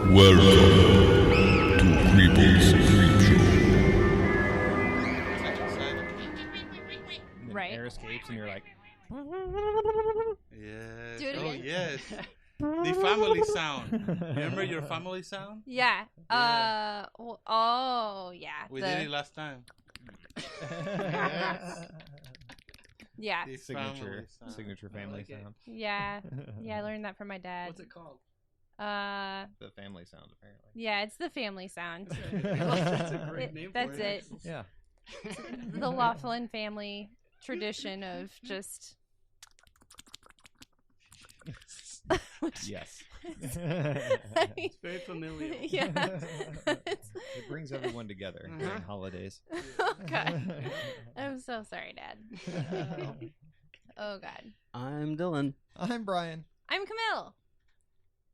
Welcome to Creepy's Creep Show. Right. Air escapes and you're like, Yes. Do it Oh, again. yes. The family sound. Remember your family sound? Yeah. Yeah. Oh, yeah. We did it last time. Yeah. The family sound. signature family like it. sound. Yeah. Yeah, I learned that from my dad. What's it called? The family sound, apparently. Yeah, it's the family sound. That's a great name for That's it. it. Yeah. The Laughlin family tradition of just. Yes. It's very familiar. Yeah. It brings everyone together during holidays. Oh, God. I'm so sorry, Dad. Oh, God. I'm Dylan, I'm Brian. I'm Camille.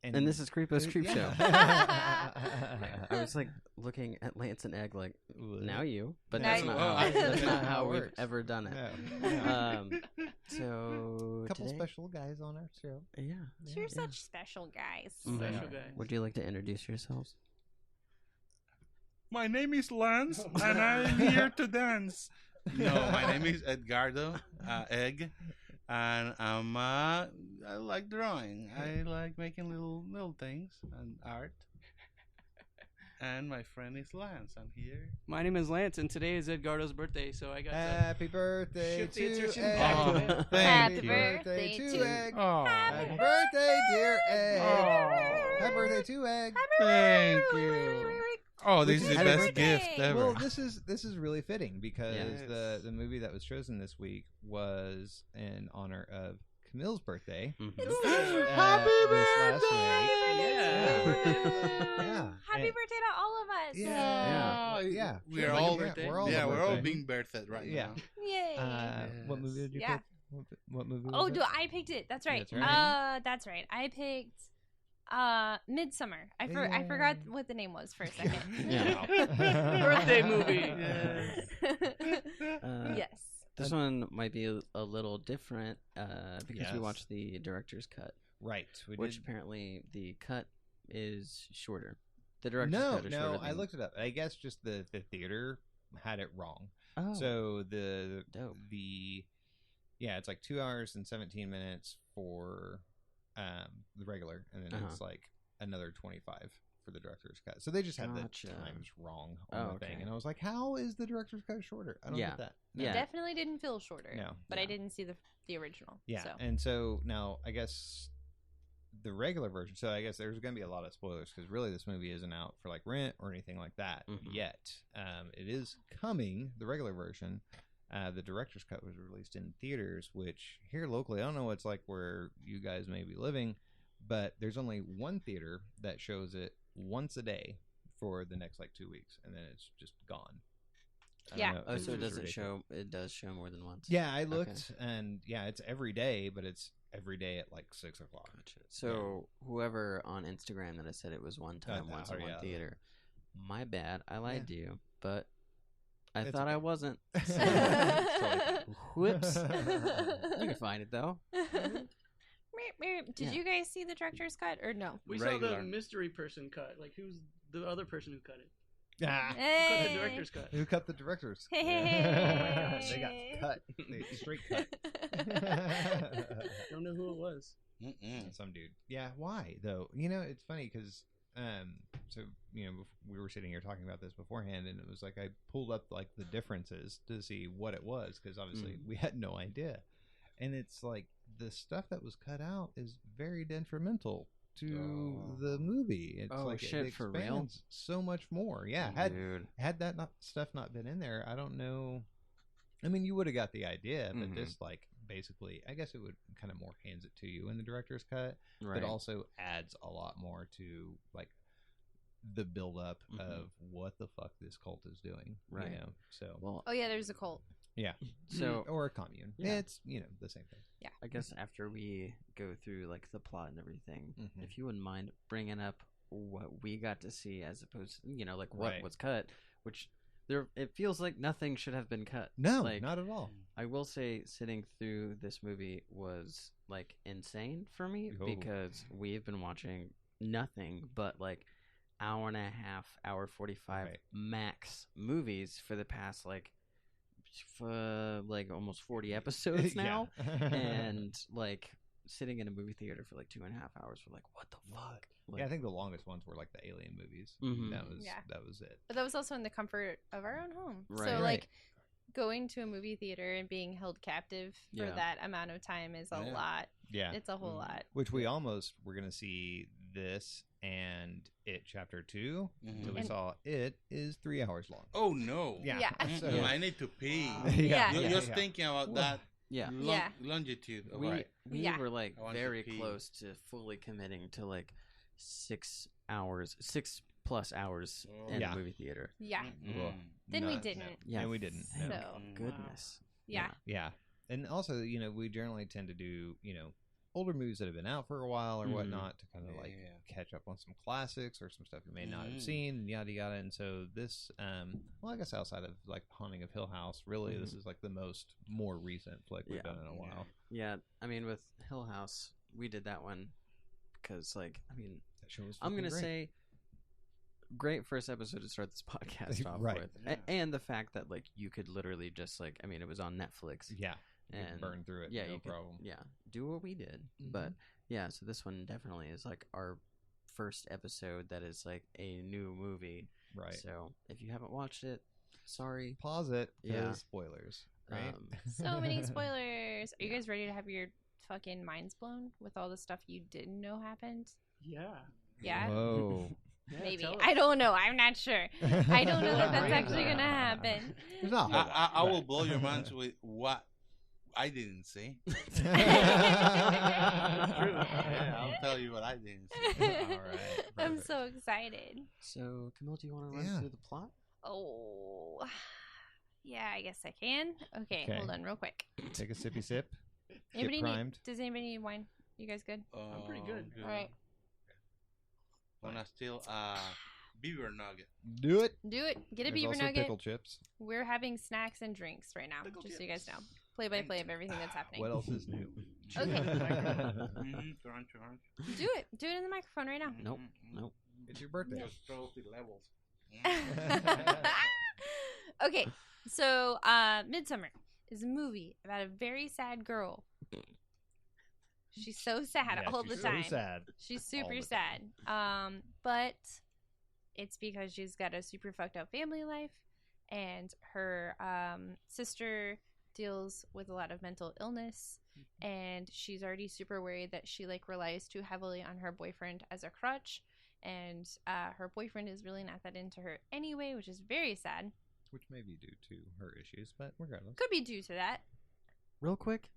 and this is Creepo's Creep Show. Yeah. I was like looking at Lance and Egg, like now you, but Now that's you. not Oh, how, that's not how how it we've works. ever done it. No. So A couple today, special guys on our show. yeah. You're such special guys. Special Mhm. guy. Would you like to introduce yourselves? My name is Lance, and I'm here to dance. No, my name is Edgardo, Egg, and I like drawing. I like making little things and art. And my friend is Lance. I'm here. My name is Lance, and today is Edgardo's birthday, so I got to Happy birthday shoot the to insertion Egg. back to Oh, him. thank Happy you. birthday to Egg. Oh. Happy birthday, dear Egg. Happy birthday to Egg. Thank you. Oh, this is the Happy best birthday. gift ever. Well, this is really fitting because Yes. the movie that was chosen this week was in honor of Camille's birthday. Mhm. Happy this last week. Yeah. Happy And- birthday to all of us. Yeah. Oh, Yeah. We're Sure, all, birthday. we're all yeah, the we're all birthday. being birthed right Yeah. now. Yay. What movie did you Yeah. pick? What movie? Oh, was it? I picked it. That's right. That's right. That's right. I picked Midsommar. I forgot what the name was for a second. Yeah. Birthday movie. Yes. This one might be a little different because we Yes. watched the director's cut, Right. We which did. apparently the cut is shorter. The director's No, cut is shorter. I looked it up. I guess just the theater had it wrong. Oh, So the dope. it's like 2 hours and 17 minutes for the regular, and then it's like another 25 for the director's cut. So they just had Gotcha. the times wrong on Oh, the thing, okay. and I was like, how is the director's cut shorter? I don't Yeah. get that. No. Yeah. Definitely didn't feel shorter. No. But I Yeah. didn't see the original. Yeah, So. and so now I guess the regular version. So I guess there's going to be a lot of spoilers because really this movie isn't out for like rent or anything like that Mhm. yet. It is coming, the regular version. The director's cut was released in theaters, which here locally, I don't know what it's like where you guys may be living, but there's only one theater that shows it once a day for the next like 2 weeks, and then it's just gone. I don't Yeah. know, Oh, it's so it just doesn't ridiculous. show. It does show more than once. Yeah, I looked, and yeah, it's every day, but it's every day at like 6 o'clock. Gotcha. So whoever on Instagram that I said it was one time, no, once in one yeah. theater, my bad. I lied to you, but I It's thought I okay. wasn't. It's Whoops. You can find it though. Did Yeah. you guys see the director's cut or no? We saw Regular. the mystery person cut. Like, who's the other person who cut it? Ah. Who cut Hey. the director's cut? Who cut the directors? Hey. They got cut. They straight cut. Don't know who it was. Some dude. Yeah, why though? You know, it's funny because so you know we were sitting here talking about this beforehand, and it was like I pulled up like the differences to see what it was because obviously we had no idea, and it's like the stuff that was cut out is very detrimental to the movie. It's Oh, like shit, it for real? expands so much more. Yeah, Dude. had that stuff not been in there, I don't know. I mean, you would have got the idea, but Mhm. this, like, basically, I guess it would kind of more hands it to you in the director's cut, Right. but also adds a lot more to, like, the build up Mhm. of what the fuck this cult is doing. Right. You know? So, Well, Oh yeah, there's a cult. yeah. so Or a commune. Yeah. It's, you know, the same thing. I guess after we go through like the plot and everything, Mhm. if you wouldn't mind bringing up what we got to see as opposed to, like what Right. was cut, which it feels like nothing should have been cut. No, Like, not at all. I will say sitting through this movie was like insane for me Oh. because we've been watching nothing but like hour and a half, hour 45 Right. max movies for the past like almost 40 episodes now, and like sitting in a movie theater for like 2.5 hours for like what the fuck. Like, Yeah, I think the longest ones were like the Alien movies. Mhm. That was it. But that was also in the comfort of our own home. Right. So Right. like going to a movie theater and being held captive for Yeah. that amount of time is a Yeah. lot. Yeah, It's a whole lot. which we almost were gonna see this and It Chapter 2. Mhm. So we And- saw It is 3 hours long. Oh no. Yeah. Yeah. So, I need to pee. Yeah. Just thinking about that yeah. Yeah. longitude. Of We it. we Yeah. were like I want to very pee. close to fully committing to like 6 hours, 6+ hours in Yeah. a movie theater. Yeah. Well, Then we no, didn't. no. Yeah, And we didn't. thank No. So goodness. yeah. Yeah. And also, we generally tend to do, older movies that have been out for a while or Mhm. whatnot to kind of like Yeah. catch up on some classics or some stuff you may not have Mhm. seen, and yada yada. And so this, well, I guess outside of like Haunting of Hill House, really, this is like the more recent flick we've Yeah. done in a while. Yeah, I mean with Hill House, we did that one because like That show was I'm fucking gonna great. say great first episode to start this podcast off Right. with. Yeah. And the fact that like you could literally just like it was on Netflix. Yeah, you could And burn through it, yeah, no you could, problem. yeah, do what we did. But yeah, so this one definitely is like our first episode that is like a new movie. Right. So if you haven't watched it, sorry. Pause it. Yeah. Spoilers. Right. So many spoilers. Are you guys ready to have your fucking minds blown with all the stuff you didn't know happened? Yeah. Yeah. Whoa. Yeah, Maybe. tell us. I don't know. I'm not sure. I don't know that that's Right. actually gonna happen. There's not a whole lot, I will but- blow your minds with what I didn't see. True. Yeah, I'll tell you what I didn't see. All right. I'm Perfect. so excited. So Camille, do you want to run Yeah. through the plot? Oh. Yeah, I guess I can. Okay, Okay. hold on real quick. Take a sippy sip. Anybody Get need, primed. does anybody need wine? You guys good? I'm pretty good. All right. Wanna steal a beaver nugget? Do it. Do it. Get a There's beaver also nugget. pickle chips. We're having snacks and drinks right now, Pickle just so you guys know. chips. Play by play of everything that's happening. What else is new? Okay. Mm-hmm. Crunch. Do it. Do it in the microphone right now. Nope. Nope. It's your birthday. Just throw the levels. Okay, so Midsommar is a movie about a very sad girl. She's so sad Yeah, all she's the time. So sad. She's all super the sad. But it's because she's got a super fucked up family life, and her sister deals with a lot of mental illness, and she's already super worried that she like relies too heavily on her boyfriend as a crutch, and her boyfriend is really not that into her anyway, which is very sad. Which may be due to her issues, but regardless. Could be due to that. Real quick,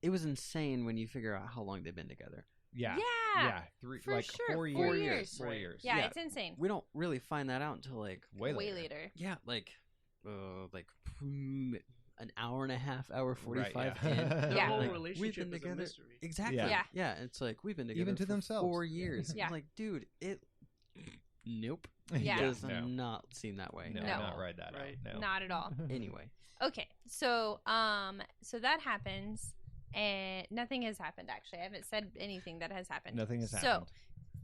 it was insane when you figure out how long they've been together. Yeah. Yeah. Yeah. for like sure. 4 years. 4 years. 4 years. Yeah, Yeah. it's insane. We don't really find that out until like Way Way later. later. yeah, like an hour and a half, hour 45 Right, yeah. in. The Yeah. whole Like, relationship we've been is a together. mystery. Exactly. Yeah. Yeah. It's like we've been together Even to for themselves. 4 years. Yeah. I'm like, dude, it. Nope. Yeah. It does No. not seem that way. No, No. not ride that Right. out. No. Not at all. Anyway, Okay, so so that happens, and nothing has happened. Actually, I haven't said anything that has happened. Nothing has So, happened.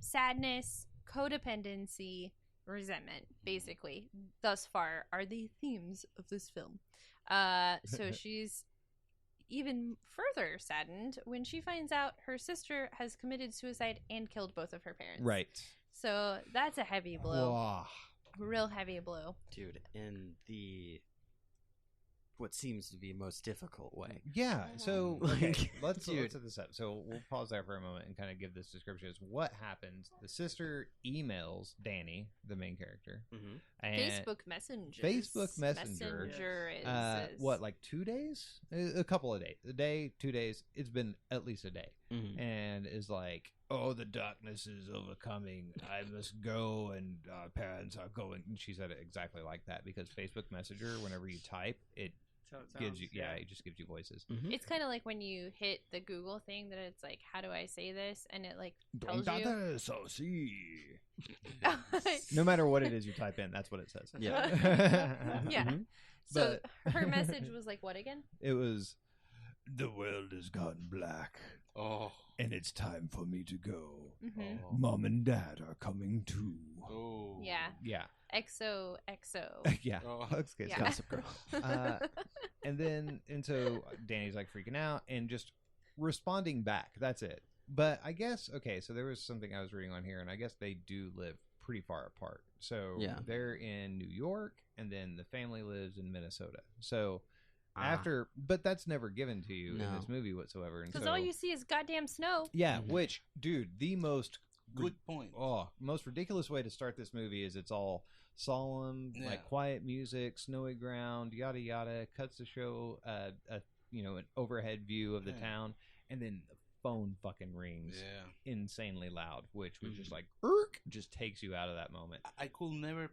sadness, codependency, resentment, basically, thus far are the themes of this film. So she's even further saddened when she finds out her sister has committed suicide and killed both of her parents. Right. So that's a heavy blow, Whoa. real heavy blow. dude, in the what seems to be most difficult way. Yeah. So Like, okay, let's dude. set this up. So we'll pause there for a moment and kind of give this description. Is what happens? The sister emails Danny, the main character, Mm-hmm. and Facebook Messenger. Facebook Messenger. is what, like 2 days? A couple of days. A day, 2 days. It's been at least a day. Mm-hmm. And is like, oh, the darkness is overcoming. I must go, and our parents are going. And she said it exactly like that because Facebook Messenger, whenever you type, it That's how it gives sounds, you, it just gives you voices. Mm-hmm. It's kind of like when you hit the Google thing that it's like, how do I say this? And it like tells you. So see. No matter what it is you type in, that's what it says. Yeah. Yeah. Mhm. So her message was like, what again? It was, the world has gotten black. Oh. and it's time for me to go. Mhm. Oh. Mom and Dad are coming too. Oh. Yeah. Yeah. XOXO. Yeah. Oh. Hugs kiss. Yeah. Gossip Girl. And so Danny's like freaking out and just responding back. That's it. But I guess, okay, so there was something I was reading on here, and I guess they do live pretty far apart. So Yeah. they're in New York, and then the family lives in Minnesota. So Ah. but that's never given to you in No. this movie whatsoever. And Because so, all you see is goddamn snow. yeah, Mhm. which, dude, the most Good point. most ridiculous way to start this movie is it's all solemn, Yeah. like quiet music, snowy ground, yada yada. Cuts to show an overhead view of the Yeah. town, and then the phone fucking rings Yeah. insanely loud, which was just Mhm. like just takes you out of that moment. I could never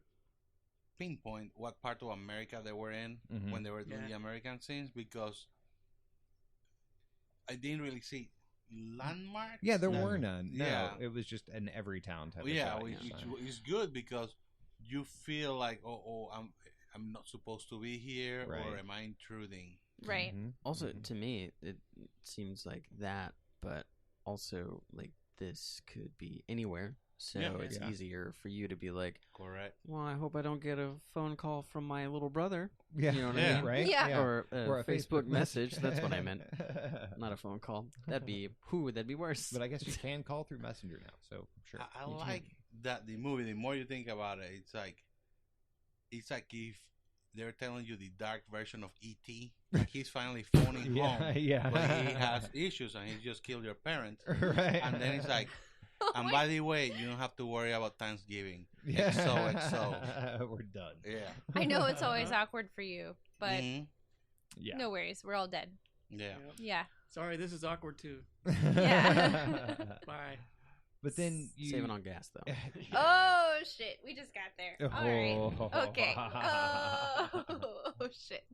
pinpoint what part of America they were in Mhm. when they were doing Yeah. the American scenes because I didn't really see landmarks. Yeah, there No. were none. No, Yeah. it was just an every town type of Yeah, shot. which, So- is good because you feel like, I'm not supposed to be here, or Right. am I intruding? Right. Mhm. Also, Mhm. to me, it seems like that, but also like this could be anywhere. So Yeah. it's Yeah. easier for you to be like, Correct. well, I hope I don't get a phone call from my little brother. Yeah, You know what I Yeah. mean? right? Yeah. Or a Facebook message. That's what I meant. But Not a phone call. That'd be worse. I guess you can call through Messenger now, so sure. I You like that the movie. The more you think about it, it's like if they're telling you the dark version of E.T. Like he's finally phoning Yeah, home, yeah. but he has issues and he just killed your parents. Right. And then it's like, and by the way, you don't have to worry about Thanksgiving. Yeah. XOXO. We're done. Yeah. I know it's always awkward for you, but Mhm. Yeah. no worries. We're all dead. Yeah. Yep. Yeah. Sorry, this is awkward too. Yeah. Bye. But then you Saving on gas, though. Oh, shit. We just got there. All right. Oh. Okay. Oh, shit.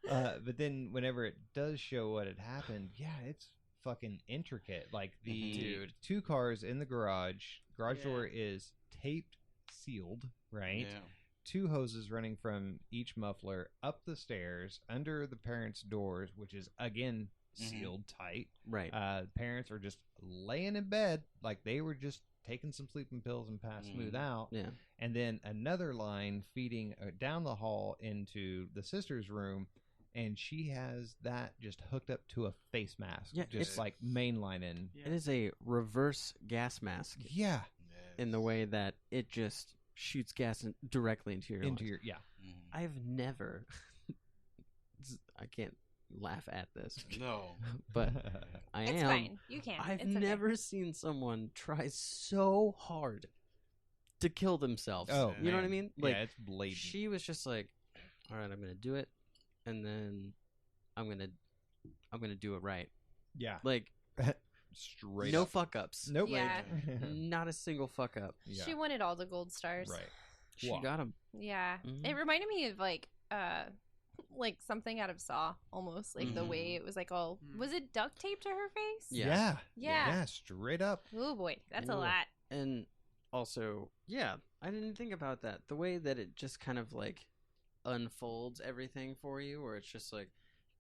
But then whenever it does show what had happened, yeah, it's fucking intricate. Like the Dude. two cars in the garage Yeah. door is taped sealed, right? Yeah. Two hoses running from each muffler up the stairs under the parents' doors, which is again sealed tight. Right. Parents are just laying in bed like they were just taking some sleeping pills and passed smooth out. Yeah. And then another line feeding down the hall into the sister's room, and she has that just hooked up to a face mask, Yeah, just it's- like mainlining. Yeah. It is a reverse gas mask Yeah, in the way that it just shoots gas directly into your into lungs. your Mhm. I've never. I can't laugh at this, No. but I It's am. fine. You can. I've It's okay. never seen someone try so hard to kill themselves. Oh, you know what I man. mean? Like yeah, it's blatant. she was just like, "All right, I'm gonna do it, and then I'm gonna do it right." yeah, Like straight no up. fuck ups. Nope. Yeah. Not a single fuck up. Yeah. She wanted all the gold stars. Right. She Wow. got him. Yeah. Mhm. It reminded me of like something out of Saw almost. Like the way it was like all was it duct taped to her face? Yeah. Yeah. straight up. Oh boy, that's a Ooh. lot. And also, yeah, I didn't think about that. The way that it just kind of like unfolds everything for you, where it's just like,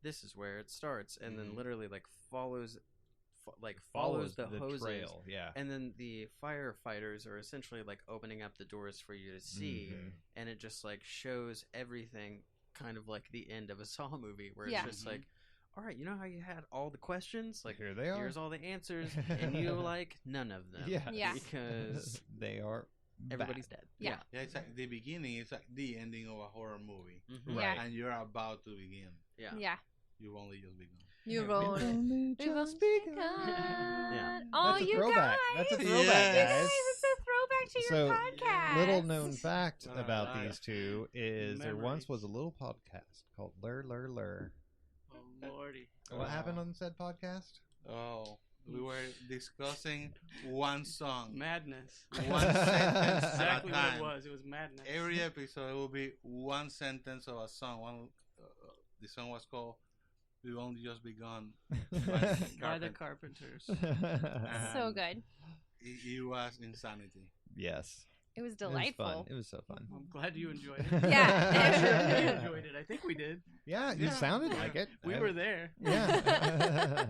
this is where it starts, and then literally like follows the hoses. trail. Yeah. And then the firefighters are essentially like opening up the doors for you to see, Mhm. and it just like shows everything kind of like the end of a Saw movie, where Yeah. it's just like, all right, you know how you had all the questions? Like, Here they are. here's all the answers, and you like none of them. Yeah. Yeah. Because they are. everybody's back. dead. Yeah. Yeah, it's like the beginning. It's like the ending of a horror movie, Mhm. Yeah. and you're about to begin. Yeah. Yeah. You've only just begun. You've only just begun. Yeah. Oh, That's a you throwback. guys. That's a Yes. throwback, You guys. guys, it's a throwback to So, your podcast. Little known fact All about right. these two is there once was Memories. a little podcast called Lur. Oh lordy. What happened on said podcast? Oh, we were discussing one song. Madness. One sentence at Exactly a what time. it was. It was madness. Every episode will be one sentence of a song. The song was called "We've Only Just Begun" By the Carpenters. So And good. It was insanity. Yes. It was It was delightful. fun. It was so fun. I'm glad you enjoyed it. Yeah. I'm sure we enjoyed it. I think we did. Yeah, you Yeah. sounded Yeah. like it. We were there. Yeah.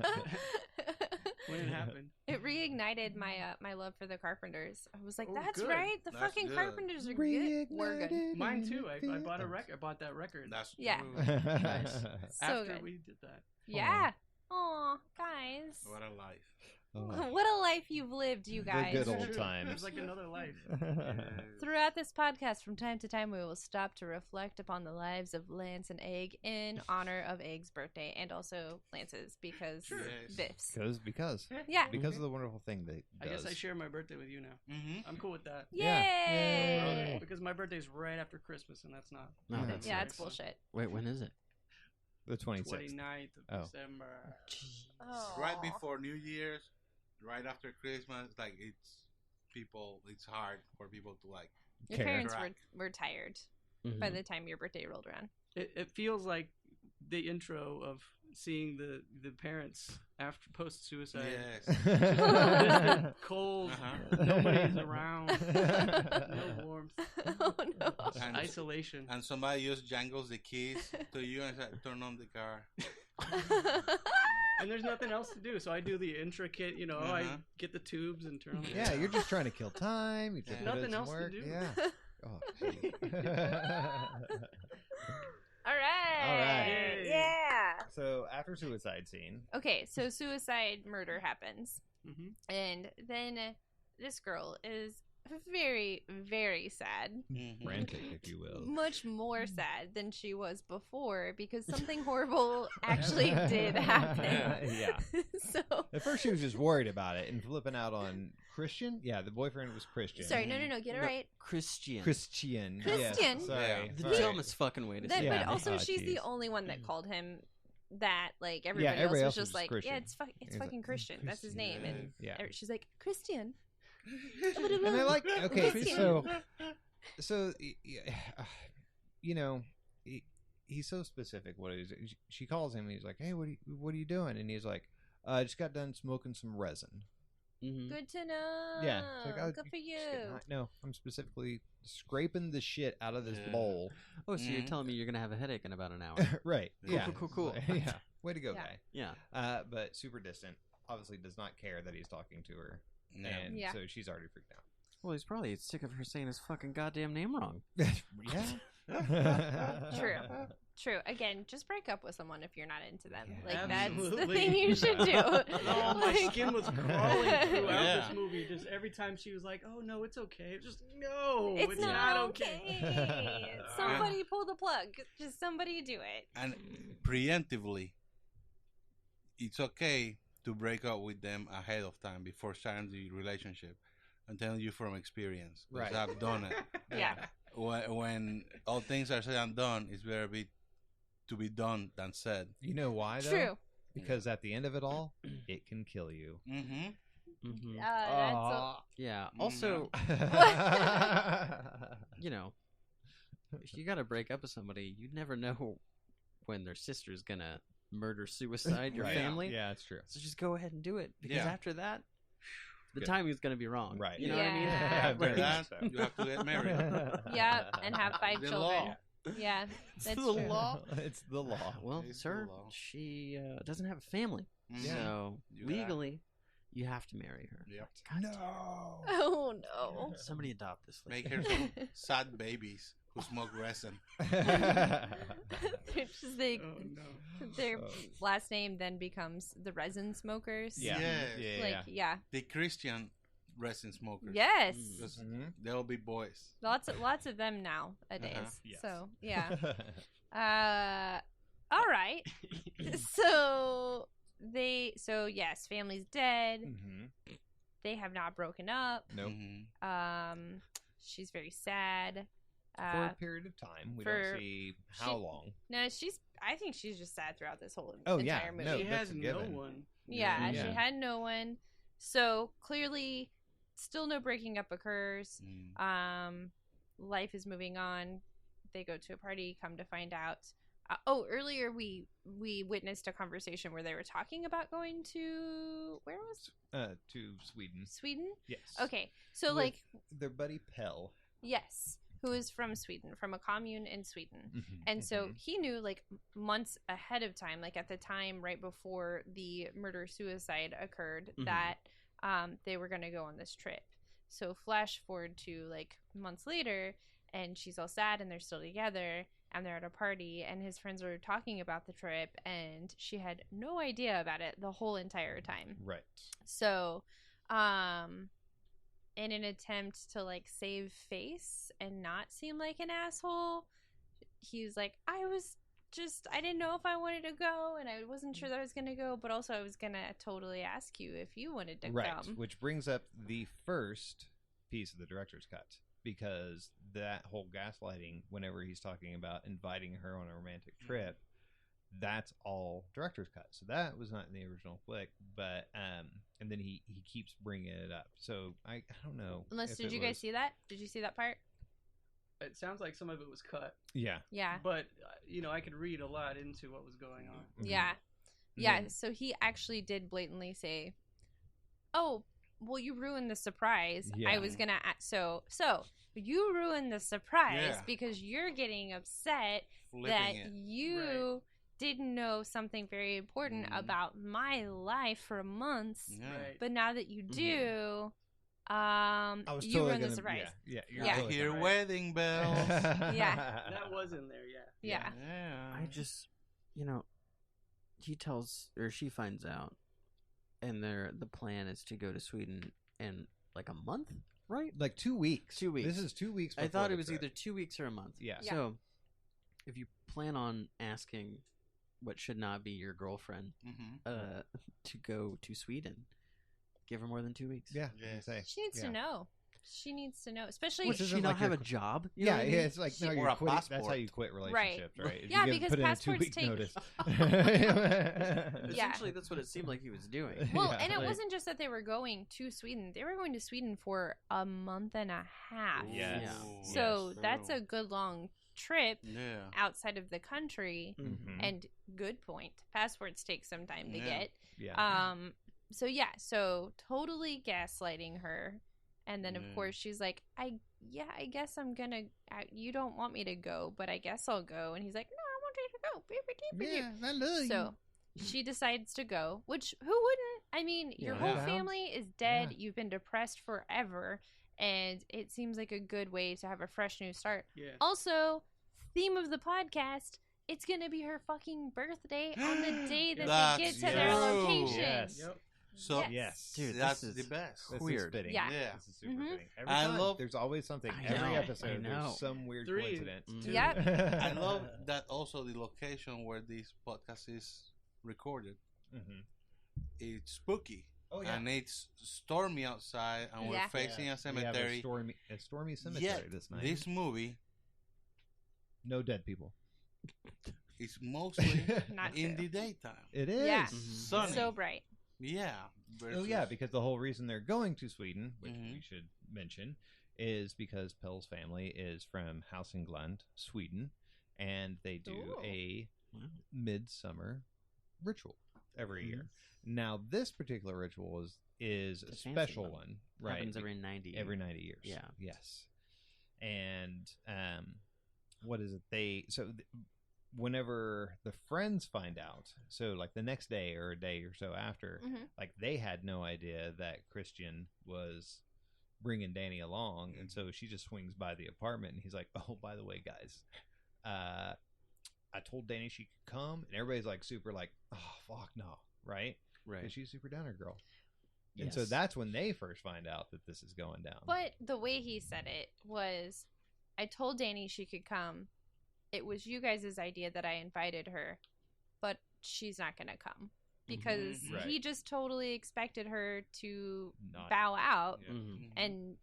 reignited my love for the Carpenters. I was like, Oh, that's good. right. The That's fucking good. Carpenters are good. We're good. Reignited Mine in too. the I bought I bought that record. That's Yeah. true. Nice. So After good. we did that. Yeah. Aw, guys. What a life. What a life you've lived, you guys. good old True. times. It's like another life. Throughout this podcast, from time to time, we will stop to reflect upon the lives of Lance and Egg in honor of Egg's birthday and also Lance's because Yes. Biff's. Because Yeah. because of the wonderful thing that I guess I does. share my birthday with you now. Mm-hmm. I'm cool with that. Yeah. Yay! Because my birthday's right after Christmas, and that's not. No, not that's Yeah, very it's fun. bullshit. Wait, when is it? The 26th. 29th of Oh. December. Oh. Right before New Year's, right after Christmas, like it's hard for people to like. Your Care. parents Right. were tired Mhm. by the time your birthday rolled around. It feels like the intro of seeing the parents after post suicide. Yes. Cold. Uh-huh. Nobody's around. No warmth. Oh no. And, Isolation. and somebody just jangles the keys to you and says, "Turn on the car." And there's nothing else to do, so I do the intricate. I Uh-huh. get the tubes and turn on the Yeah, you're just trying to kill time. You just Yeah. put in Nothing some else to work. do. Yeah. Oh, gee. All right. All right. Yay. Yeah. So after suicide scene, Okay, so suicide murder happens. Mhm. And then this girl is very, very sad. Mhm. frantic, if you will. Much more sad than she was before because something horrible actually did happen. Yeah. So, At first, she was just worried about it and flipping out on Christian. Yeah, the boyfriend was Christian. sorry, no, get it No, right. Christian. Christian. Christian. Yes, sorry. Yeah. The sorry. dumbest fucking way to That, say Yeah. But also, Oh, she's the geez. only one that called him that. Like everybody, everybody else else was just was like, Christian. yeah, it's He's fucking like, Christian. That's his name. And Yeah. she's like, Christian. And I like, okay, Christian. so you know, he's so specific. What is it? She calls him and he's like, hey, what are you doing? And he's like, I just got done smoking some resin. Mhm. Good to know. Yeah. It's like, oh, Good for you. just getting high. No, I'm specifically scraping the shit out of this Yeah. bowl. Oh, so you're Mhm. telling me you're gonna have a headache in about an hour? Right. Cool, Yeah. cool. Yeah. Way to go, Yeah. guy. Yeah. But super distant. Obviously does not care that he's talking to her. Yeah. And Yeah. so she's already freaked out. Well, he's probably sick of her saying his fucking goddamn name wrong. Yeah. True. True. Again, just break up with someone if you're not into them. Yeah. Like that's the Absolutely. thing you should do. Oh, my Like- skin was crawling throughout Yeah. this movie. Just every time she was like, "Oh no, it's okay." Just no, It's not okay. okay. Somebody pull the plug. Just somebody do it. And preemptively, it's okay to break up with them ahead of time before starting the relationship. I'm telling you from experience, because Right. I've done it. Yeah. When all things are said and done, it's better to be done than said. You know why though? True. Because at the end of it all, it can kill you. Mm-hmm. Mm-hmm. That's Yeah. Also, Aw. you know, if you gotta break up with somebody, you never know when their sister's gonna murder, suicide your Right. family. Yeah, it's true. So just go ahead and do it because Yeah. after that, the Good. timing's gonna be wrong. Right. You know what I mean? Yeah. After Very that, much so. you have to get married. yeah, and have 5 The children. law. Yeah, that's the true. law. It's the law. Well, It's the sir, law. she doesn't have a family, Mhm. so You gotta- legally, you have to marry her. Yep. God damn No. Oh no. it. Somebody adopt this lady. Make her some sad babies who smoke resin. They're just like, Oh no. their Oh. last name then becomes the resin smokers. Yeah. Yes. Yeah. Like yeah. The Christian resin smokers. Yes. Mm. Because Mhm. they'll be boys. Lots of them nowadays. Yes. So yeah. All right. So yes, family's dead. Mhm. They have not broken up. Nope. Mhm. She's very sad. For a period of time, we for- don't see how she- long. No, I think she's just sad throughout this whole Oh, yeah. entire movie. No, She that's has a no given. one. Yeah, Yeah. she had no one. So clearly, still no breaking up occurs. Mm. Life is moving on. They go to a party. Come to find out. Earlier we witnessed a conversation where they were talking about going to To Sweden. Sweden. Yes. Okay, so With like their buddy Pell. yes, who is from Sweden, from a commune in Sweden. Mhm, And so mhm. he knew like months ahead of time, like at the time right before the murder suicide occurred, Mhm. that they were going to go on this trip. So flash forward to like months later, and she's all sad and they're still together and they're at a party and his friends were talking about the trip and she had no idea about it the whole entire time. Right. So, in an attempt to like save face and not seem like an asshole, he was like, I didn't know if I wanted to go and I wasn't sure that I was going to go, but also I was going to totally ask you if you wanted to Right. come. Which brings up the first piece of the director's cut, because that whole gaslighting, whenever he's talking about inviting her on a romantic trip, that's all director's cut. So that was not in the original flick, but and then he keeps bringing it up. So I don't know. Unless, did you guys see that? Did you see that part? It sounds like some of it was cut, Yeah. Yeah. but I could read a lot into what was going on. Mhm. Yeah. Yeah. Mhm. So he actually did blatantly say, oh, well, you ruined the surprise. Yeah. I was going to, so you ruined the surprise Yeah. because you're getting upset Flipping that it. you didn't know something very important Mhm. about my life for months. Yeah. Right. But now that you do, I was you totally ruined the gonna, surprise. Yeah. You're Yeah. I totally hear right. wedding bells. Yeah. That was in there, yeah. Yeah. Yeah. I just, he tells, or she finds out, and the plan is to go to Sweden in like a month, right? Like 2 weeks. 2 weeks. This is 2 weeks. I before thought the it was trip. either 2 weeks or a month. Yeah. Yeah. So, if you plan on asking what should not be your girlfriend Mhm. to go to Sweden, give her more than 2 weeks. Yeah. Yes. Say. She needs to know. She needs to know, especially Does Which she isn't not like have your- a job? You know Yeah, what I mean? yeah, it's like no, Or you're a quitting. That's how passport. you quit Right. relationships, right? If Yeah, you because put in a passports 2-week take- notice. Yeah. Essentially, that's what it seemed like he was doing. Well, Yeah. and it Like- wasn't just that they were going to Sweden. They were going to Sweden for a month and a half. Yes. Yeah. So Yes. that's a good long trip Yeah. outside of the country. Mhm. And good point. Passports take some time to Yeah. get. Yeah. So totally gaslighting her. And then of Yeah. course she's like, I guess I'm gonna. You don't want me to go, but I guess I'll go. And he's like, no, I want you to go. Yeah, I love you. So she decides to go, which who wouldn't? I mean, your Yeah. whole Yeah. family is dead. Yeah. You've been depressed forever, and it seems like a good way to have a fresh new start. Yeah. Also, theme of the podcast, it's going to be her fucking birthday on the day that they get That's to their true. location. Yes. Yep. So Yes. Dude, that's this the is best. This weird. is fitting. Yeah. Yeah. This is super Mhm. fitting. Every I time, love- there's always something. I Every know, episode, I know. there's some weird 3, coincidence. 2. Yep. I love that also the location where this podcast is recorded. Mhm. It's spooky. Oh yeah. And it's stormy outside, and Yeah. we're facing Yeah. a We cemetery. have a stormy cemetery Yet, this night. this movie No dead people. is mostly Not in true. the daytime. It is. Yeah. Sunny. So bright. Yeah. Oh yeah, because the whole reason they're going to Sweden, which Mhm. we should mention, is because Pell's family is from Hälsingland, Sweden, and they do Ooh. a Wow. midsummer ritual every Mhm. year. Now, this particular ritual is a It's a fancy special one. one, right? Happens every 90 years. Every 90 years. Yeah. Yes. And what is it? Whenever the friends find out, so like the next day or a day or so after, Mhm. like they had no idea that Christian was bringing Danny along, and so she just swings by the apartment, and he's like, "Oh, by the way, guys, I told Danny she could come," and everybody's like super like, "Oh, fuck no," right? Right. Because she's a super downer girl. And so Yes. that's when they first find out that this is going down. But the way he said it was, I told Danny she could come. It was you guys' idea that I invited her, but she's not going to come. Because Mhm. Right. he just totally expected her to Not- bow out Yeah. Mhm. and,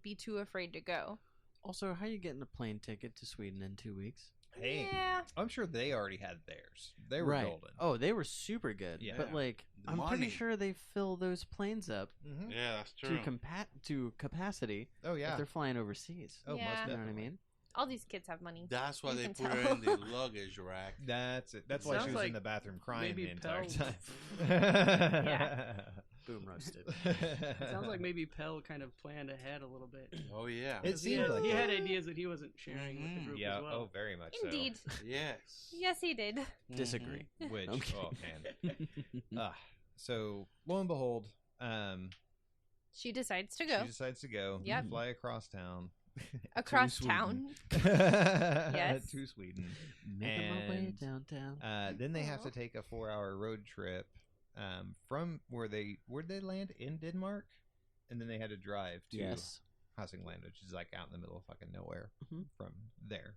be too afraid to go. Also, how you getting a plane ticket to Sweden in 2 weeks? Hey, Yeah. I'm sure they already had theirs. They were right. golden. Oh, they were super good. Yeah. But like, The I'm money. pretty sure they fill those planes up Mm-hmm. Yeah, that's true. to capacity Oh if yeah. they're flying overseas. Oh, Yeah. most You know what I definitely. mean? All these kids have money. That's why You they can put tell. her in the luggage rack. That's it. That's It why sounds she was like in the bathroom crying maybe the entire Pell- time. Boom roasted. It sounds like maybe Pell kind of planned ahead a little bit. Oh yeah. It He seemed had, like he it. had ideas that he wasn't sharing with the Mhm. group Yeah. as well. Oh, very much so. Indeed. Yes. Yes, he did. Disagree. Which, Okay. oh man. So lo and behold, She decides to go She decides to go. Yep. Fly across town. across Sweden. town. Yes. To Sweden. Making my way And, downtown. Then they have to take a 4-hour road trip from where'd they land in Denmark, and then they had to drive to Yes. Helsingland, which is like out in the middle of fucking nowhere Mhm. from there.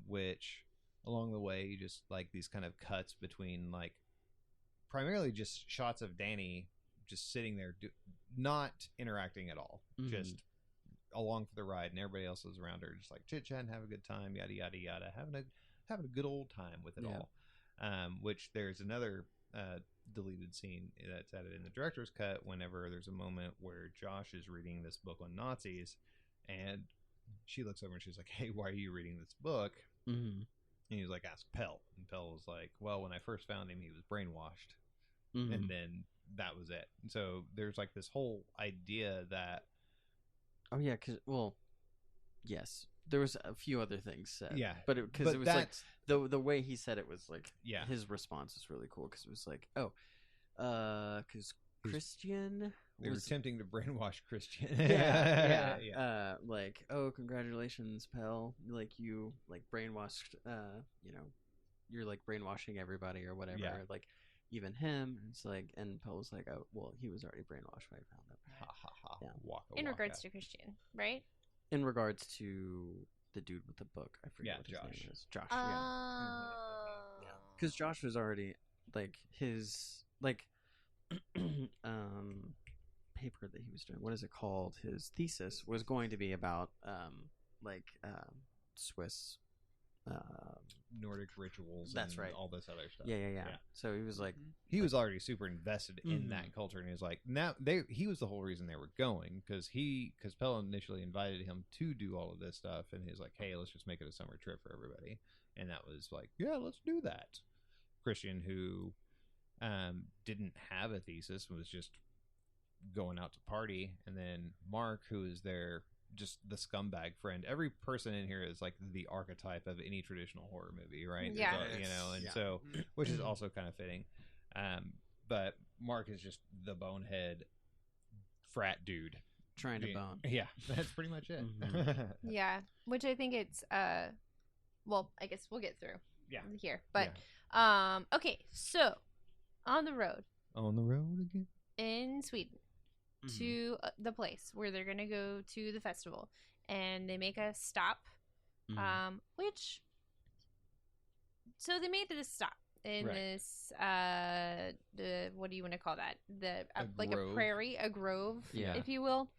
Which along the way, just like these kind of cuts between like primarily just shots of Danny just sitting there, not interacting at all, Mhm. just along for the ride, and everybody else is around her, just like chit chat and have a good time, yada yada yada, having a good old time with it Yeah. all. Which there's another deleted scene that's added in the director's cut whenever there's a moment where Josh is reading this book on Nazis, and she looks over and she's like, "Hey, why are you reading this book?" Mhm. And he's like, "Ask Pell." And Pell was like, "Well, when I first found him, he was brainwashed." Mhm. And then that was it. And so there's like this whole idea that Oh yeah, yes, there was a few other things said. Yeah, but because it was like that's the way he said it was like yeah, his response was really cool because it was like, because Christian they were was attempting to brainwash Christian. yeah. Like, oh, congratulations, Pell. Like you like brainwashed. You're like brainwashing everybody or whatever. Yeah. Like even him. It's like, and Pell was like, oh, well, he was already brainwashed when I found him. Ha ha ha. Yeah. Waka, In waka. regards to Christian, right? In regards to the dude with the book, I forget Yeah, what his Josh. name is. Josh. Oh. Yeah. Because Josh was already like his paper that he was doing. What is it called? His thesis was going to be about Swiss. Nordic rituals. That's and right. all this other stuff. Yeah. So he was like, He was already super invested in Mhm. that culture, and he was like, he was the whole reason they were going because Pell initially invited him to do all of this stuff, and he was like, "Hey, let's just make it a summer trip for everybody," and that was like, "Yeah, let's do that." Christian, who didn't have a thesis, was just going out to party, and then Mark, who is there. Just the scumbag friend. Every person in here is like the archetype of any traditional horror movie, right? Yeah. It's all- and Yeah. so, which is also kind of fitting. But Mark is just the bonehead frat dude trying to bone. Yeah, that's pretty much it. Mhm. Yeah, which I think it's well, I guess we'll get through Yeah. here. But okay, so on the road On the road again. in Sweden Mhm. to the place where they're going to go to the festival, and they make a stop Mhm. which so they made this stop in Right. this the what do you want to call that, the like grove. a prairie, a grove, Yeah. if you will.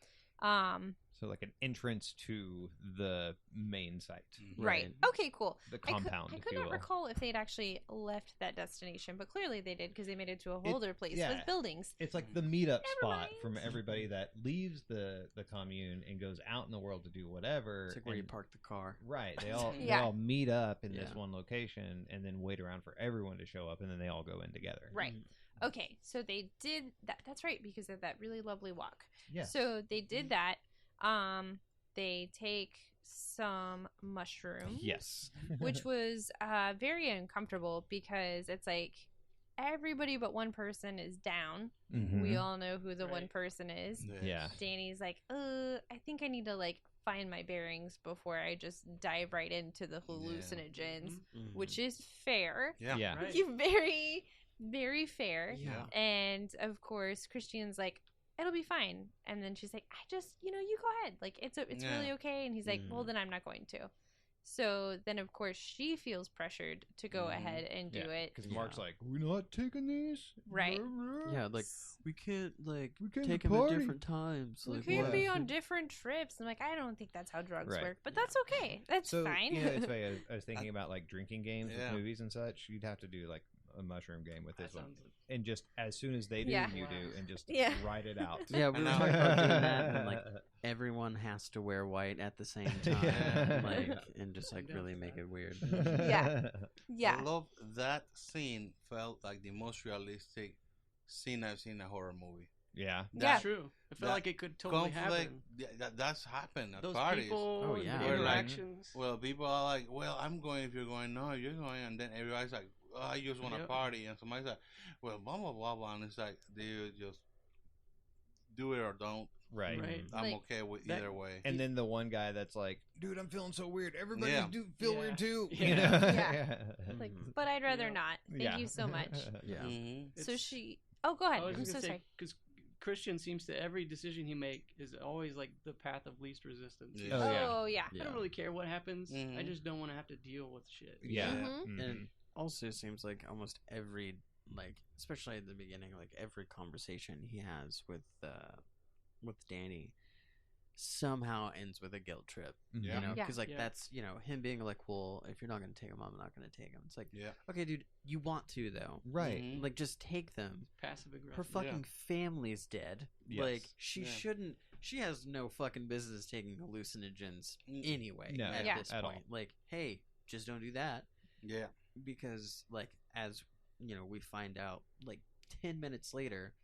So like an entrance to the main site, Right. Right. Okay, cool. the compound, I if could you not will. recall if they'd actually left that destination, but clearly they did because they made it to a whole other place yeah. with buildings. It's like the meetup Never spot mind. from everybody that leaves the commune and goes out in the world to do whatever. It's like where you and- park the car. Right. They all Yeah. they all meet up in this Yeah. one location and then wait around for everyone to show up, and then they all go in together. Right. Mhm. Okay, so they did that. That's right, because of that really lovely walk. Yeah. So they did that. They take some mushrooms. Yes. Which was very uncomfortable because it's like everybody but one person is down. Mhm. We all know who the one Right. person is. Yeah. Danny's like, I think I need to like find my bearings before I just dive right into the hallucinogens, Mhm. which is fair. Yeah. Yeah. Right. You very, very fair. Yeah. And of course, Christian's like, it'll be fine. And then she's like, I just, you go ahead. Like it's Yeah. really okay. And he's like, well, Mhm. then I'm not going to. So then, of course, she feels pressured to go Mhm. ahead and do it. Because Mark's Yeah. like, we're not taking these. Right. Yeah, like we can't We can't take him party. at different times. We Like, can't what? be on different trips. I'm like, I don't think that's how drugs Right. work, but that's okay. That's So fine. it's funny. I was thinking about like drinking games Yeah. with movies and such. You'd have to do like a mushroom game with That this one, sounds like and just as soon as they do, Yeah. you do, and just Yeah. write it out. Yeah, we And were now- talking about doing that, and like everyone has to wear white at the same time, Yeah. like, and just like I'm down really for make that. it weird. Yeah. I Yeah. love that scene. Felt like the most realistic scene I've seen in a horror movie. Yeah. Yeah. That's true. I felt that like it could totally Conflict. happen. That's happened at Those parties. people, Oh, the yeah. Or, like, interactions. Well, people are like, "Well, I'm going if you're going. No, you're going." And then everybody's like, "Oh, I just want to Yep. party." And somebody's like, "Well, blah blah blah blah." And it's like they just do it or don't. Right. Right. I'm Like, okay with that- either way. And then the one guy that's like, dude, I'm feeling so weird. Everybody Yeah. do feel Yeah. weird too. Yeah. You know? Yeah. Like, but I'd rather Yeah. not. Thank Yeah. you so much. Yeah. Mhm. So she. Oh, go ahead. I was I'm just so gonna say sorry. because Christian seems to every decision he make is always like the path of least resistance. Yeah. Oh, yeah. Oh yeah. I don't really care what happens. I Mhm. just don't want to have to deal with shit. Yeah. Mhm. Mhm. And also seems like almost every, like, especially at the beginning, like every conversation he has with Danny somehow ends with a guilt trip. Yeah. You know, Yeah. because like Yeah. that's, you know, him being like, well, if you're not gonna take him, I'm not gonna take him. It's like, Yeah. okay, dude, you want to though, Right. Mhm. like just take them. Passive aggressive. Her fucking family's dead. Yes. Like she Yeah. shouldn't. She has no fucking business taking hallucinogens Mm. anyway. No, at Yeah. this at all. point, like, hey, just don't do that. Yeah. Because like as you know, we find out like 10 minutes later,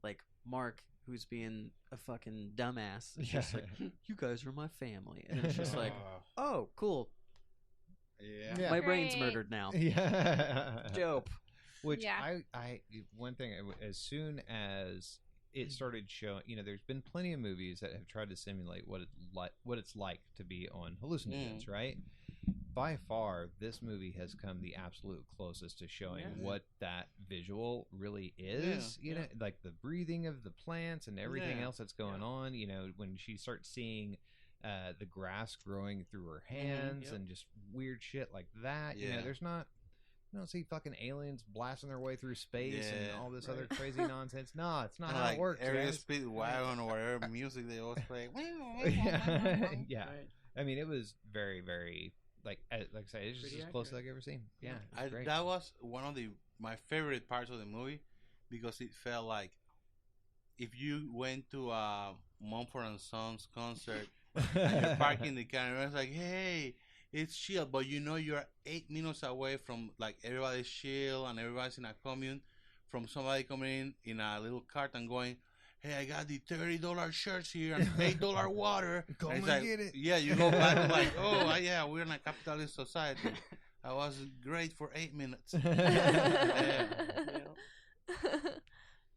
like Mark, who's being a fucking dumbass, is just like, you guys are my family, and it's just like, oh, cool, Yeah. Yeah. my brain's Great. murdered now. Yeah. Dope. Which Yeah. one thing, as soon as it started showing, you know, there's been plenty of movies that have tried to simulate what it's like to be on hallucinogens, right? By far, this movie has come the absolute closest to showing Yeah. what that visual really is. Yeah, You know, like the breathing of the plants and everything Yeah. else that's going on. You know, when she starts seeing the grass growing through her hands Yep. and just weird shit like that. You know, Yeah. there's not. You don't see fucking aliens blasting their way through space and Yeah, all this right. other crazy nonsense. No, it's not how Like it works. Area guys. Speed Wagon or whatever music they always play. yeah. Yeah. Right. I mean, it was very, very like I say, it's just Pretty as close as accurate. I've ever seen. Yeah, it's great. That was one of my favorite parts of the movie because it felt like if you went to a Mumford and Sons concert and you're parking the car and it's like, hey, it's chill, but you know you're 8 minutes away from like everybody's chill and everybody's in a commune from somebody coming in a little cart and going, hey, I got the $30 shirts here and $8 water. Come And it's and like, get it. Yeah, you go back and like, oh, yeah, we're in a capitalist society. I was great for 8 minutes.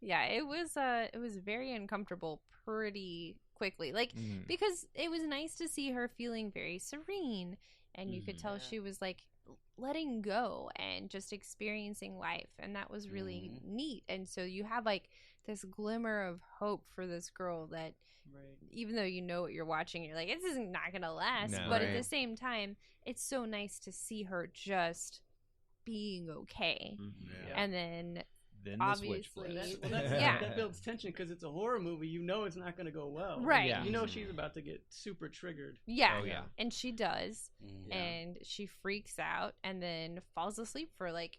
Yeah, it was very uncomfortable pretty quickly. Like Mhm. because it was nice to see her feeling very serene and you could tell Yeah. she was like letting go and just experiencing life, and that was really neat. And so you have like this glimmer of hope for this girl that Right. even though you know what you're watching, you're like, this is not gonna last. No. But at the Right. same time, it's so nice to see her just being okay. Yeah. And then Then the switch obviously- flips. Well, that's, Yeah. that builds tension because it's a horror movie. You know it's not going to go well. Right. Yeah. You know she's about to get super triggered. yeah, Oh, yeah. and she does. Mhm. And she freaks out and then falls asleep for like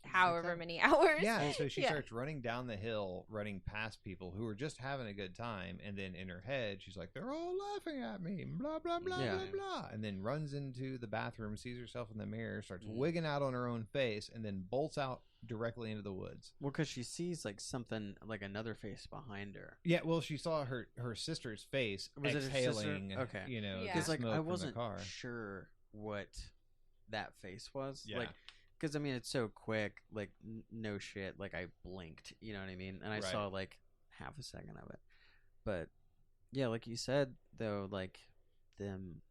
however many hours. Yeah, so she Yeah. starts running down the hill, running past people who are just having a good time, and then in her head, she's like, "They're all laughing at me," blah blah blah Yeah. blah blah, and then runs into the bathroom, sees herself in the mirror, starts Mhm. wigging out on her own face, and then bolts out directly into the woods. Well, because she sees like something, like another face behind her. Yeah, well, she saw her sister's face Was it her sister? exhaling, Okay. you know, Yeah. the Because like smoke I from the wasn't car. sure what that face was. Yeah. Like, because I mean it's so quick. Like no shit. Like I blinked. You know what I mean? And I Right. saw like half a second of it. But yeah, like you said though, like them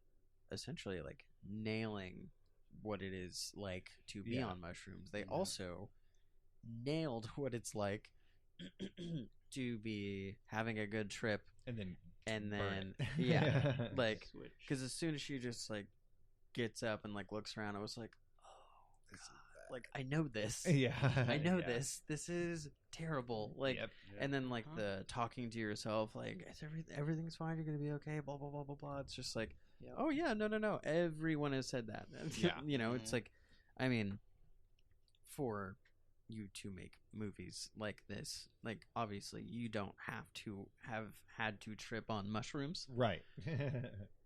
essentially like nailing what it is like to be Yeah. on mushrooms. They Yeah. also nailed what it's like to be having a good trip And then and burn then it. yeah, like Switch. because as soon as she just like gets up and like looks around, I was like, oh god, like I know this. yeah, I know yeah. this. This is terrible. Like, Yep. and then like Uh-huh. the talking to yourself, like it's everything's fine. You're gonna be okay. Blah blah blah blah blah. It's just like, Yep. oh yeah, no. Everyone has said that. Yeah. You know, it's Mhm. like, I mean, for you to make movies like this, like obviously you don't have to have had to trip on mushrooms, Right.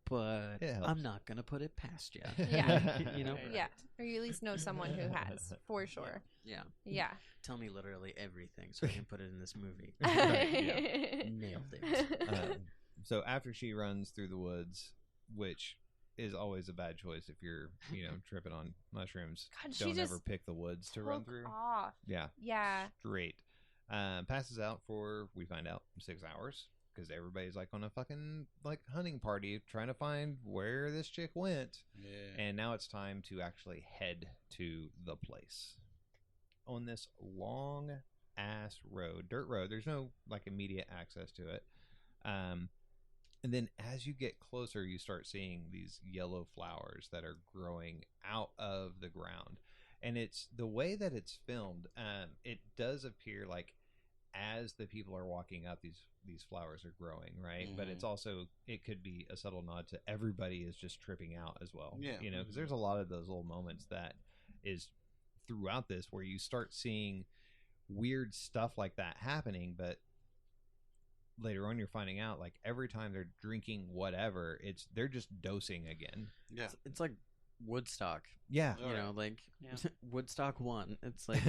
but It helps. I'm not gonna put it past you. Yeah. You know. Right. Yeah. Or you at least know someone who has, for sure. Yeah. Yeah. Tell me literally everything so I can put it in this movie. Right, yeah. Nailed it. So after she runs through the woods, which is always a bad choice if you're, tripping on mushrooms. God, she Don't just ever pick the woods to run Took through. off. Yeah, Yeah. straight. Passes out for, we find out, 6 hours. Because everybody's like on a fucking like hunting party trying to find where this chick went. Yeah. And now it's time to actually head to the place. On this long ass road, dirt road, there's no like immediate access to it. And then as you get closer, you start seeing these yellow flowers that are growing out of the ground. And it's the way that it's filmed, it does appear like as the people are walking up, these flowers are growing, right? But it's also, it could be a subtle nod to everybody is just tripping out as well. Yeah. You know, because there's a lot of those little moments that is throughout this where you start seeing weird stuff like that happening, but later on you're finding out like every time they're drinking whatever, they're just dosing again. Yeah. It's like Woodstock. Yeah. You know, like Yeah. Woodstock 1. It's like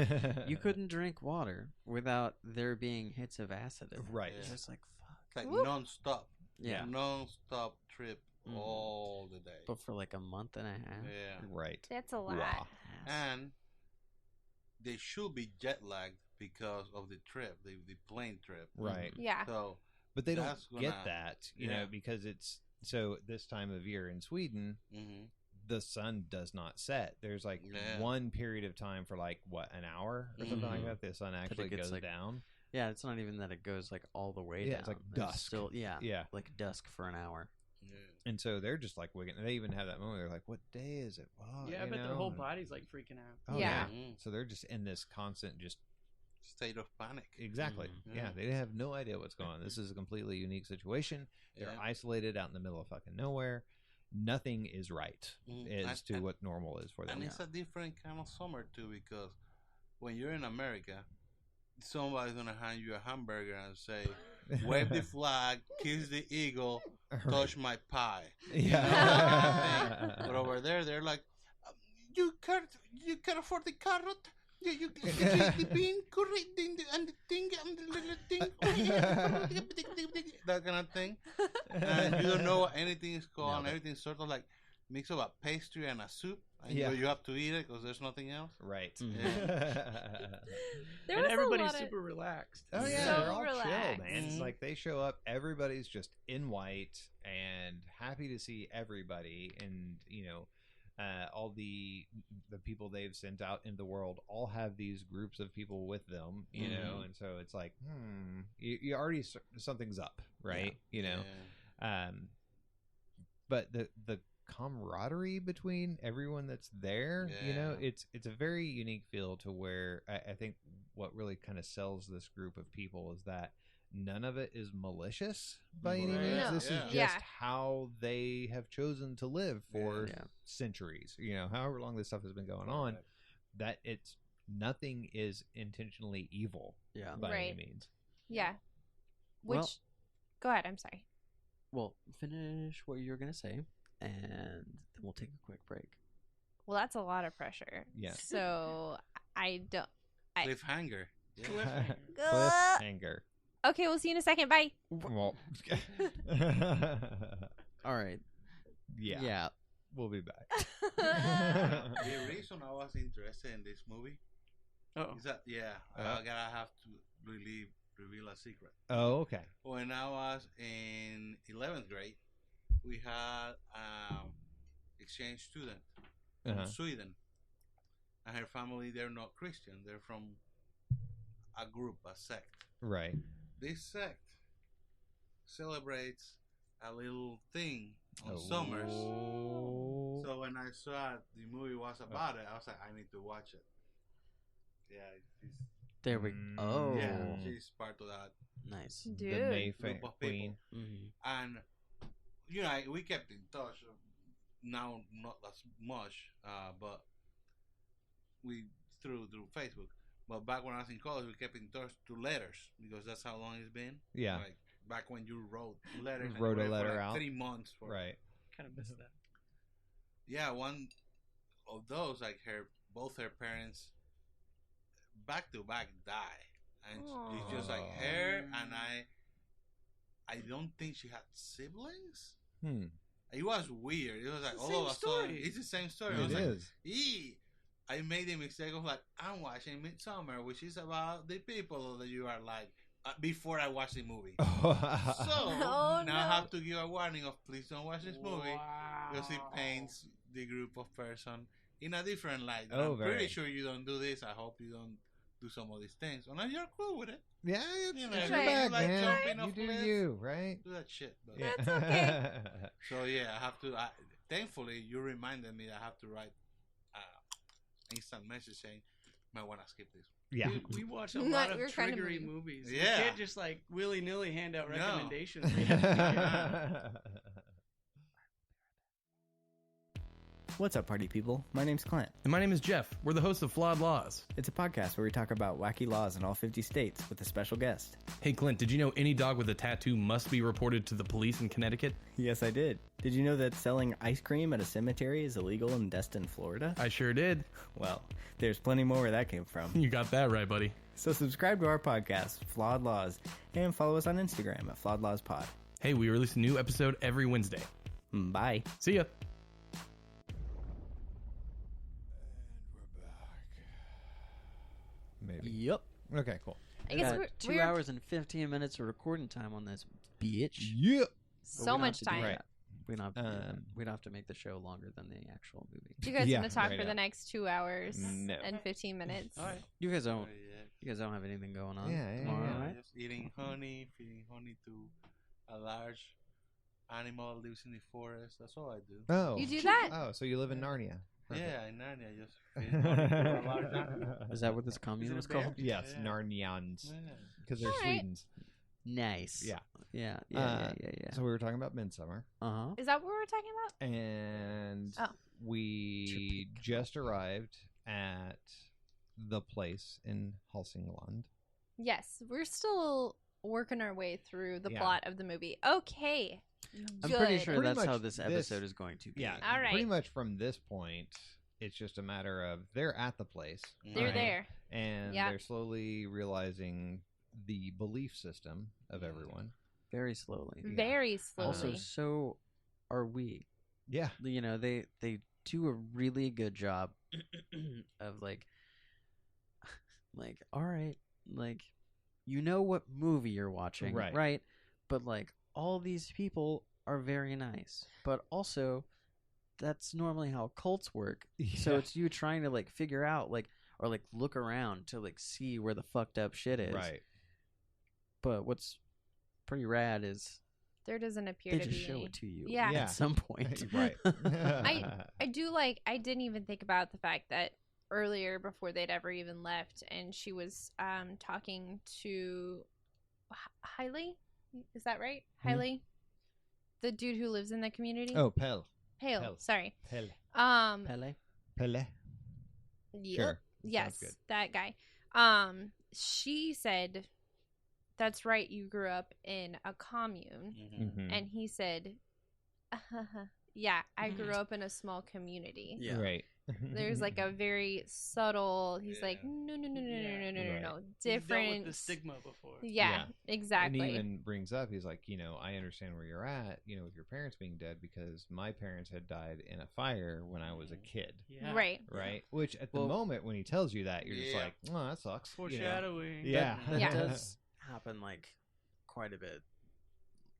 you couldn't drink water without there being hits of acid in it. Right. It's Yeah. just like, fuck. It's like Woo. non-stop. Yeah. Non-stop trip Mhm. all the day. But for like a month and a half. Yeah. Right. That's a lot. Wow. And they should be jet lagged because of the trip, the plane trip. Right. Yeah. So But they don't That's get gonna- that, you yeah. know, because it's so this time of year in Sweden, mhm. the sun does not set. There's like Yeah. one period of time for like what, an hour or something like Mhm. that. The sun actually gets, goes like, down. Yeah, it's not even that it goes like all the way Yeah, down. it's like dusk. Still, yeah, Yeah. like dusk for an hour. Yeah. And so they're just like wigging. They even have that moment. They're like, "What day is it?" Well, Yeah, you but their know, whole and- body's like freaking out. Oh, Yeah. Mhm. So they're just in this constant, just State of panic. exactly. Mhm. Yeah, Yeah. they have no idea what's going on. This is a completely unique situation. They're Yeah. isolated out in the middle of fucking nowhere. Nothing is right Mhm. as to And- what normal is for them. And it's a different kind of summer too, because when you're in America, somebody's gonna hand you a hamburger and say, "Wave the flag, kiss the eagle, touch my pie." Yeah. But over there, they're like, "You can't afford the carrot. You the bean curry and the thing and the little thing." That kind of thing. And you don't know what anything is called. Nailed And it. everything's sort of like mix of a pastry and a soup, and Yeah. you have to eat it because there's nothing else. Right. There And was everybody's a lot super relaxed. Oh yeah, So they're all chill, relaxed. man. It's Mhm. like they show up, everybody's just in white and happy to see everybody, and you know, all the people they've sent out in the world all have these groups of people with them, you know, and so it's like, you already something's up, right? You know, Yeah. but the camaraderie between everyone that's there, you know, Yeah. it's a very unique feel to where I think what really kind of sells this group of people is that none of it is malicious by any Right. means. No. This is just Yeah. how they have chosen to live for Yeah. centuries, you know, however long this stuff has been going on, that it's nothing is intentionally evil Yeah. by Right. any means. Yeah. Which, Well- go ahead. I'm sorry. Well, finish what you were gonna say, and then we'll take a quick break. Well, that's a lot of pressure. Yeah. So I don't. Cliffhanger. Yeah. Cliffhanger. Okay, we'll see you in a second. Bye. Well, All right. yeah, Yeah. we'll be back. The reason I was interested in this movie Oh, is that I gotta have to reveal a secret. Oh, okay. When I was in 11th grade, we had exchange student from Uh-huh. Sweden, and her family, they're not Christian. They're from a group, a sect. Right. This sect celebrates a little thing on summers. Oh. So when I saw the movie was about it, I was like, I need to watch it. Yeah, There we. Mm. Oh. yeah, she's part of that. Nice. The Dude. Mayfair Group of Queen. Mhm. And we kept in touch. Now not as much, but we through Facebook. But back when I was in college, we kept in touch through letters because that's how long it's been. Yeah. Like back when you wrote letters. and Wrote you a for letter like out. 3 months. For, Right. kind of missed that. Yeah, one of those, like both her parents, back to back die, and it's just like her and I don't think she had siblings. It was weird. It was like the all same of a sudden, story. it's the same story. I It was like, is. "Ee." I made the mistake of like, I'm watching Midsommar, which is about the people that you are like, before I watch the movie. So Oh, now I no. have to give a warning of please don't watch this movie because it Wow. paints the group of person in a different light. Oh, I'm pretty very. sure you don't do this. I hope you don't do some of these things. Unless you're cool with it. Yeah, it's, You know, it's you your bag, like man. jumping You off do cliffs. you, right? Do that shit. But Yeah. That's okay. So yeah, I have to. Thankfully, you reminded me that I have to write instant message saying, "Might want to skip this." Yeah. Dude, we watch a Not lot of your kind of triggery movie. movies. Yeah. You can't just like willy nilly hand out No. recommendations. We have to be- What's up, party people? My name's Clint. And my name is Jeff. We're the hosts of Flawed Laws. It's a podcast where we talk about wacky laws in all 50 states with a special guest. Hey, Clint, did you know any dog with a tattoo must be reported to the police in Connecticut? Yes, I did. Did you know that selling ice cream at a cemetery is illegal in Destin, Florida? I sure did. Well, there's plenty more where that came from. You got that right, buddy. So subscribe to our podcast, Flawed Laws, and follow us on Instagram at Flawed Laws Pod. Hey, we release a new episode every Wednesday. Bye. See ya. Maybe. Yep. Okay, cool. I guess Got we're 2 hours and 15 minutes of recording time on this bitch. Yep. But so we don't much have to do time. Right. that. We don't have to do that. Um, We'd have to make the show longer than the actual movie. Do you guys Yeah, want to talk right for the on. next 2 hours No. and 15 minutes? All right. You guys don't. Yeah. You guys don't have anything going on. Yeah, yeah, tomorrow, yeah. right? Just eating honey, feeding honey to a large animal that lives in the forest. That's all I do. Oh. You do that? Oh, so you live in Narnia. Perfect. Yeah, in Narnia, just feeding honey to a large animal. Is that what this commune Is it was a bear? called? Yes, Yeah. Narnians. Yeah. Because they're All right. Swedens. Nice. Yeah. Yeah. Uh, Yeah. So we were talking about Midsommar. Uh huh. Is that what we're talking about? And Oh. we just arrived at the place in Hälsingland. Yes, we're still working our way through the Yeah. plot of the movie. Okay. I'm Good. pretty sure Pretty that's how much this this- episode is going to be. Yeah. All right. Pretty much from this point, it's just a matter of they're at the place. They're right? there. And Yeah. they're slowly realizing the belief system of everyone. Very slowly. Very slowly. Also, so are we. Yeah. You know, they do a really good job of like all right, like you know what movie you're watching, Right. But like all these people are very nice, but also that's normally how cults work. So Yeah. it's you trying to like figure out like or like look around to like see where the fucked up shit is. Right. But what's pretty rad is there doesn't appear they to just be show any. it to you Yeah. Yeah. at some point. Right. I do like. I didn't even think about the fact that earlier, before they'd ever even left, and she was talking to Hailey. Is that right? Hmm. Hailey, the dude who lives in the community. Oh, Pell. Hale. Hale. Sorry. Pell. Pele. Pelle. Yep. Sure. Yes, good. that guy. She said, "That's right. You grew up in a commune," Mhm. and he said, "Yeah, I grew up in a small community." Yeah. Right. There's like a very subtle. He's like, Yeah. no, Right. different. He's dealt with the stigma before. Yeah, exactly. And he even brings up, he's like, I understand where you're at, with your parents being dead because my parents had died in a fire when I was a kid. Yeah. Right. Right? Which at the Well- moment when he tells you that, you're just Yeah. like, oh, that sucks. Foreshadowing. Yeah. That Yeah. does happen like quite a bit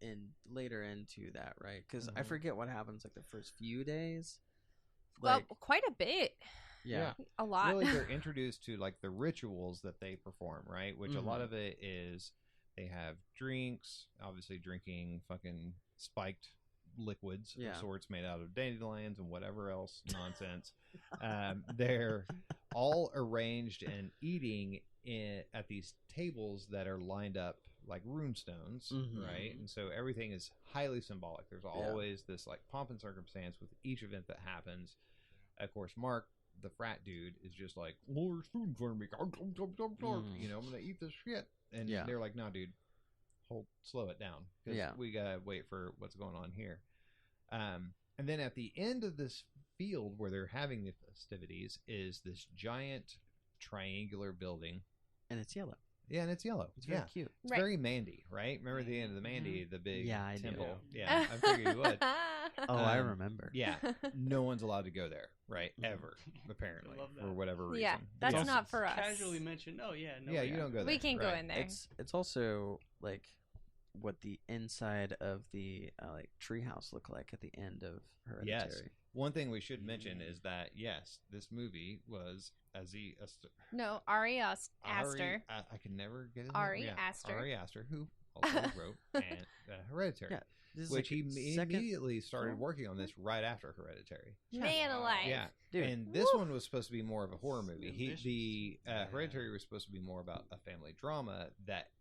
in later into that, right? Because I Mhm. forget what happens like the first few days. Well, Like, quite a bit. yeah. A lot. Really, they're introduced to like the rituals that they perform, right? Which a lot Mhm. of it is they have drinks, obviously drinking fucking spiked liquids Yeah. of sorts made out of dandelions and whatever else nonsense. They're all arranged and eating at these tables that are lined up like runestones, Mhm. right? And so everything is highly symbolic. There's always this like pomp and circumstance with each event that happens. Of course, Mark, the frat dude, is just like, "Oh, there's food in front of me. I'm gonna eat this shit." And Yeah. they're like, "No, dude, slow it down, because Yeah. we gotta wait for what's going on here." And then at the end of this field where they're having the festivities is this giant triangular building, And it's yellow. Yeah, and it's yellow. It's very yeah. cute. It's Right. very Mandy, right? Remember the end of the Mandy, the big Yeah, I do. temple? Yeah, I figured you would. Oh, I Um, remember. Yeah, no one's allowed to go there, right? Mhm. Ever, apparently, I love that. for whatever reason. Yeah, that's Yeah. not for us. Casually mentioned. Oh yeah, no. Yeah, you don't go there. We can't go right. in there. It's also like what the inside of the like treehouse looked like at the end of Hereditary. Yes. One thing we should mention is that yes, this movie was Ari Aster. No, Ari Aster. I can never get his Ari name. Aster. Ari Aster, who also wrote and, Hereditary, Yeah, this is which like he second- immediately started film? working on this right after Hereditary. Man alive. Yeah, Dude. and this one was supposed to be more of a horror movie. The Yeah. Hereditary was supposed to be more about a family drama that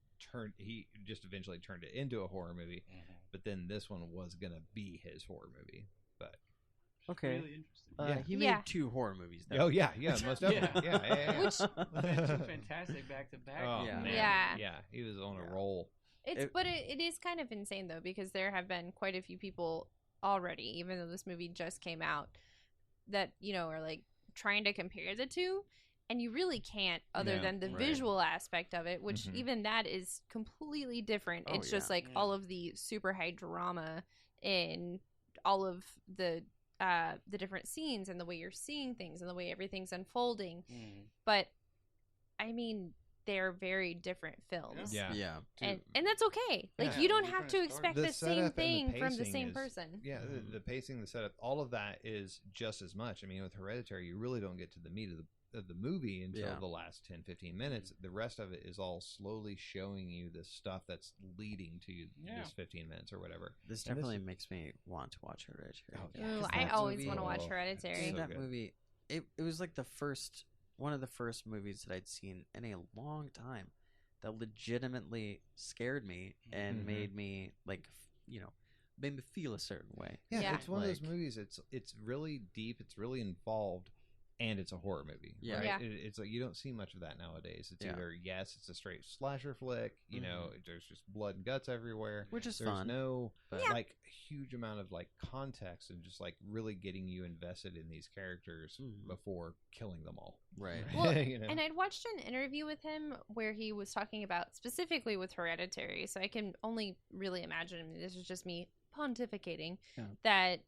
he just eventually turned it into a horror movie. But then this one was gonna be his horror movie. But Okay. Really interesting. Yeah. He made Yeah. 2 horror movies. Though. oh yeah, most definitely, yeah. Which- Two fantastic back to back. Oh, Yeah. man. Yeah. Yeah, he was on a Yeah. roll. But it is kind of insane though, because there have been quite a few people already, even though this movie just came out, that are like trying to compare the two, and you really can't, other No, than the right. visual aspect of it, which Mhm. even that is completely different. Oh, It's just yeah. like all of the super high drama in all of the different scenes and the way you're seeing things and the way everything's unfolding. But I mean, they're very different films. Yeah. Yeah. And that's okay. Like Yeah. you don't have Different to story. expect The the same setup and the thing from the pacing same is- person. Yeah, the pacing, the setup, all of that is just as much. I mean, with Hereditary, you really don't get to the meat of the movie until Yeah. the last 10-15 minutes. The rest of it is all slowly showing you the stuff that's leading to Yeah. this 15 minutes or whatever. This And this- definitely makes me want to watch Hereditary. Oh, Ooh, 'Cause I that always movie- want to watch Oh, Hereditary. so that good. movie, it was like one of the first movies that I'd seen in a long time that legitimately scared me and Mhm. made me like made me feel a certain way. Yeah, Yeah. it's one of those Like- movies. It's really deep. It's really involved, and it's a horror movie. Yeah. right? Yeah. It's like you don't see much of that nowadays. It's Yeah. either it's a straight slasher flick. There's just blood and guts everywhere. Which is There's fun. no but- Yeah. like huge amount of like context and just like really getting you invested in these characters Mhm. before killing them all. Right. Well, You know? And I'd watched an interview with him where he was talking about specifically with Hereditary, so I can only really imagine, I mean, this is just me pontificating, Yeah. that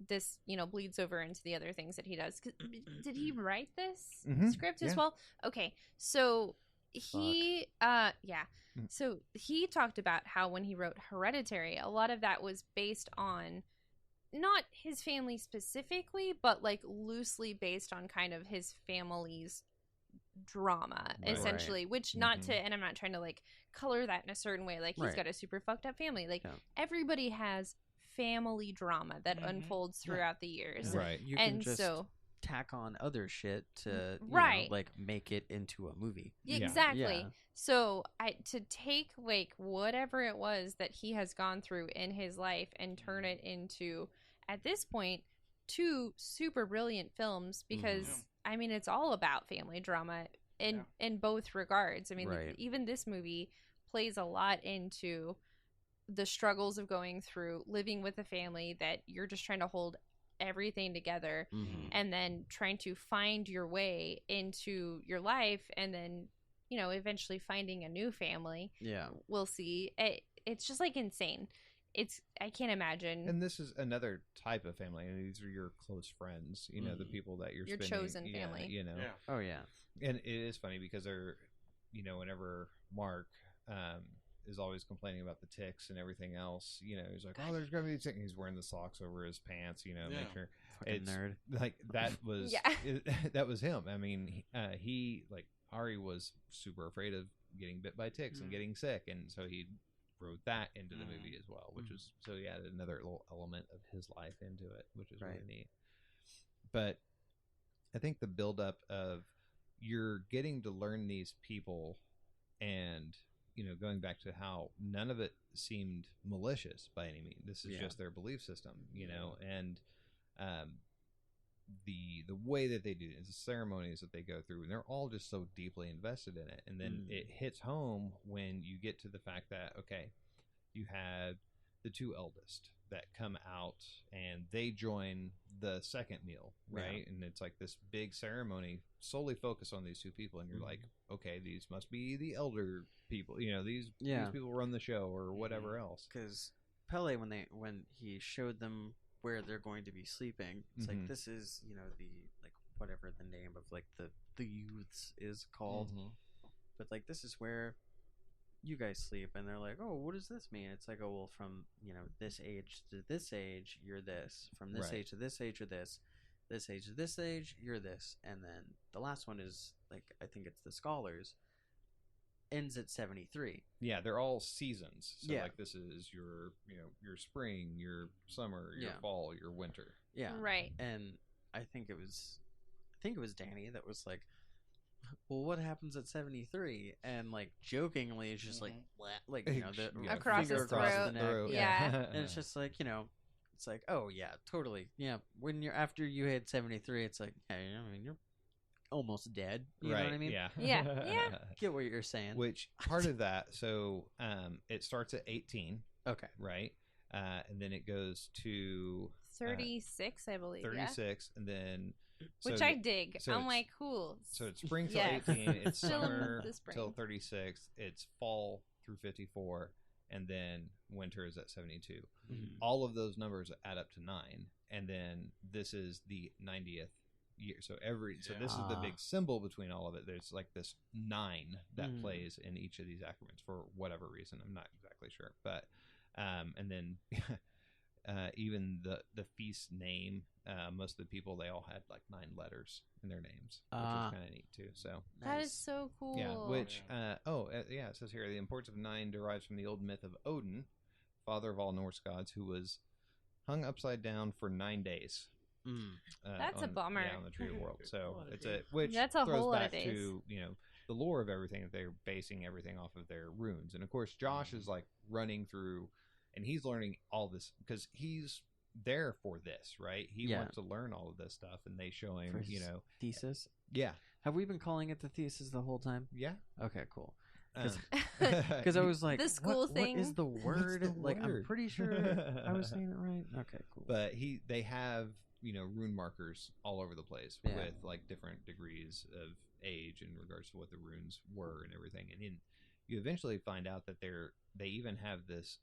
this, bleeds over into the other things that he does. 'Cause did he write this Mhm, script as yeah. well? Okay, so he, yeah. Mm. So he talked about how when he wrote Hereditary, a lot of that was based on not his family specifically, but like loosely based on kind of his family's drama, Right. essentially. Which not Mhm. to, and I'm not trying to like color that in a certain way. Like he's Right. got a super fucked up family. Like Yeah. everybody has family drama that Mhm. unfolds throughout the years. Yeah. Right. You can And just so tack on other shit to Right. like make it into a movie. Yeah. exactly. Yeah. So to take like whatever it was that he has gone through in his life and turn it into, at this point, 2 super brilliant films, because Mhm. I mean it's all about family drama in both regards. I mean Right. even this movie plays a lot into the struggles of going through living with a family that you're just trying to hold everything together, Mhm. and then trying to find your way into your life, and then eventually finding a new family. Yeah. We'll see. It's just like insane. I can't imagine. And this is another type of family. And these are your close friends. The people that you're Your spending, chosen family. Yeah. Oh yeah. And it is funny because they're, whenever Mark is always complaining about the ticks and everything else, he's like, oh, there's gonna be ticks. He's wearing the socks over his pants, make Yeah. sure. Fucking It's nerd. Like that was Yeah. that was him. I mean, he like Ari was super afraid of getting bit by ticks and Mhm. getting sick, and so he wrote that into the Mhm. movie as well, which was so he added another little element of his life into it, which is really Right. neat. But I think the buildup of you're getting to learn these people, and going back to how none of it seemed malicious by any means. This is Yeah. just their belief system, and the way that they do it, the ceremonies that they go through, and they're all just so deeply invested in it. And then Mm. it hits home when you get to the fact that okay, you had the two eldest that come out, and they join the second meal, right? And it's like this big ceremony solely focused on these two people, and you're like, okay, these must be the elder people, you know, these people run the show or whatever else. Because Pele, when he showed them where they're going to be sleeping, it's like, this is, you know, the like whatever the name of like the youths is called, but like this is where you guys sleep. And they're like, oh, what does this mean? It's like, oh, well, from, you know, this age to this age you're this, from this age to this age you're this age to this age you're this. And then the last one is like, I think it's the scholars, ends at 73. Yeah, they're all seasons. So Yeah. like this is your, you know, your spring, your summer, your fall, your winter. Yeah. Right. And I think it was Danny that was like, well, what happens at 73? And like jokingly, it's just like, like, you know, the Across finger his across throat. the neck. Yeah. And it's just like, you know, it's like, oh yeah, totally. Yeah. When you're after you hit 73, it's like, hey, I mean, you're almost dead. You know what I mean? Yeah. Yeah. Get what you're saying. Which part of that? So it starts at 18. Okay. Right. And then it goes to 36, I believe. 36, and then Which I dig. so I'm it's- like, cool. So it's spring till Yes. 18, it's Still in summer the spring. till 36, it's fall through 54, and then winter is at 72. All of those numbers add up to 9, and then this is the 90th year. So so this is the big symbol between all of it. There's like this 9 that plays in each of these acronyms for whatever reason. I'm not exactly sure, but and then even the feast name, most of the people, they all had like 9 letters in their names, which was kind of neat too. So That is so cool. yeah, which it says here the importance of 9 derives from the old myth of Odin, father of all Norse gods, who was hung upside down for 9 days. That's a bummer. Yeah, on the Tree of World. So What it's which That's a throws whole lot back of days. to, you know, the lore of everything, that they're basing everything off of their runes. And of course Josh is like running through, and he's learning all this because he's there for this, right? He wants to learn all of this stuff, and they show him, you know, thesis. yeah, Have we been calling it the thesis the whole time? yeah. Okay, cool. Um, Because I was like, The school thing. What is the word? the Like, I'm word? pretty sure I was saying it right. Okay, cool. But they have, you know, rune markers all over the place with like different degrees of age in regards to what the runes were and everything. And you eventually find out that they even have this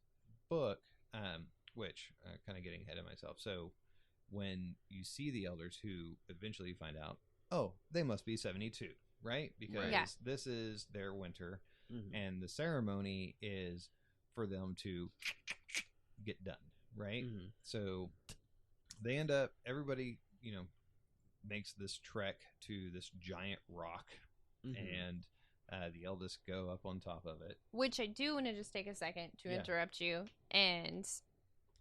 book, which kind of getting ahead of myself. So when you see the elders, who eventually find out, oh, they must be 72, right? Because this is their winter, and the ceremony is for them to get done, right? So they end up, everybody, you know, makes this trek to this giant rock, and the eldest go up on top of it. Which I do want to just take a second to interrupt you and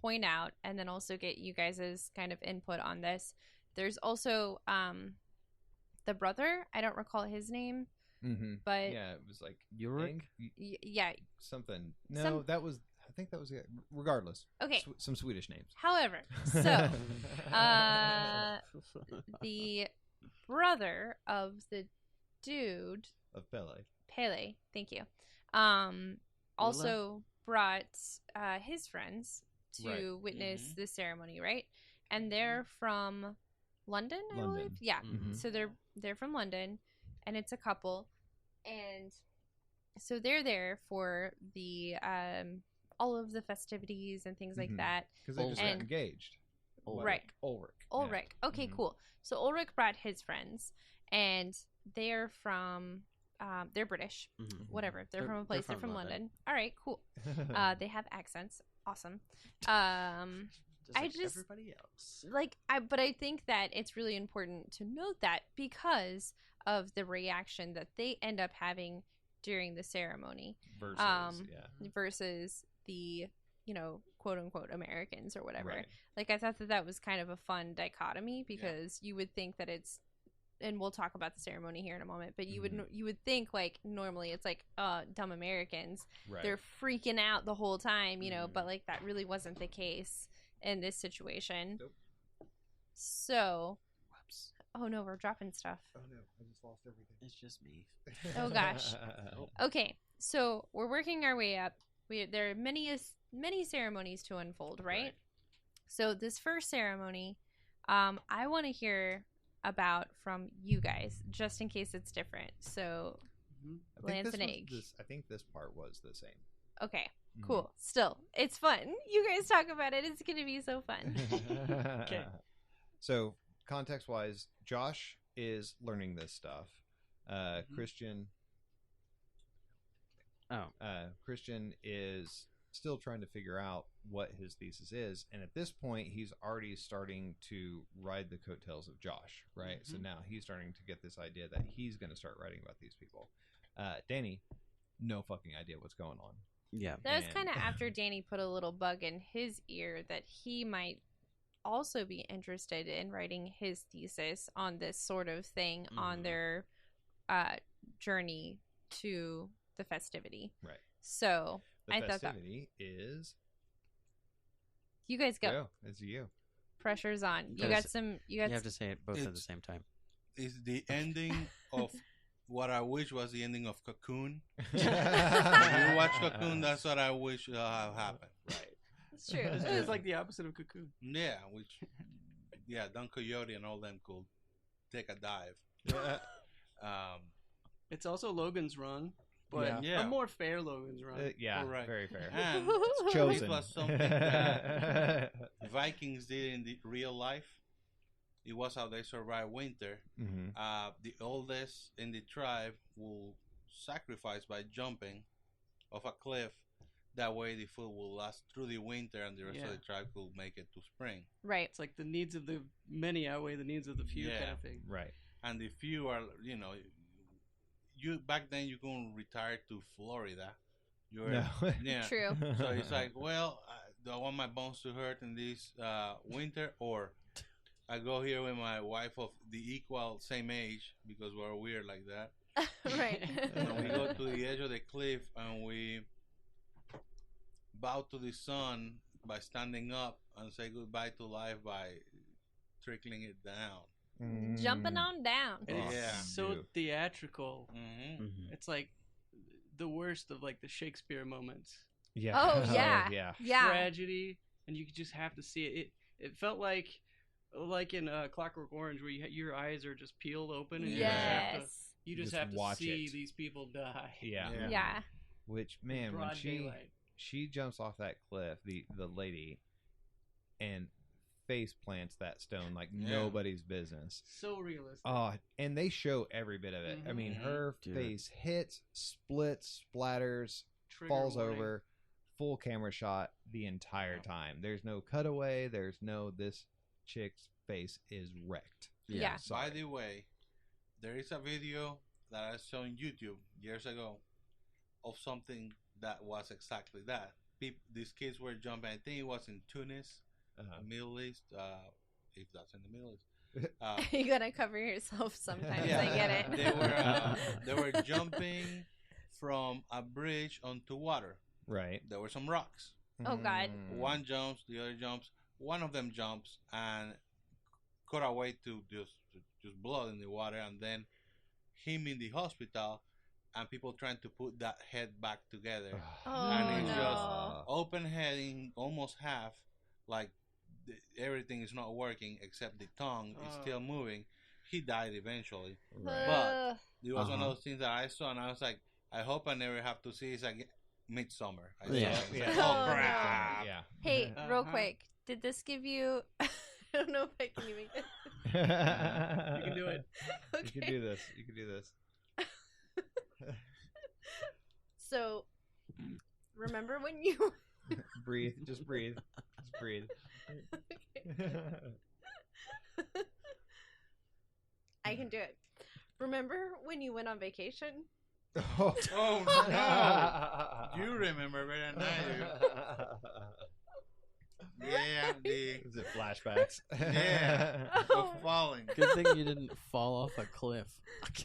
point out, and then also get you guys' kind of input on this. There's also the brother. I don't recall his name, but yeah, it was like Yurik? yeah. Something. No, that was. I think that was it. Regardless. Okay. Some Swedish names. However, so the brother of the dude Of Pele. Pele, thank you, also brought his friends to witness the ceremony, right? And they're from London, I believe. Yeah. So they're from London, and it's a couple, and so they're there for the all of the festivities and things like that. Because they just got engaged. Right. Ulrich. Okay, cool. So Ulrich brought his friends, and they're from they're British. Whatever. They're from a place. They're from London. All right, cool. They have accents. Awesome. Just like everybody else. But I think that it's really important to note that because of the reaction that they end up having during the ceremony versus the, you know, quote unquote Americans or whatever. Right. Like, I thought that was kind of a fun dichotomy, because you would think that it's, and we'll talk about the ceremony here in a moment, but you would think like normally it's like dumb Americans, they're freaking out the whole time, you know, but like that really wasn't the case in this situation. Nope. So oh no, we're dropping stuff. Oh no, I just lost everything. It's just me. Oh gosh. Okay, so we're working our way up, there are many ceremonies to unfold, right? So this first ceremony, I want to hear about from you guys, just in case it's different. So, Lance and Egg. I think this part was the same. Okay, cool. Still, it's fun. You guys talk about it. It's going to be so fun. Okay. So, context-wise, Josh is learning this stuff. Christian is still trying to figure out what his thesis is, and at this point he's already starting to ride the coattails of Josh, right? So now he's starting to get this idea that he's going to start writing about these people. Danny, no fucking idea what's going on. Yeah. That was kind of after Danny put a little bug in his ear that he might also be interested in writing his thesis on this sort of thing on their journey to the festivity. Right. So The I thought that festivity is... you guys go. It's you. Pressure's on. You Gotta got s- some. You have to say it both at the same time. It's the ending of what I wish was the ending of Cocoon. If you watch Cocoon, that's what I wish have happened. Right. It's true. It's like the opposite of Cocoon. Yeah, Don Coyote and all them could take a dive. It's also Logan's Run, but Yeah. a more fair Logan's Run. Right. Very fair. And It's chosen. it was something that Vikings did in the real life. It was how they survived winter. The oldest in the tribe will sacrifice by jumping off a cliff. That way the food will last through the winter and the rest of the tribe will make it to spring. Right. It's like the needs of the many outweigh the needs of the few kind of thing. Right. And the few are, you back then you couldn't retire to Florida. Yeah. True. So it's like, well, do I want my bones to hurt in this winter, or I go here with my wife of the same age, because we're weird like that. Right. And we go to the edge of the cliff and we bow to the sun by standing up and say goodbye to life by trickling it down. Jumping on down. And it's Yeah. so theatrical. Mm-hmm. It's like the worst of like the Shakespeare moments. Yeah. Oh, yeah. yeah. Yeah. Tragedy, and you just have to see it. It felt like in Clockwork Orange, where your eyes are just peeled open, and Yes. you just Just have to watch see it. these people die. Yeah. Yeah. Which, man, when Broad daylight. she jumps off that cliff, the lady, and face plants that stone like nobody's business. So realistic. Oh, and they show every bit of it. I mean, her face hits, splits, splatters, Trigger falls warning. over, full camera shot the entire time. There's no cutaway. There's no, this chick's face is wrecked. Yeah. By the way, there is a video that I saw on YouTube years ago of something that was exactly that. These kids were jumping. I think it was in Tunis, Middle East, if that's in the Middle East. You gotta cover yourself sometimes. Yeah. I get it. They were jumping from a bridge onto water. Right. There were some rocks. Oh, God. One jumps, the other jumps. One of them jumps and cut away to just blood in the water, and then him in the hospital, and people trying to put that head back together. Oh, And it's no. just open heading, almost half, like everything is not working except the tongue is still moving. He died eventually. But it was one of those things that I saw, and I was like, I hope I never have to see this again. Midsommar. I saw it. It's like, Oh, oh, crap. Yeah. Hey, real Uh-huh. quick. Did this give you... I don't know if I can even get You can do it. Okay. You can do this. You can do this. So, remember when you... Breathe. Just breathe. Just breathe. I can do it. Remember when you went on vacation? Oh, no. You remember better than I do. Yeah, Is it flashbacks? Yeah. Oh. of falling. Good thing you didn't fall off a cliff.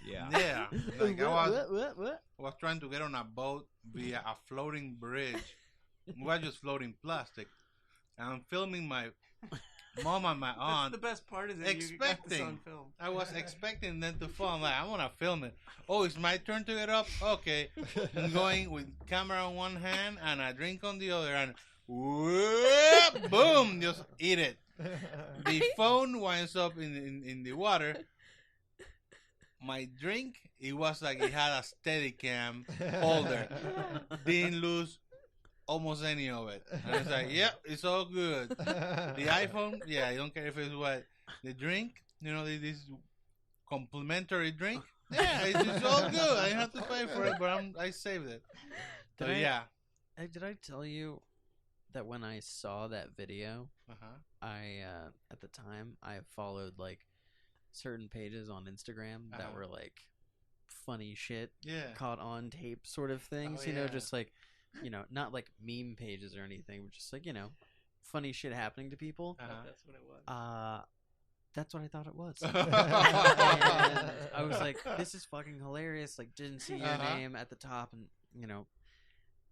Yeah. Yeah. Like I What? was trying to get on a boat via a floating bridge. We were just floating plastic. And I'm filming my mom and my aunt. The best part is that you got this on film. I was expecting them to fall. I'm like, I want to film it. Oh, it's my turn to get up? Okay. I'm going with camera on one hand and a drink on the other, and whoop, boom, just eat it. The phone winds up in the water. My drink, it was like it had a Steadicam holder. Didn't lose almost any of it. And I was like, yep, it's all good. The iPhone, yeah, I don't care if it's what. The drink, this complimentary drink, yeah, it's all good. I didn't have to pay for it, but I saved it. So, yeah. Did I tell you that when I saw that video, I at the time I followed like certain pages on Instagram that were like funny shit caught on tape sort of things, just like not like meme pages or anything, but just like funny shit happening to people. That's what it was. That's what I thought it was. And I was like, this is fucking hilarious. Like, didn't see your name at the top, and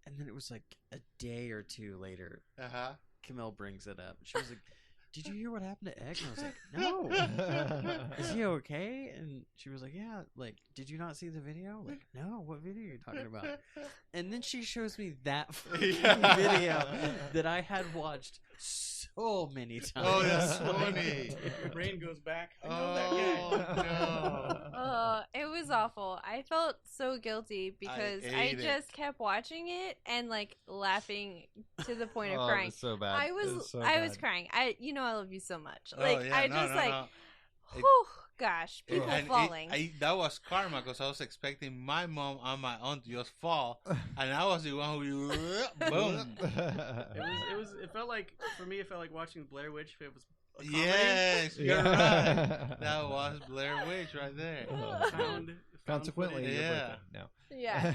and then it was like a day or two later, Camille brings it up. She was like, did you hear what happened to Egg? And I was like, no. Is he okay? And she was like, yeah. Like, did you not see the video? Like, no. What video are you talking about? And then she shows me that video that I had watched so many times. Oh, that's funny. Your brain goes back. I know that guy. No. Oh, it was awful. I felt so guilty because I just kept watching it and like laughing to the point of crying. It was so bad. I was crying. I love you so much. Like No. Whew, gosh, people falling. That was karma because I was expecting my mom and my aunt to just fall, and I was the one who boom. It felt like, for me, it felt like watching Blair Witch if it was a comedy. Yes, you're right. That was Blair Witch right there. Consequently, your birthday. No. Yeah.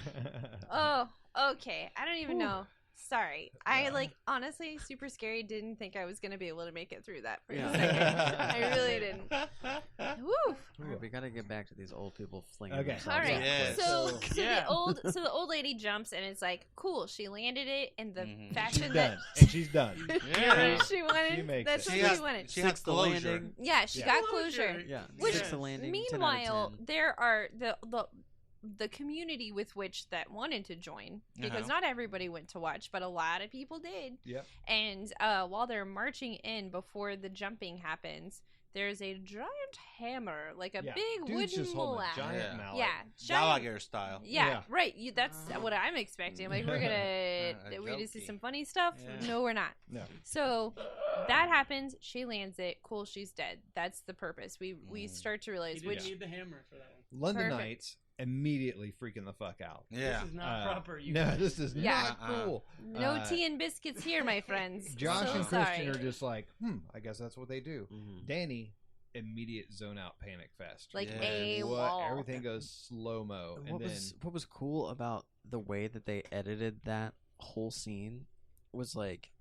Oh, okay. I don't even know. Sorry. I honestly, super scary. Didn't think I was gonna be able to make it through that for a second. I really didn't. Woo. Right, we gotta get back to these old people flinging. Okay. themselves All right. off Yes. cliffs. So the old lady jumps and it's like, cool. She landed it in the She's fashion done. that And she's done. Yeah. she wanted. She makes That's it. what she wanted. She has Sticks the closure. landing. Yeah, she Yeah. got closure. Yeah. Which, Sticks the landing. 10 out of Meanwhile, 10. there are the community with which that wanted to join, because not everybody went to watch, but a lot of people did. Yep. And while they're marching in before the jumping happens, there's a giant hammer, like a big Dude's wooden just holding mallet. a giant mallet. Yeah, Gallagher style. Yeah, right. That's what I'm expecting. Like we're A gonna see jokey. some funny stuff. Yeah. No, we're not. No. So that happens. She lands it. Cool. She's dead. That's the purpose. We start to realize You which didn't need the hammer for that one. Perfect. Londonites immediately freaking the fuck out. Yeah. This is not proper. You No, guys. this is Yeah. not cool. no tea and biscuits here, my friends. Josh so and sorry. Christian are just like, I guess that's what they do. Mhm. Danny, immediate zone out panic fest. Like Yeah. a What? wall. Everything goes slow mo, and What was cool about the way that they edited that whole scene was like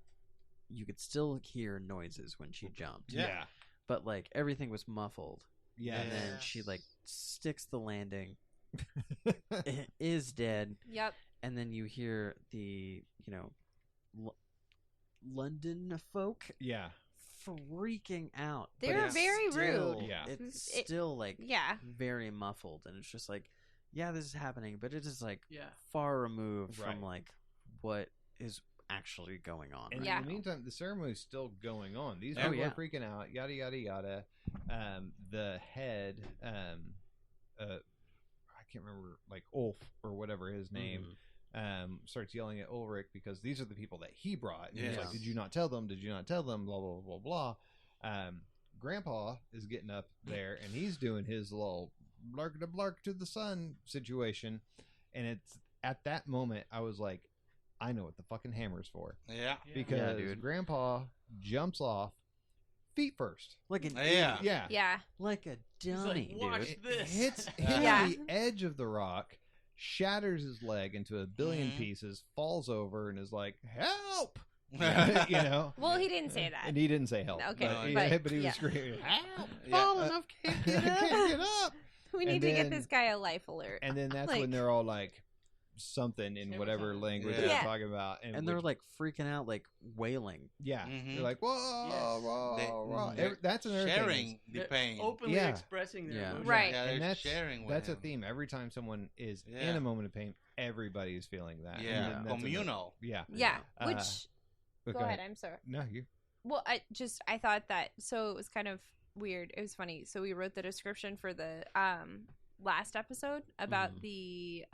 you could still hear noises when she jumped. yeah, But like everything was muffled. yeah, And then she like sticks the landing, is dead, Yep. and then you hear the, London folk yeah. freaking out. They But were it's very still- rude. Yeah. It's It- still like Yeah. very muffled, and it's just like, yeah, this is happening, but it is like Yeah. far removed Right. from like what is actually going on. And Yeah. in the meantime, the ceremony's still going on. These Oh, people yeah. are freaking out. Yada yada yada. The head, I can't remember, like Ulf or whatever his name, starts yelling at Ulrich because these are the people that he brought. And he's Yeah. like, "Did you not tell them? Did you not tell them?" Blah blah blah blah. Grandpa is getting up there and he's doing his little blark to blark to the sun situation, and it's at that moment I was like, I know what the fucking hammer's for. Yeah. Because dude. Grandpa jumps off feet first. like an Yeah. idiot. Yeah. Yeah. Like a He's dummy, like, watch dude. this. Hits Yeah. the edge of the rock, shatters his leg into a billion pieces, falls over, and is like, "Help!" you know. Well, he didn't say that. And he didn't say help. Okay, but he yeah. was screaming, "Help! Yeah. Falling off, can't get up." We need And to get then- this guy a life alert. And then that's Like- when they're all like, something in Every whatever time. language Yeah. they're talking about, And they're like freaking out, like wailing. yeah, Mhm. they're like, whoa, Yes. whoa, They- whoa. they're That's another sharing thing. the They're pain. openly Yeah. expressing their Yeah. emotions. Right. Yeah, And they're that's sharing with that's a him. theme. Every time someone is in Yeah. a moment of pain, everybody's feeling that. And Yeah, then that's communal. yeah. Yeah. Uh, Which But go ahead. I'm sorry. No, you. Well, I thought that so it was kind of weird. It was funny. So we wrote the description for the last episode about the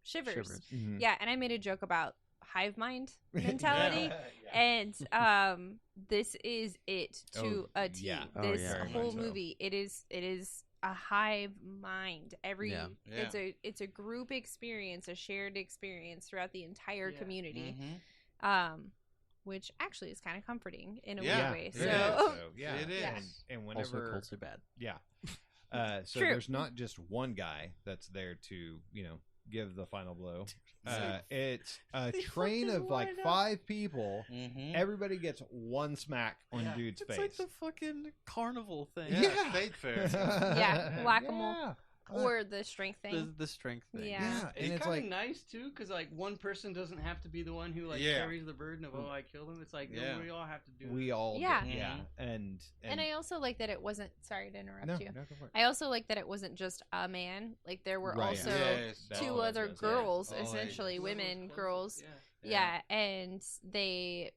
shivers. Mhm. Yeah, and I made a joke about hive mind mentality. Yeah. And this is it to Oh, a T. yeah. Oh, This yeah. Very whole much so. movie, it is a hive mind. Yeah. It's a group experience, a shared experience throughout the entire Yeah. community. Mhm. Which actually is kind of comforting in a Yeah, weird way. it So is. yeah, It is. And Also, whenever culture bad. yeah, so True. there's not just one guy that's there to give the final blow. It's a train of like line up. 5 people. Mhm. Everybody gets one smack on Yeah. dude's It's face. like the fucking carnival thing. Yeah, Yeah. state fair. Yeah, whack-a-mole. Yeah. or the strength thing. The strength thing. Yeah. Yeah, and It's it's kind like of nice too, because like one person doesn't have to be the one who like Yeah. carries the burden of I killed him. It's like no, Yeah. we all have to do we it. all Yeah. do, yeah, and And I also like that it wasn't. Sorry to interrupt no, you. no, go for it. I also like that it wasn't just a man. Like there were Right. also Yes. That's two all it other says, yeah. girls, Oh, essentially yeah. women, girls. Yeah. Yeah, and they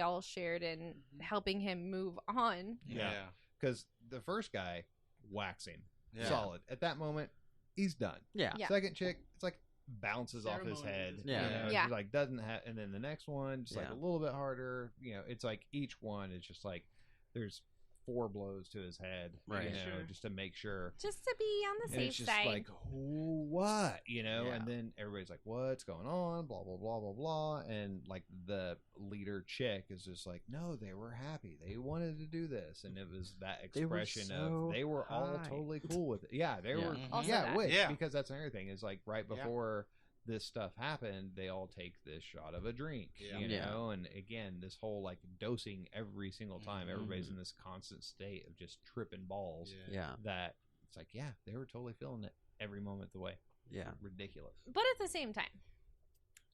all shared in helping him move on. Yeah. Because the first guy whacks him Yeah. solid at that moment. He's done. Yeah. Yeah. Second chick, it's like bounces off his Ceremony head. is- Yeah. Yeah. Just like doesn't have, and then the next one just like Yeah. a little bit harder. It's like each one is just like there's 4 blows to his head, Right. Sure. just to make sure. Just to be on the And safe it's just side. like what, Yeah. and then everybody's like, "What's going on?" Blah blah blah blah blah, and like the leader chick is just like, "No, they were happy. They wanted to do this," and it was that They were expression so of they were all high. totally cool with it. Yeah, they Yeah. were. Mhm. Also yeah, that. which Yeah. because that's another thing is like right Yeah. before this stuff happened, they all take this shot of a drink, Yeah. Yeah. and again, this whole like dosing every single time. Everybody's Mhm. in this constant state of just tripping balls. Yeah. That it's like, yeah, they were totally feeling it every moment of the way. Yeah. Ridiculous. But at the same time,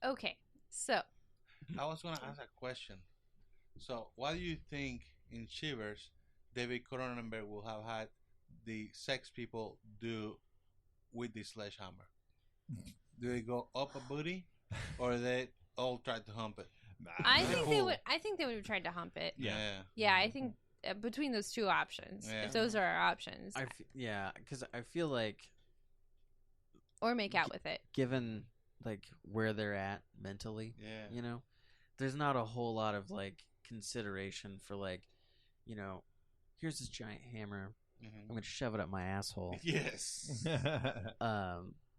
okay. So I was gonna ask a question. So, what do you think in Shivers, David Cronenberg will have had the sex people do with the sledgehammer? Do they go up a booty, or they all try to hump it? I think they Cool. would. I think they would have tried to hump it. Yeah. Yeah, I think between those two options, Yeah. if those are our options, Because I feel like or make out with it. given like where they're at mentally, Yeah. there's not a whole lot of like consideration for like, here's this giant hammer. I'm Mhm. gonna shove it up my asshole. Yes.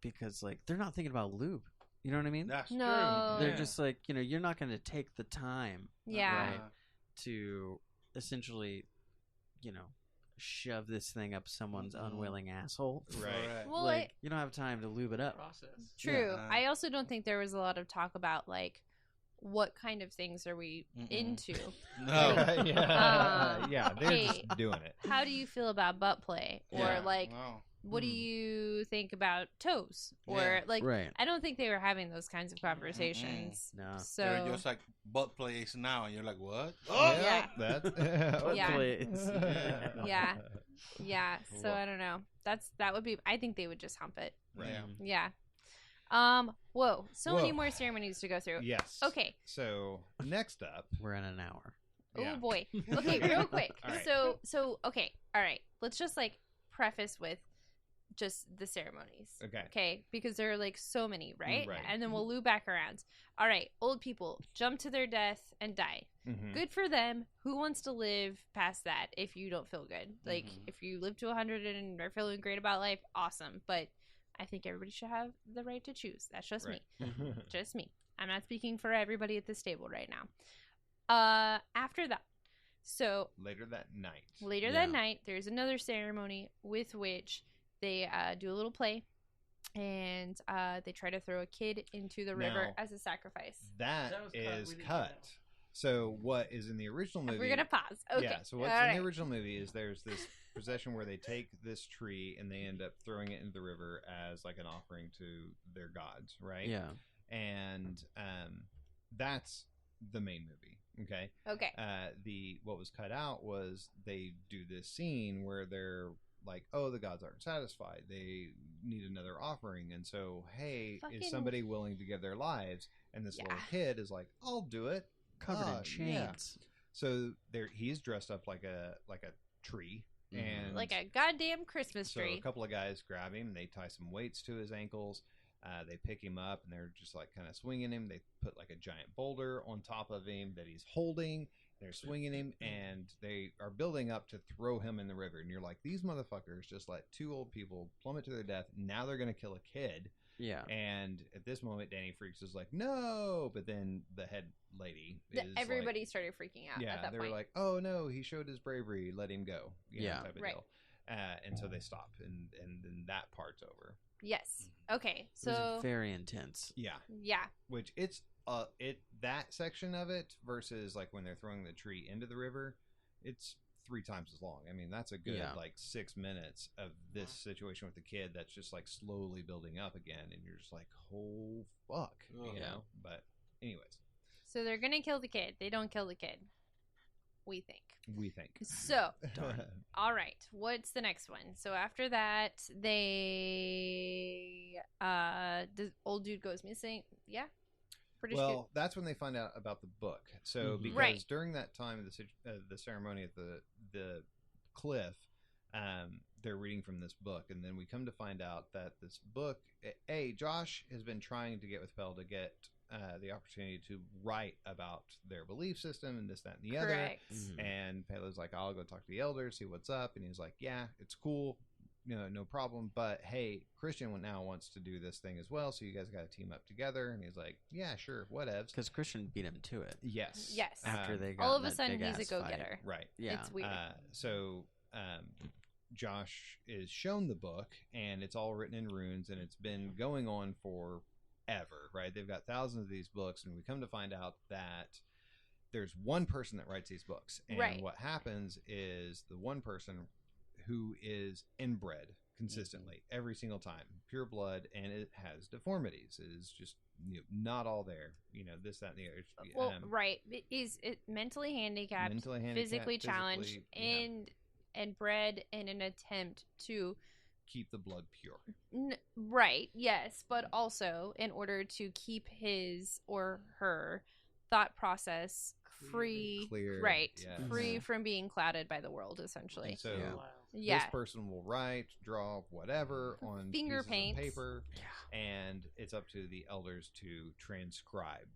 Because like they're not thinking about lube. You know what I mean? That's No. true. They're just like, you're not gonna take the time Yeah. Right. to essentially, shove this thing up someone's Mhm. unwilling asshole. Right. Well, Like you don't have time to lube it up. Process. true. Yeah. I also don't think there was a lot of talk about like what kind of things are we Mm-mm. into. No. yeah, they're hey. just doing it. How do you feel about butt play, or Yeah. like No. what do you think about toes, or Yeah. like Right. I don't think they were having those kinds of conversations. No. So They're just like butt plays now, and you're like, what? Yeah. That's Yeah. Please. Yeah. Yeah, so Whoa. I don't know. That would be. I think they would just hump it. Right. Yeah. Yeah. Whoa. So many Whoa. more ceremonies to go through. Yes. Okay. So next up, We're in an hour. Yeah. Oh boy. Okay, real quick. All right. So okay. All right. Let's just like preface with just the ceremonies. Okay. Okay, because there are like so many, right? Right. And then we'll loop back around. All right, old people jump to their death and die. Mhm. Good for them. Who wants to live past that if you don't feel good? Like Mhm. if you live to 100 and are feeling great about life, awesome. But I think everybody should have the right to choose. That's just Right. me. Just me. I'm not speaking for everybody at this table right now. After that, so Later that night. later Yeah. that night, there's another ceremony with which they do a little play, and they try to throw a kid into the river Now- as a sacrifice. That That was cut. is We didn't do cut. So what is in the original movie? We're gonna pause. Okay. Yeah. So what's All in right. the original movie is there's this procession where they take this tree and they end up throwing it into the river as like an offering to their gods, right? Yeah. And that's the main movie. Okay. Okay. What was cut out was they do this scene where they're like, oh, the gods aren't satisfied. They need another offering. And so, hey, Fucking- is somebody willing to give their lives? And this little kid is like, I'll do it. Covered in Yeah. chains. So he's dressed up like a tree. And Like a goddamn Christmas so tree. a couple of guys grab him. They tie some weights to his ankles. They pick him up, and they're just like kind of swinging him. They put like a giant boulder on top of him that he's holding. They're swinging him, and they are building up to throw him in the river. And you're like, these motherfuckers just let two old people plummet to their death. Now they're going to kill a kid. Yeah. And at this moment, Danny Freaks is like, no. But then the head lady is Everybody like, started freaking out yeah, at that they point. were like, oh no, he showed his bravery, let him go. Yeah. Type of Right. deal. And so they stop, and then that part's over. Yes. Okay. It was So very intense. Yeah, yeah. which it's that section of it versus like when they're throwing the tree into the river, it's 3 times as long. I mean, that's a good like 6 minutes of this situation with the kid that's just like slowly building up again, and you're just like, oh fuck, you know. But anyways, So they're gonna kill the kid. They don't kill the kid. We think. So, all right. What's the next one? So after that, the old dude goes missing. Yeah. Pretty sure. well, that's when they find out about the book. So because Right. during that time of the ceremony at the cliff, they're reading from this book, and then we come to find out that this book, Josh has been trying to get with Pell to get the opportunity to write about their belief system and this, that, and the Correct. other. And Pele's like, I'll go talk to the elders, see what's up. And he's like, yeah, it's cool. No problem. But hey, Christian now wants to do this thing as well. So you guys got to team up together. And he's like, yeah, sure, whatevs. Because Christian beat him to it. Yes. Yes. After they got All in of a that sudden, he's a big-ass fight. go-getter. Right. Yeah. It's weird. So Josh is shown the book, and it's all written in runes, and it's been going on forever, right? They've got thousands of these books, and we come to find out that there's one person that writes these books. And Right. what happens is the one person who is inbred consistently every single time, pure blood, and it has deformities. It is just not all there. This, that, and the other. Well, right. Is it mentally handicapped, Mentally handicapped, physically challenged, physically, and bred in an attempt to keep the blood pure. right, yes, but also in order to keep his or her thought process free, Clear, right, yes. free from being clouded by the world, essentially. And so Yeah. this person will write, draw, whatever on Finger pieces of paints. paper, and it's up to the elders to transcribe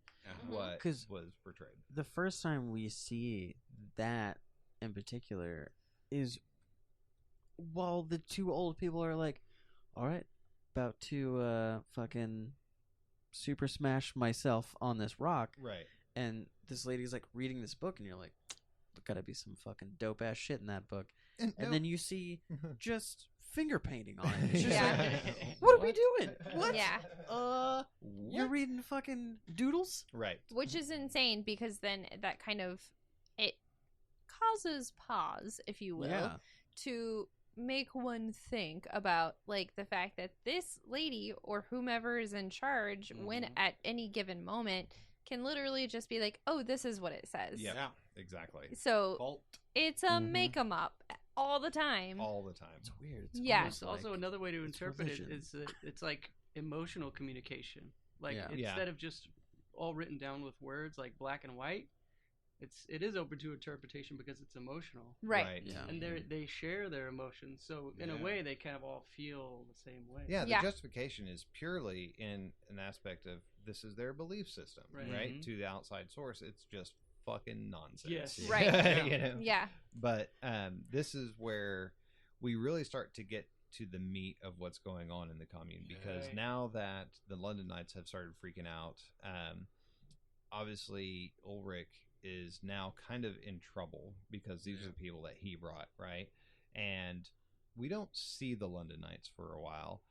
what 'Cause was portrayed. The first time we see that in particular is while the two old people are like, all right, about to fucking super smash myself on this rock. Right. And this lady's like reading this book, and you're like, there gotta be some fucking dope ass shit in that book. And then you see just finger painting on it. It's just Yeah. like, what are we doing? What? Yeah. You're reading fucking doodles? Right. Which is insane because then that kind of it causes pause, if you will, Yeah. to make one think about like the fact that this lady or whomever is in charge when at any given moment can literally just be like, oh, this is what it says. Yeah. Exactly. So it's a make 'em up all the time. All the time. It's weird. It's Yeah. almost There's also like another way to it's interpret it religion. is that it's like emotional communication. Like Yeah. instead of just all written down with words like black and white, it is open to interpretation because it's emotional. Right. Yeah. And they share their emotions, so in a Yeah. way they kind of all feel the same way. Yeah, the Yeah. justification is purely in an aspect of this is their belief system, Right. right? Mhm. To the outside source, it's just fucking nonsense. Yes. Right. You know? Yeah. But this is where we really start to get to the meat of what's going on in the commune, because Right. now that the London Knights have started freaking out, obviously Ulrich is now kind of in trouble because these are the people that he brought, right? And we don't see the London Knights for a while.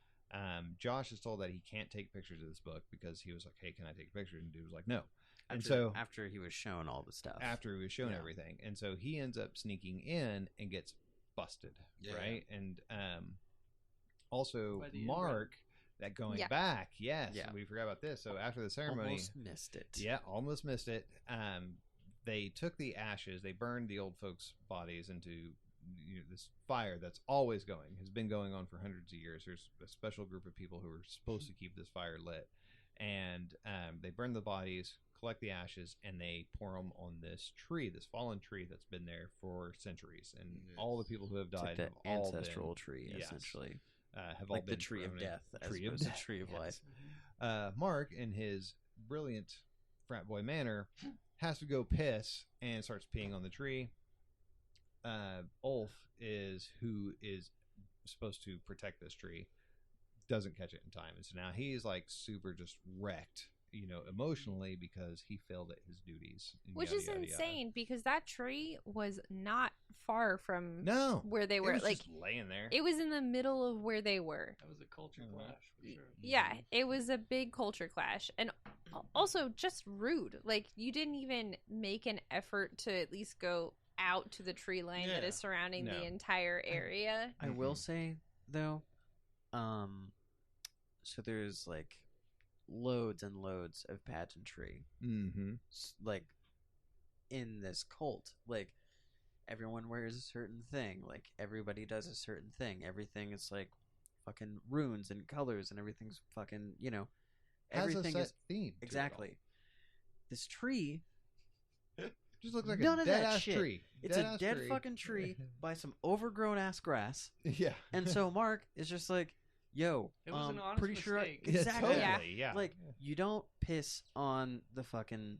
Josh is told that he can't take pictures of this book because he was like, hey, can I take pictures? And dude was like, no. And so after he was shown all the stuff, after he was shown Yeah. everything, and so he ends up sneaking in and gets busted, Yeah. right? And also By the Mark, that going Yeah. back, yes, Yeah. we forgot about this. So after the ceremony, almost missed it. yeah, almost missed it. They took the ashes, they burned the old folks' bodies into this fire that's always going, has been going on for hundreds of years. There's a special group of people who are supposed to keep this fire lit, and they burn the bodies, collect the ashes, and they pour them on this tree, this fallen tree that's been there for centuries, and all the people who have It's died like the have all ancestral been, tree, yes, essentially, have all like the been tree of thrown death, in. as Tree of opposed to death, tree of yes. life. Mark, in his brilliant frat boy manner, has to go piss and starts peeing on the tree. Ulf is who is supposed to protect this tree, doesn't catch it in time, and so now he's like super just wrecked, emotionally, because he failed at his duties, and Which yada, is yada, yada. insane because that tree was not far from No, where they it were. was Like just laying there. it was in the middle of where they were. That was a culture Mhm. clash for sure. Yeah, it was a big culture clash, and also just rude. Like you didn't even make an effort to at least go out to the tree line that Yeah. is surrounding No. the entire area. I will say though, so there's like loads and loads of pageantry, Mm-hmm. like in this cult. Like everyone wears a certain thing. Like everybody does a certain thing. Everything is like fucking runes and colors, and everything's fucking Has everything a set is theme. to it all. exactly. This tree, Just looks like none a of dead that ass shit. tree. It's a Dead-ass dead tree. fucking tree by some overgrown ass grass. Yeah. And so Mark is just like, "Yo, It was an honest pretty sure mistake. Yeah, exactly. totally. Yeah. Like you don't piss on the fucking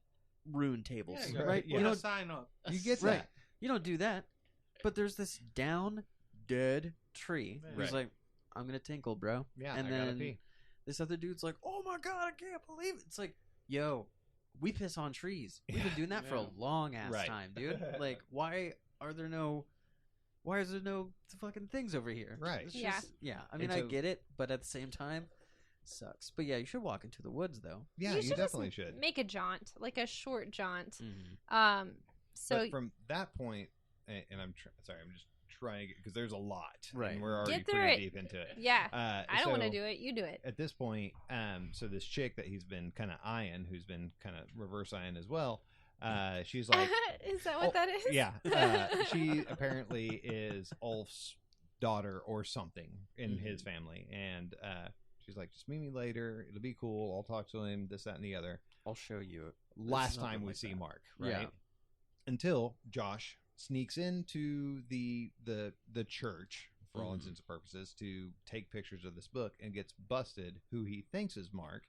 rune tables, Yeah, Right, right? yeah. You Put a don't sign up. you get right. that. You don't do that. But there's this down dead tree. Right. He's like, "I'm gonna tinkle, bro." Yeah, and I gotta then pee. this other dude's like, "Oh my god, I can't believe it." It's like, yo, we piss on trees. We've been doing that for a Yeah. long ass Right. time, dude. Like, why is there no fucking things over here? Right. It's Yeah. just- yeah. I mean, And I so- get it, but at the same time, it sucks. But yeah, you should walk into the woods though. Yeah, you should just definitely should. make a jaunt, like a short jaunt. Mm-hmm. So But from that point, and I'm sorry, I'm just trying to get, because there's a lot, Right. And we're already Get through pretty it. deep into it. yeah, I don't want to so do it. You do it. At this point, so this chick that he's been kind of eyeing, who's been kind of reverse eyeing as well, she's like, Is that what Oh, that is? yeah, she apparently is Ulf's daughter or something in his family, and she's like, just meet me later, it'll be cool, I'll talk to him, this, that, and the other. I'll show you. Last something time we like see that. Mark, right? Yeah. Until Josh sneaks into the church for all intents and purposes to take pictures of this book and gets busted. Who he thinks is Mark,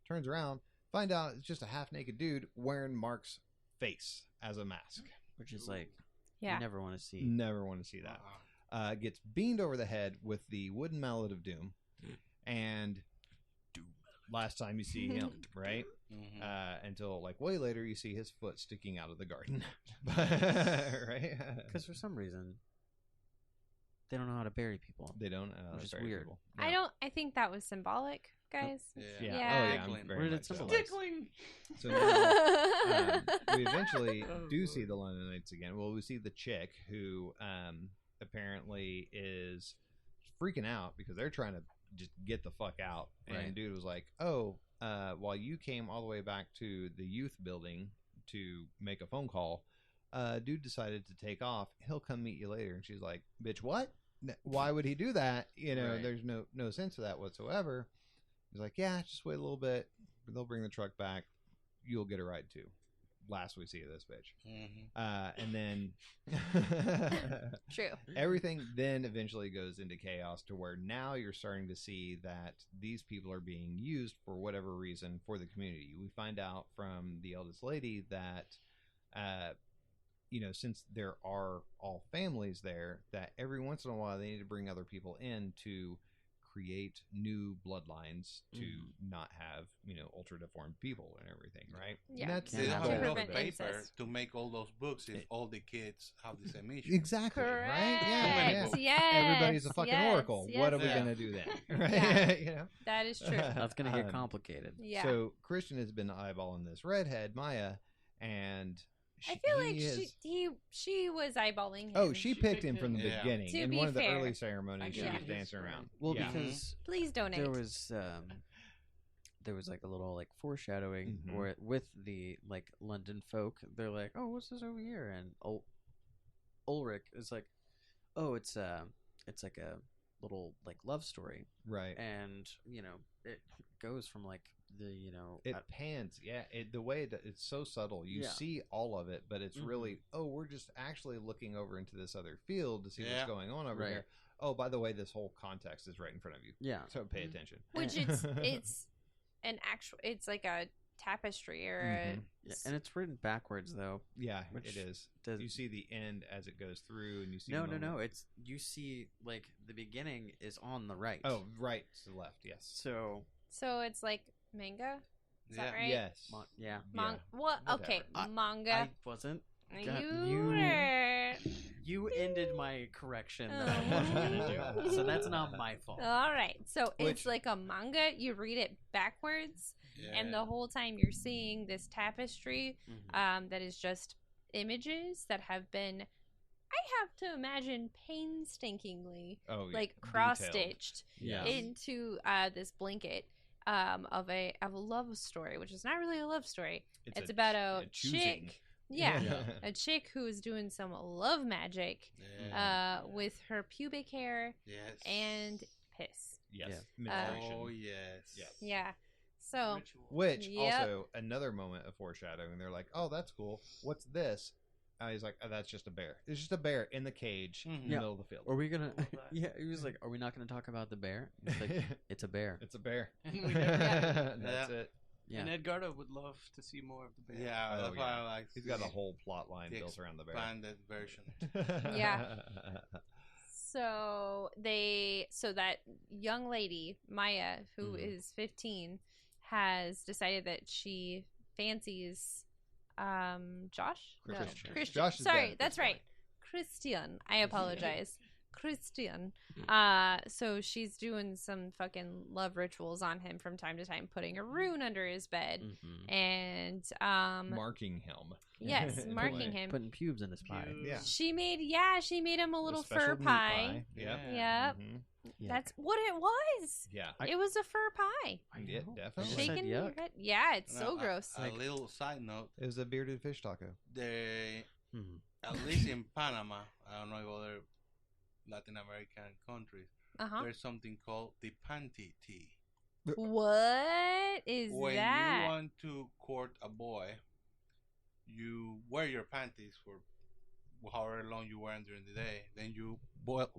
turns around, find out it's just a half naked dude wearing Mark's face as a mask. Which is like, Yeah. you never want to see. Never want to see that. Gets beamed over the head with the wooden mallet of doom, and last time you see him, right? Mhm. Until like way later, you see his foot sticking out of the garden, right? Because for some reason, they don't know how to bury people. They don't. Which That's is very weird. people. I don't. I think that was symbolic, guys. Yeah. Yeah. Oh yeah. Tickling. I'm very What did it much so. symbolize? Tickling. So now, we eventually Oh, do boy. see the London Knights again. Well, we see the chick who apparently is freaking out because they're trying to just get the fuck out. And Right. dude was like, "Oh, while you came all the way back to the youth building to make a phone call, dude decided to take off. He'll come meet you later." And she's like, "Bitch, what? Why would he do that? Right. There's no sense to that whatsoever." He's like, "Yeah, just wait a little bit. They'll bring the truck back. You'll get a ride too." Last we see of this bitch. Mhm. And then True. everything then eventually goes into chaos to where now you're starting to see that these people are being used for whatever reason for the community. We find out from the eldest lady that, since there are all families there, that every once in a while they need to bring other people in to create new bloodlines to not have, ultra deformed people and everything, right? Yeah. And that's They Yeah. don't To have enough prevent paper incest. to make all those books if all the kids have the same issue. exactly Correct. right. Yeah. Yes. Everybody's a fucking yes, oracle. yes. What are we Yeah. gonna do then? Right? Yeah. That is true. That's gonna get Um, complicated. Yeah. So Christian has been eyeballing this redhead Maya, and I feel like is- she was eyeballing him. Oh, she She picked picked him from the him. Yeah. beginning. To In be one of the fair. early ceremonies, she Yeah. was dancing around. Well, Yeah. because Please donate. there was like a little like foreshadowing Mhm. where with the like London folk, they're like, "Oh, what's this over here?" And Ulrich is like, "Oh, it's like a little like love story," Right. and it goes from like the It pans, yeah. The way that it's so subtle, you Yeah. see all of it, but it's really, we're just actually looking over into this other field to see Yeah. what's going on over Right. here. Oh, by the way, this whole context is right in front of you, yeah. so pay attention. Which it's an actual. It's like a tapestry or Mhm. Yeah, and it's written backwards though. Yeah, Which it is. does You see the end as it goes through, and you see no, the no. moment. It's you see like the beginning is on the right. Oh, right to the left. Yes. so so it's like manga. Is that right? Yes. yeah. What? Okay, Whatever. manga. I wasn't. God, you were. You ended my correction that Oh. I wasn't gonna do, so that's not my fault. All right. So Which- it's like a manga. You read it backwards, Yeah. and the whole time you're seeing this tapestry Mhm. that is just images that have been, I have to imagine, painstakingly Oh, yeah. like Detailed. cross stitched Yeah. into this blanket of a love story, which is not really a love story. It's about a choosing. chick. Yeah, Yeah. a chick who is doing some love magic Yeah. with her pubic hair Yes. and piss. Yes. Yeah. Menstruation. Oh yes. Yes. Yeah. So Ritual. Which Yep. also another moment of foreshadowing. They're like, "Oh, that's cool. What's this?" And he's like, "Oh, that's just a bear. It's just a bear in the cage in the Yeah. middle of the field." Are we gonna? Love that. Yeah, he was like, "Are we not gonna talk about the bear?" It's like, it's a bear. It's a bear. And we never- That's Yeah. it. Yeah. And Edgardo would love to see more of the band. Yeah, Oh, that's why yeah. I like. He's got a whole plot line the built around the bear. expanded version. Yeah. so that young lady Maya, who is 15, has decided that she fancies Josh. No, Christian. Christian. Josh is dead Sorry, at that's this point. right. Christian. I apologize. Christian. So she's doing some fucking love rituals on him from time to time, putting a rune under his bed Mhm. and Marking him. yes, In a marking way. him. Putting pubes in his pie. Yeah. She made him a little special fur meat pie. Yep. Yep. Mhm. Yeah. That's what it was. Yeah. It was a fur pie. Yeah, know. definitely. I said Shaking your yuck. head. Yeah, it's so Now, gross. A little side note: It was a bearded fish taco. they, Mhm. at least in Panama, I don't know if other Latin American countries, Uh-huh. there's something called the panty tea. What is When that? you want to court a boy, you wear your panties for however long you wear them during the day. Then you boil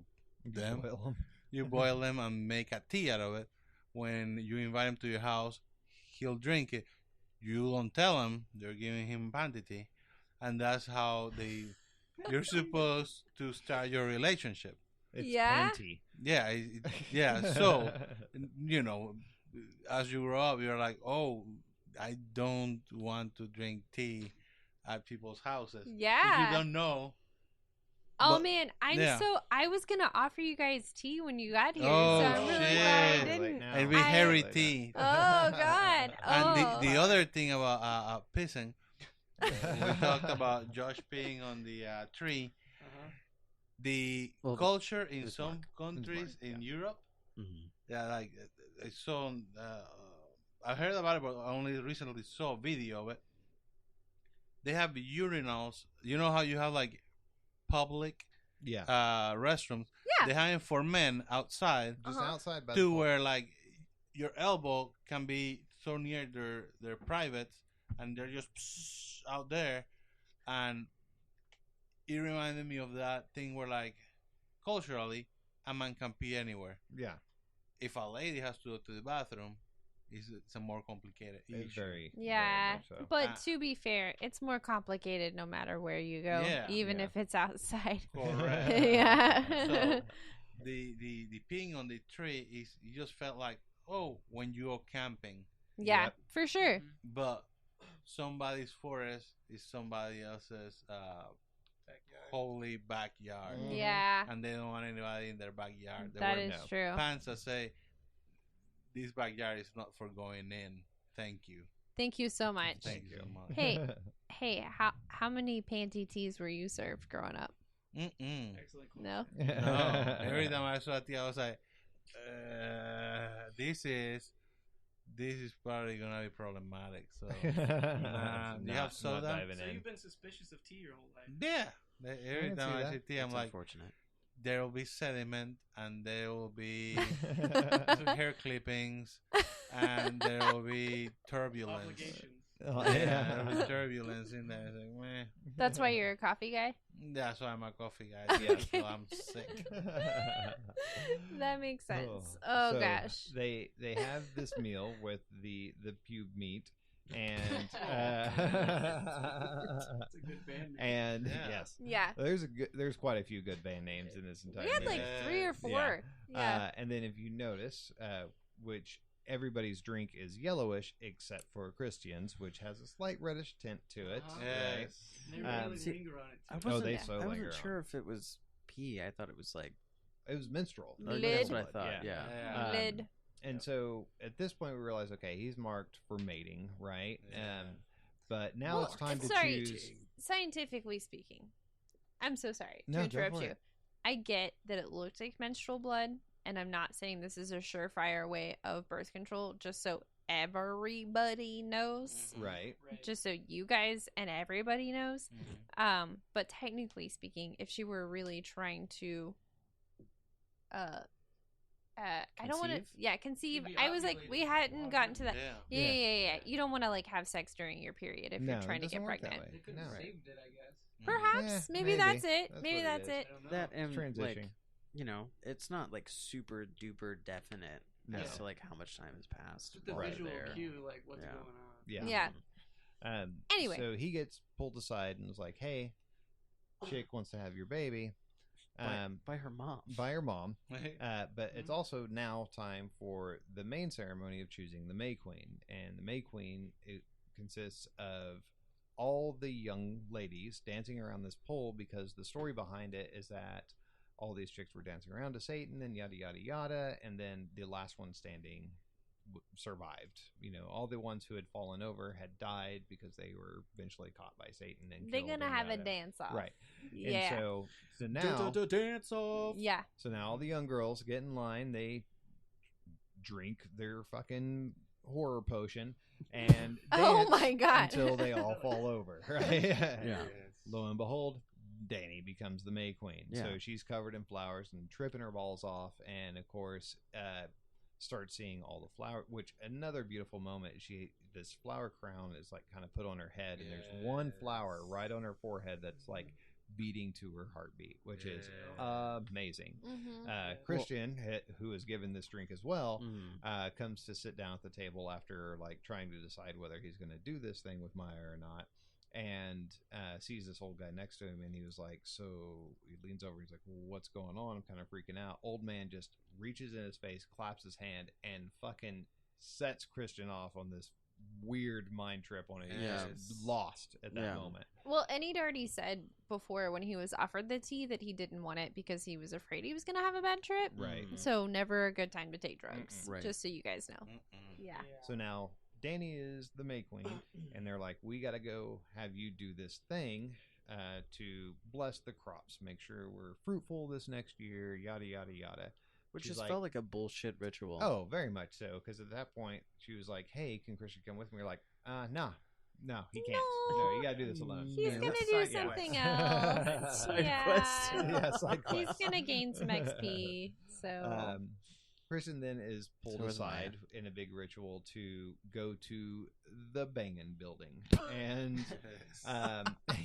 them. Boil 'em. You boil them and make a tea out of it. When you invite him to your house, he'll drink it. You don't tell him you're giving him panty tea, and that's how you're supposed to start your relationship. It's Yeah? panty. Yeah, yeah. So as you grow up, you're like, oh, I don't want to drink tea at people's houses. 'Cause Yeah. you don't know. Oh but- man, yeah. I was gonna offer you guys tea when you got here, Oh, so I'm really glad I shit. didn't. now. And we I- hairy Like tea. Oh god. And Oh. the other thing about pissing, we talked about Josh peeing on the tree. Uh-huh. The Well, culture in it's some Mark. countries in Europe, Mhm. yeah, like I saw. I heard about it, but I only recently saw a video of it. They have urinals. You know how you have like public Yeah. restrooms? Yeah. They have it for men outside Just Uh-huh. outside by the to pool. where like your elbow can be so near their privates, and they're just out there, and it reminded me of that thing where like culturally a man can pee anywhere. Yeah. If a lady has to go to the bathroom, it's a more complicated It's issue. very Yeah, very much so. but Ah. to be fair, it's more complicated no matter where you go, Yeah. even Yeah. if it's outside. Correct. Yeah. So the peeing on the tree is you just felt like when you go camping, Yeah, Yep. for sure. but somebody's forest is somebody else's holy backyard, Yeah, and they don't want anybody in their backyard. They that wear is true. pants that say, "This backyard is not for going in. Thank you." Thank you so much. Thank you so much. Hey, how many panty teas were you served growing up? Mm-mm. Excellent question. No. No. Every time I saw a tea, I was like, this is probably gonna be problematic. So, do you have soda? So you've been suspicious of tea your whole life. Yeah. Every can time see I that. see tea, I'm It's like, unfortunate. there will be sediment, and there will be hair clippings, and there will be turbulence. Obligations. Oh, Yeah, there will be turbulence in there. It's like, meh. That's why you're a coffee guy? That's why I'm a coffee guy. Yeah, so I'm sick. That makes sense. Oh So gosh. They have this meal with the pube meat and That's a good band name. and Yeah. yes, Yeah. there's quite a few good band names in this entire. We had like movie. 3 or 4. Yeah. And then if you notice, which everybody's drink is yellowish except for Christian's, which has a slight reddish tint to it. Yes. They really See, linger on it. I Too. wasn't, they Yeah. so I linger wasn't on sure if it was pee. I thought it was like. It was menstrual. Lid. That's what I thought. Yeah. Yeah. Lid. And so at this point we realize, okay, he's marked for mating, right? Yeah. But now it's time to sorry, choose. Scientifically speaking, I'm so sorry No, to go interrupt for you. it. I get that it looked like menstrual blood, and I'm not saying this is a surefire way of birth control, just so everybody knows. Right. Just so you guys and everybody knows. Mhm. But technically speaking, if she were really trying to I don't want to Conceive? conceive. Be I was like, we hadn't gotten to that. Yeah. Yeah. You don't want to like have sex during your period if No, you're it trying to doesn't get work that pregnant. way. They could have No. saved it, I guess. Perhaps. Yeah, maybe that's it. That's Maybe what that's it it. I don't know. That and like, Transition. you know, it's not like super duper definite No. as to like how much time has passed. Just the while they're visual there. cue, like what's Yeah. going on. Yeah. Yeah. Mhm. Anyway. So he gets pulled aside and is like, "Hey, chick wants to have your baby." By her mom. By her mom. But Mm-hmm. it's also now time for the main ceremony of choosing the May Queen. And the May Queen, it consists of all the young ladies dancing around this pole, because the story behind it is that all these chicks were dancing around to Satan and yada, yada, yada. And then the last one standing survived. You know, all the ones who had fallen over had died because they were eventually caught by Satan. And They're killed going to and have a yada. dance off. Right. Yeah. And so now... Dance off. Yeah. So now all the young girls get in line. They drink their fucking horror potion and Oh dance my God. until they all fall over. Right? Yeah. Lo and behold, Dani becomes the May Queen. Yeah. So she's covered in flowers and tripping her balls off, and of course, starts seeing all the flower. Which another beautiful moment. This flower crown is like kind of put on her head, and there's one flower right on her forehead that's like beating to her heartbeat, which is amazing. Mm-hmm. Christian, who is given this drink as well, Mhm. comes to sit down at the table after like trying to decide whether he's going to do this thing with Maya or not, and sees this old guy next to him, and he was like, so he leans over, he's like, well, what's going on? I'm kind of freaking out. Old man just reaches in his face, claps his hand, and fucking sets Christian off on this weird mind trip on it. He's Yeah. just lost at that Yeah. moment. Well, and he'd already said before when he was offered the tea that he didn't want it because he was afraid he was going to have a bad trip. Right. Mhm. So never a good time to take drugs, Right. just so you guys know. Mm-mm. Yeah. So now Dani is the May Queen, and they're like, we got to go have you do this thing to bless the crops, make sure we're fruitful this next year, yada, yada, yada. Which She's just like- felt like a bullshit ritual. Oh, very much so, because at that point, she was like, hey, can Christian come with me? We're like, no, he can't. No, you got to do this alone. He's Yeah. going to Side- do yeah. something else. Side yeah. quest. Yeah, side He's quest. going to gain some XP. So. Christian then is pulled So is Maya. aside in a big ritual to go to the Bangin building, and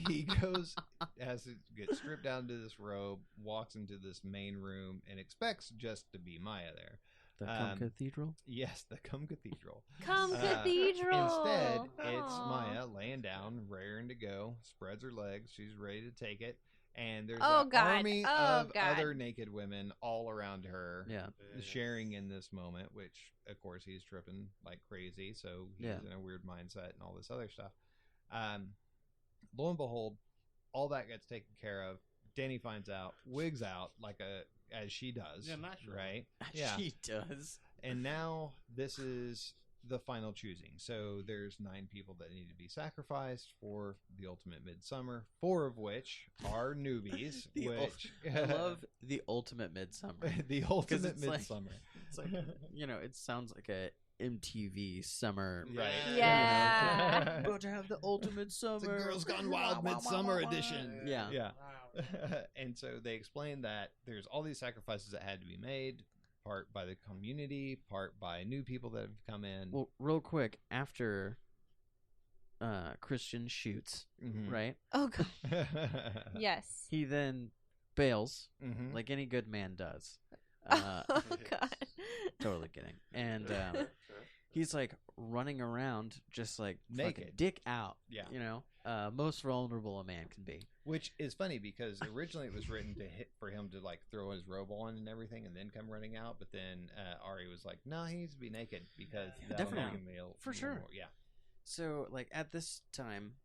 he goes, has to get stripped down to this robe, walks into this main room, and expects just to be Maya there. The Cum Cathedral? Yes, the Cum Cathedral. Come Cathedral. Instead, it's Aw. Maya laying down, raring to go, spreads her legs. She's ready to take it. And there's Oh, an God. army Oh, of God. other naked women all around her, Yeah. sharing in this moment. Which, of course, he's tripping like crazy, so he's Yeah. in a weird mindset and all this other stuff. Lo and behold, all that gets taken care of. Danny finds out, wigs out as she does, Yeah, naturally. right? Yeah, She does. and now this is the final choosing. So there's 9 people that need to be sacrificed for the ultimate Midsommar, 4 of which are newbies. I love the ultimate Midsummer. the ultimate it's like- Midsommar. It's like, it sounds like a MTV summer. Right. Yeah. About to have the ultimate summer. It's a Girls Gone Wild Midsummer edition. Yeah. Yeah. And so they explained that there's all these sacrifices that had to be made, part by the community, part by new people that have come in. Well, real quick, after Christian shoots, Mhm. right? Oh, God. Yes. He then bails, Mhm. like any good man does. Oh, God. Totally kidding. And he's like running around just like fucking Naked. dick out. Yeah. Most vulnerable a man can be. Which is funny because originally it was written for him to like throw his robe on and everything and then come running out. But then Ari was like, no, he needs to be naked because that'll make Definitely. him feel For sure. more- yeah. So like at this time,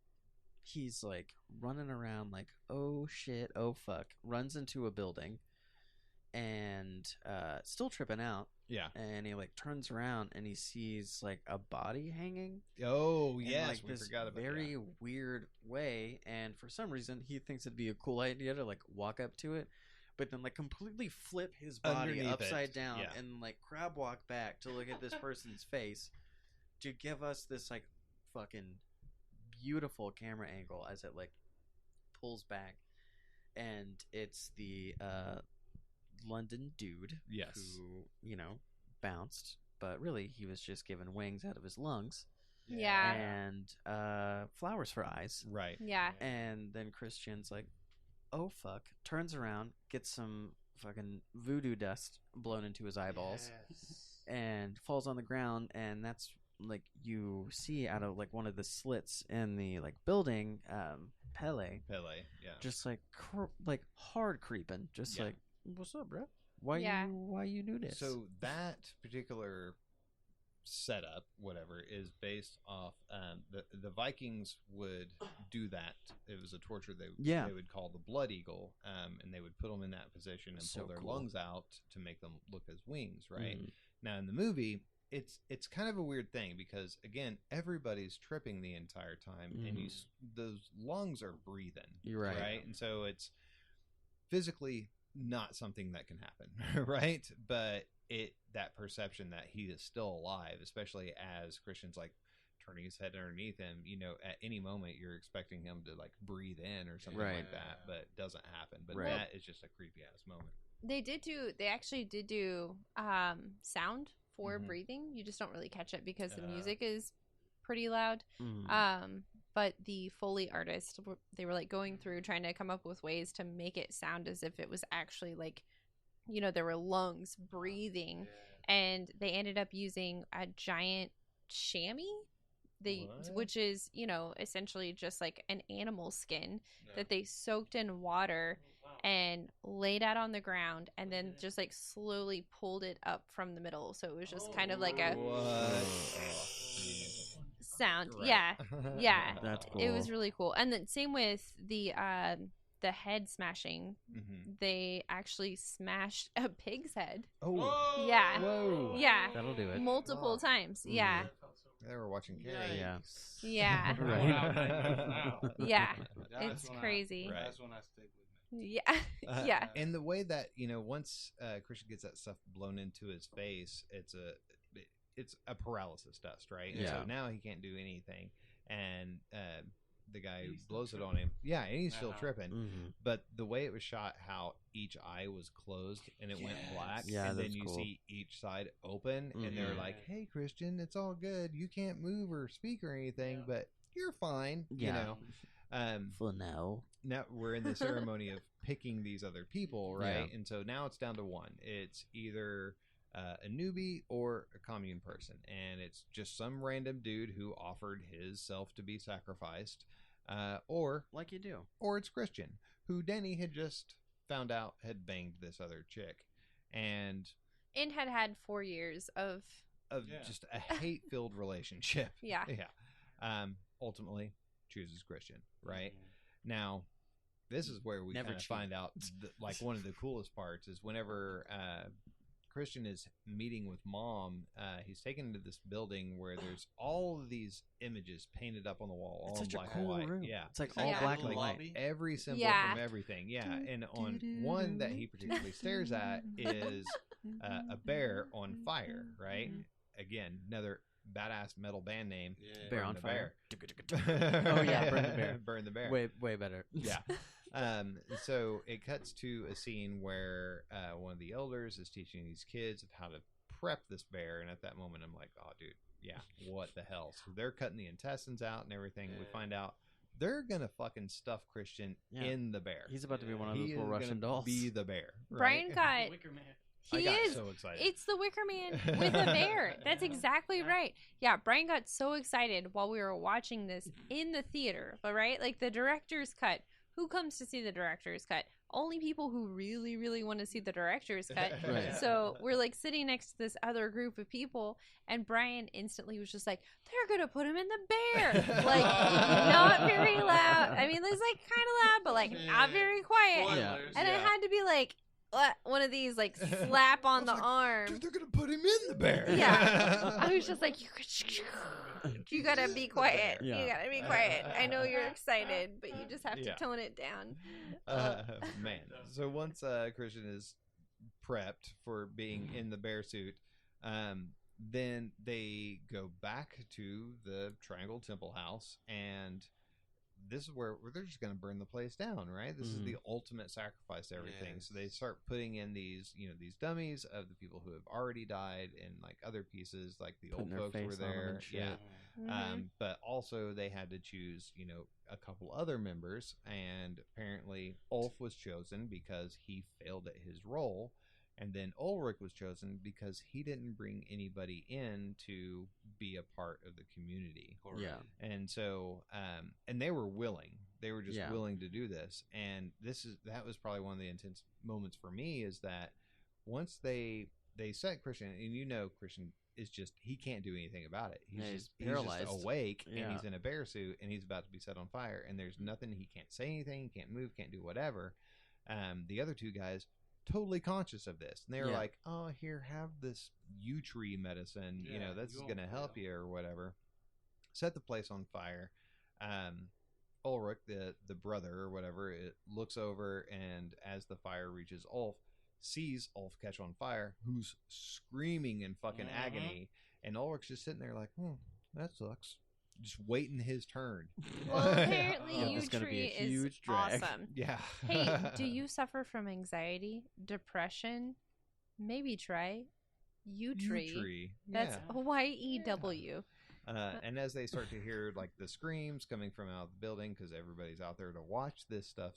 he's like running around like, oh shit, oh fuck, runs into a building and still tripping out. Yeah. And he like turns around and he sees like a body hanging. Oh, in, yes. like We this forgot about very that. weird way, and for some reason he thinks it'd be a cool idea to like walk up to it, but then like completely flip his body Underneath upside it, down yeah. and like crab walk back to look at this person's face to give us this like fucking beautiful camera angle as it like pulls back, and it's the London dude Yes. who bounced, but really he was just given wings out of his lungs Yeah. and flowers for eyes. Right. Yeah. And then Christian's like, oh fuck, turns around, gets some fucking voodoo dust blown into his eyeballs, and falls on the ground. And that's like you see out of like one of the slits in the like building, Pele Yeah. just like like hard creeping, just Yeah. like, what's up, bro? Why Yeah. you do this? So that particular setup, whatever, is based off the Vikings would do that. It was a torture they would call the blood eagle, and they would put them in that position and So pull their cool. lungs out to make them look as wings, right? Mhm. Now in the movie, it's kind of a weird thing because again, everybody's tripping the entire time, and those lungs are breathing. You're right. Right, and so it's physically not something that can happen, right? But that perception that he is still alive, especially as Christian's like turning his head underneath him, at any moment you're expecting him to like breathe in or something Right. like that, but it doesn't happen. But Right. that is just a creepy ass moment. They actually did do sound for Mhm. breathing. You just don't really catch it because the Uh. music is pretty loud. Mhm. But the Foley artist, they were like going through trying to come up with ways to make it sound as if it was actually like, there were lungs breathing, and they ended up using a giant chamois. What? Which is, essentially just like an animal skin that they soaked in water and laid out on the ground, and then just like slowly pulled it up from the middle. So it was just kind of like a sound. Right. Yeah. Yeah. That's cool. It was really cool. And then same with the head smashing. Mm-hmm. They actually smashed a pig's head. Oh, Yeah. whoa! Yeah. That'll do it. Multiple times. Yeah. They were watching Carrie. Yeah. Yeah. Right. Yeah. That's It's when crazy. Right. That's when I stick with me. Yeah. Yeah. And the way that once Christian gets that stuff blown into his face, it's a paralysis dust, right? And Yeah. so now he can't do anything, and the guy who blows it on him, yeah, and he's still tripping. Mhm. But the way it was shot, how each eye was closed and it went black, Yeah, and then that's you cool. see each side open, and they're Mhm. like, "Hey, Christian, it's all good. You can't move or speak or anything, but you're fine." Yeah. For now. Now we're in the ceremony of picking these other people, right? Yeah. And so now it's down to one. It's either a newbie or a commune person, and it's just some random dude who offered his self to be sacrificed. or Like you do. or it's Christian, who Danny had just found out had banged this other chick, and had 4 years of just a hate-filled relationship. Yeah. Ultimately chooses Christian, right? Now, this is where we Never kind of cheat. find out like one of the coolest parts is whenever Christian is meeting with mom, he's taken to this building where there's all of these images painted up on the wall, all It's in such a black cool and white. room. Yeah, It's like It's all like a black little and white. lobby. every symbol Yeah. from everything. Yeah, and on one that he particularly stares at is a bear on fire, right? Again, another badass metal band name. Yeah. Bear Burn on the fire. Bear. Oh, yeah, Burn the Bear. Burn the Bear. Way better. Yeah. So it cuts to a scene where one of the elders is teaching these kids of how to prep this bear, and at that moment I'm like, oh dude, yeah, what the hell? So they're cutting the intestines out and everything. We find out they're gonna fucking stuff Christian Yeah. in the bear. He's about to be one of He those is little Russian gonna dolls. be the bear. Brian right? got Wicker Man. I he got is so excited. it's the Wicker Man with a bear. That's exactly right. Yeah, Brian got so excited while we were watching this in the theater. But right, like the director's cut. Who comes to see the director's cut? Only people who really, really want to see the director's cut. Right. So we're like sitting next to this other group of people, and Brian instantly was just like, "They're gonna put him in the bear." Like, not very loud. I mean, it's like kind of loud, but like not very quiet. Spoilers, And I yeah. had to be like, one of these like slap on the arm. Dude, they're gonna put him in the bear. Yeah. I was just like, you gotta be quiet. Yeah. You gotta be quiet. I know you're excited, but you just have to Yeah. tone it down. Man. So once Christian is prepped for being in the bear suit, then they go back to the Triangle Temple House, and this is where they're just going to burn the place down, right? This is the ultimate sacrifice to everything. So they start putting in these, these dummies of the people who have already died, and like other pieces, like the Putting old their folks were face on 'em there. and shit. Yeah. Mhm. But also they had to choose, a couple other members, and apparently Ulf was chosen because he failed at his role, and then Ulrich was chosen because he didn't bring anybody in to be a part of the community. Yeah. And so, and they were willing. They were just Yeah. willing to do this. And that was probably one of the intense moments for me, is that once they set Christian, and Christian is just, he can't do anything about it. He's Yeah, just he's paralyzed. awake, and Yeah. he's in a bear suit, and he's about to be set on fire, and there's nothing, he can't say anything, he can't move, can't do whatever. The other two guys, totally conscious of this, and they were Yeah. like, oh, here, have this yew tree medicine, Yeah, this is you going to won't help fail. you or whatever. Set the place on fire. Ulrich, the brother or whatever, it looks over, and as the fire reaches Ulf, sees Ulf catch on fire, who's screaming in fucking agony, and Ulrich's just sitting there like, that sucks, just waiting his turn. Well, apparently Yeah, yew it's gonna be tree a is huge drag. awesome. Yeah. Hey, do you suffer from anxiety, depression? Maybe try yew tree. Tree. That's Yeah. YEW. And as they start to hear like the screams coming from out of the building, because everybody's out there to watch this stuff,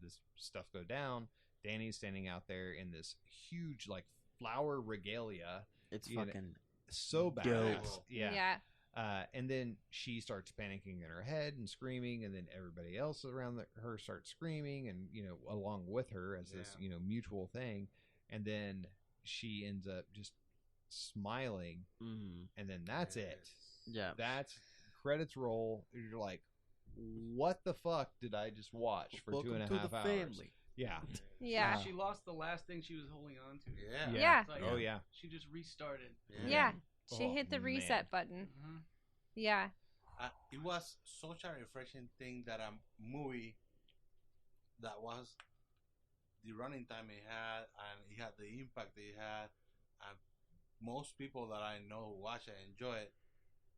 this stuff go down, Danny's standing out there in this huge like flower regalia. It's You know, fucking So Dope. badass. Yeah. Yeah. And then she starts panicking in her head and screaming, and then everybody else around her starts screaming, and along with her as this mutual thing, and then she ends up just smiling, and then that's it. Yeah. That's credits roll. You're like, what the fuck did I just watch for Welcome 2.5 to hours? the family. Yeah. Yeah. She lost the last thing she was holding on to. Yeah. Yeah. It's like, Oh yeah. She just restarted. Yeah. She Oh, hit the man. reset button. Mhm. Yeah. It was such a refreshing thing that a movie that was the running time it had, and it had the impact it had, and most people that I know who watch it enjoy it.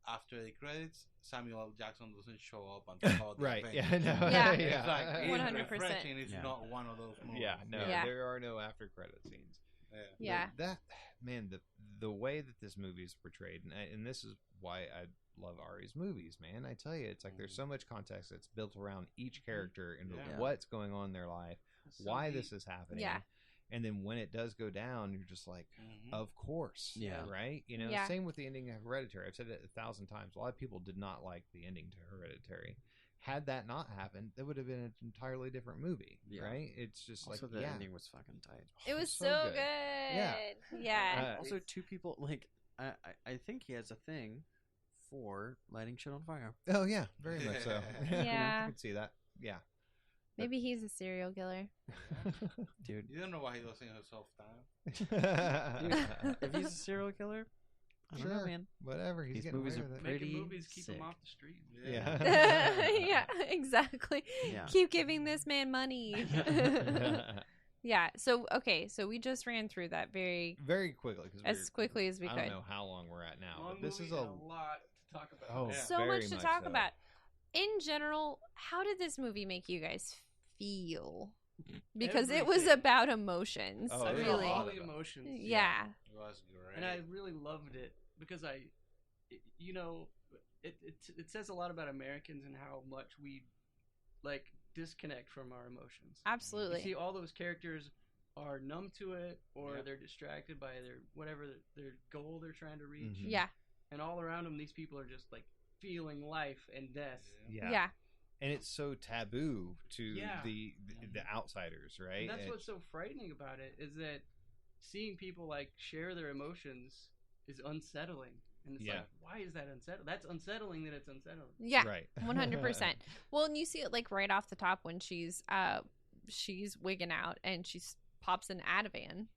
After the credits, Samuel L. Jackson doesn't show up until the Right. Avengers. Yeah. No. Yeah. It's like it's 100%. refreshing. It's Yeah. not one of those movies. Yeah. No. Yeah. There are no after credit scenes. Yeah. That man, the way that this movie is portrayed, and this is why I love Ari's movies, man. I tell you, it's like there's so much context that's built around each character and Yeah. what's going on in their life, It's so why deep. this is happening. Yeah. And then when it does go down, you're just like, Mhm. of course. Yeah. Right? Yeah. Same with the ending of Hereditary. I've said it 1,000 times. A lot of people did not like the ending to Hereditary. had that not happened, that would have been an entirely different movie, Yeah. right? It's just Also, like, the yeah. ending was fucking tight. It was so so good. good. Yeah. Yeah. Also, two people like I think he has a thing for lighting shit on fire. Oh yeah, very much so. Yeah. I can see that. Yeah. Maybe he's a serial killer. Dude, You don't know why he doesn't have self-time. if he's a serial killer, I don't know, Sure. man. Whatever. He's These getting movies away are with it. pretty Making movies keep sick. him off the street. Yeah. Yeah, exactly. Yeah. Keep giving this man money. Yeah. So we just ran through that very Very quickly, because as quickly as we I could. don't know how long we're at now, Long but this movie is a and a lot to talk about. Oh, Yeah. So very much to much talk so. about. In general, how did this movie make you guys feel? Because it was Everything. about emotions, Oh, I there's a felt really. all lot the of it. emotions. Yeah. It was great. And I really loved it because it says a lot about Americans and how much we like disconnect from our emotions. Absolutely. You see, all those characters are numb to it, or Yeah. they're distracted by whatever their goal they're trying to reach. Mhm. Yeah. And all around them, these people are just like feeling life and death. yeah. Yeah. And it's so taboo to Yeah. the outsiders, right? And that's It- what's so frightening about it is that seeing people like share their emotions is unsettling. And it's Yeah. like, why is that unsettling? That's unsettling that it's unsettling. Yeah. Right. 100%. Well, and you see it like right off the top when she's wigging out and she pops an Ativan,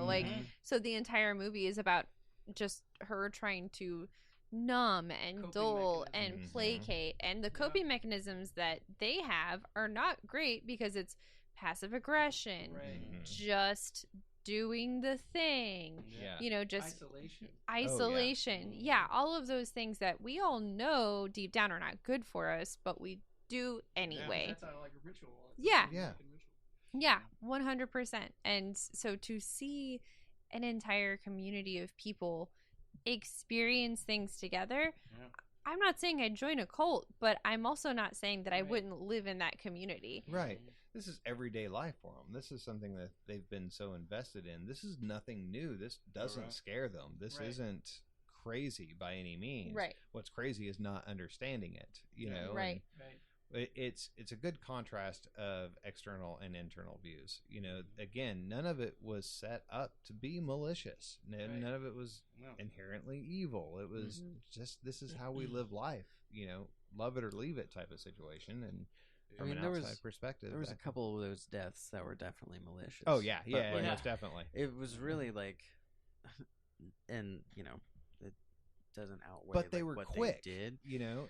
like, Mhm. so the entire movie is about just her trying to numb and Coping dull and mechanisms. Mhm. placate, and the coping mechanisms that they have are not great because it's passive aggression, Right. Mhm. just doing the thing, Yeah. just Isolation. isolation. Yeah, all of those things that we all know deep down are not good for us, but we do anyway. That's not like a ritual. It's Yeah. a Yeah. fucking ritual. Yeah, 100%. And so to see an entire community of people experience things together, Yeah. I'm not saying I'd join a cult, but I'm also not saying that I Right. wouldn't live in that community. Right. This is everyday life for them. This is something that they've been so invested in. This is nothing new. This doesn't Right. scare them. This Right. isn't crazy by any means. Right. What's crazy is not understanding it, Yeah. Right. Right. It's a good contrast of external and internal views. Again, none of it was set up to be malicious. Right. None of it was No. inherently evil. It was Mhm. just, this is how we live life. Love it or leave it type of situation. And from mean, an there outside was- perspective, There was a that- couple of those deaths that were definitely malicious. Oh yeah, But, yeah, like, most definitely. It was really like, and it doesn't outweigh. But they like, were what quick. They did.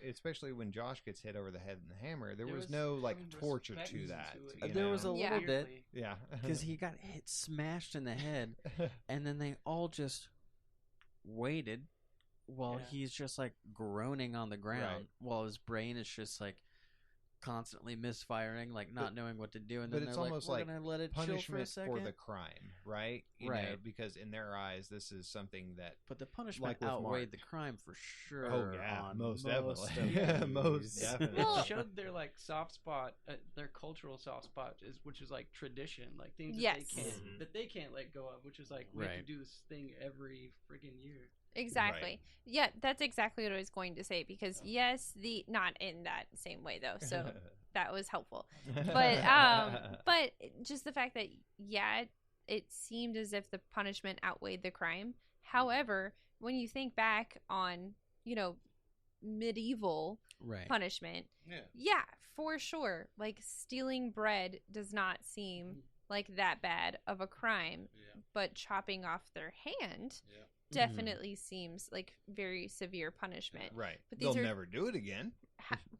Especially when Josh gets hit over the head with the hammer. There There was was no like some torture respect to that. to it, you There was know? a Yeah. little bit Weirdly. yeah, because he got hit, smashed in the head, and then they all just waited while Yeah. he's just like groaning on the ground, Right. while his brain is just like constantly misfiring, like not But- knowing what to do. And but then it's they're almost like, like "We're gonna let it chill for a punishment second." for the crime, right? You know, Right. because in their eyes, this is something that. But the punishment like with outweighed Mark. the crime for sure. Oh yeah, on most most definitely. of Yeah, most these. definitely. Well- It showed their like soft spot, their cultural soft spot which is like tradition, like things Yes. that they can't let go of, which is like we have to Right. do this thing every freaking year. Exactly. Right. Yeah, that's exactly what I was going to say because yes, not in that same way though. So that was helpful. But just the fact that it seemed as if the punishment outweighed the crime. However, when you think back on, medieval Right. punishment, Yeah. for sure, like stealing bread does not seem like that bad of a crime, Yeah. but chopping off their hand Yeah. definitely seems like very severe punishment. right. But these They'll are- never do it again.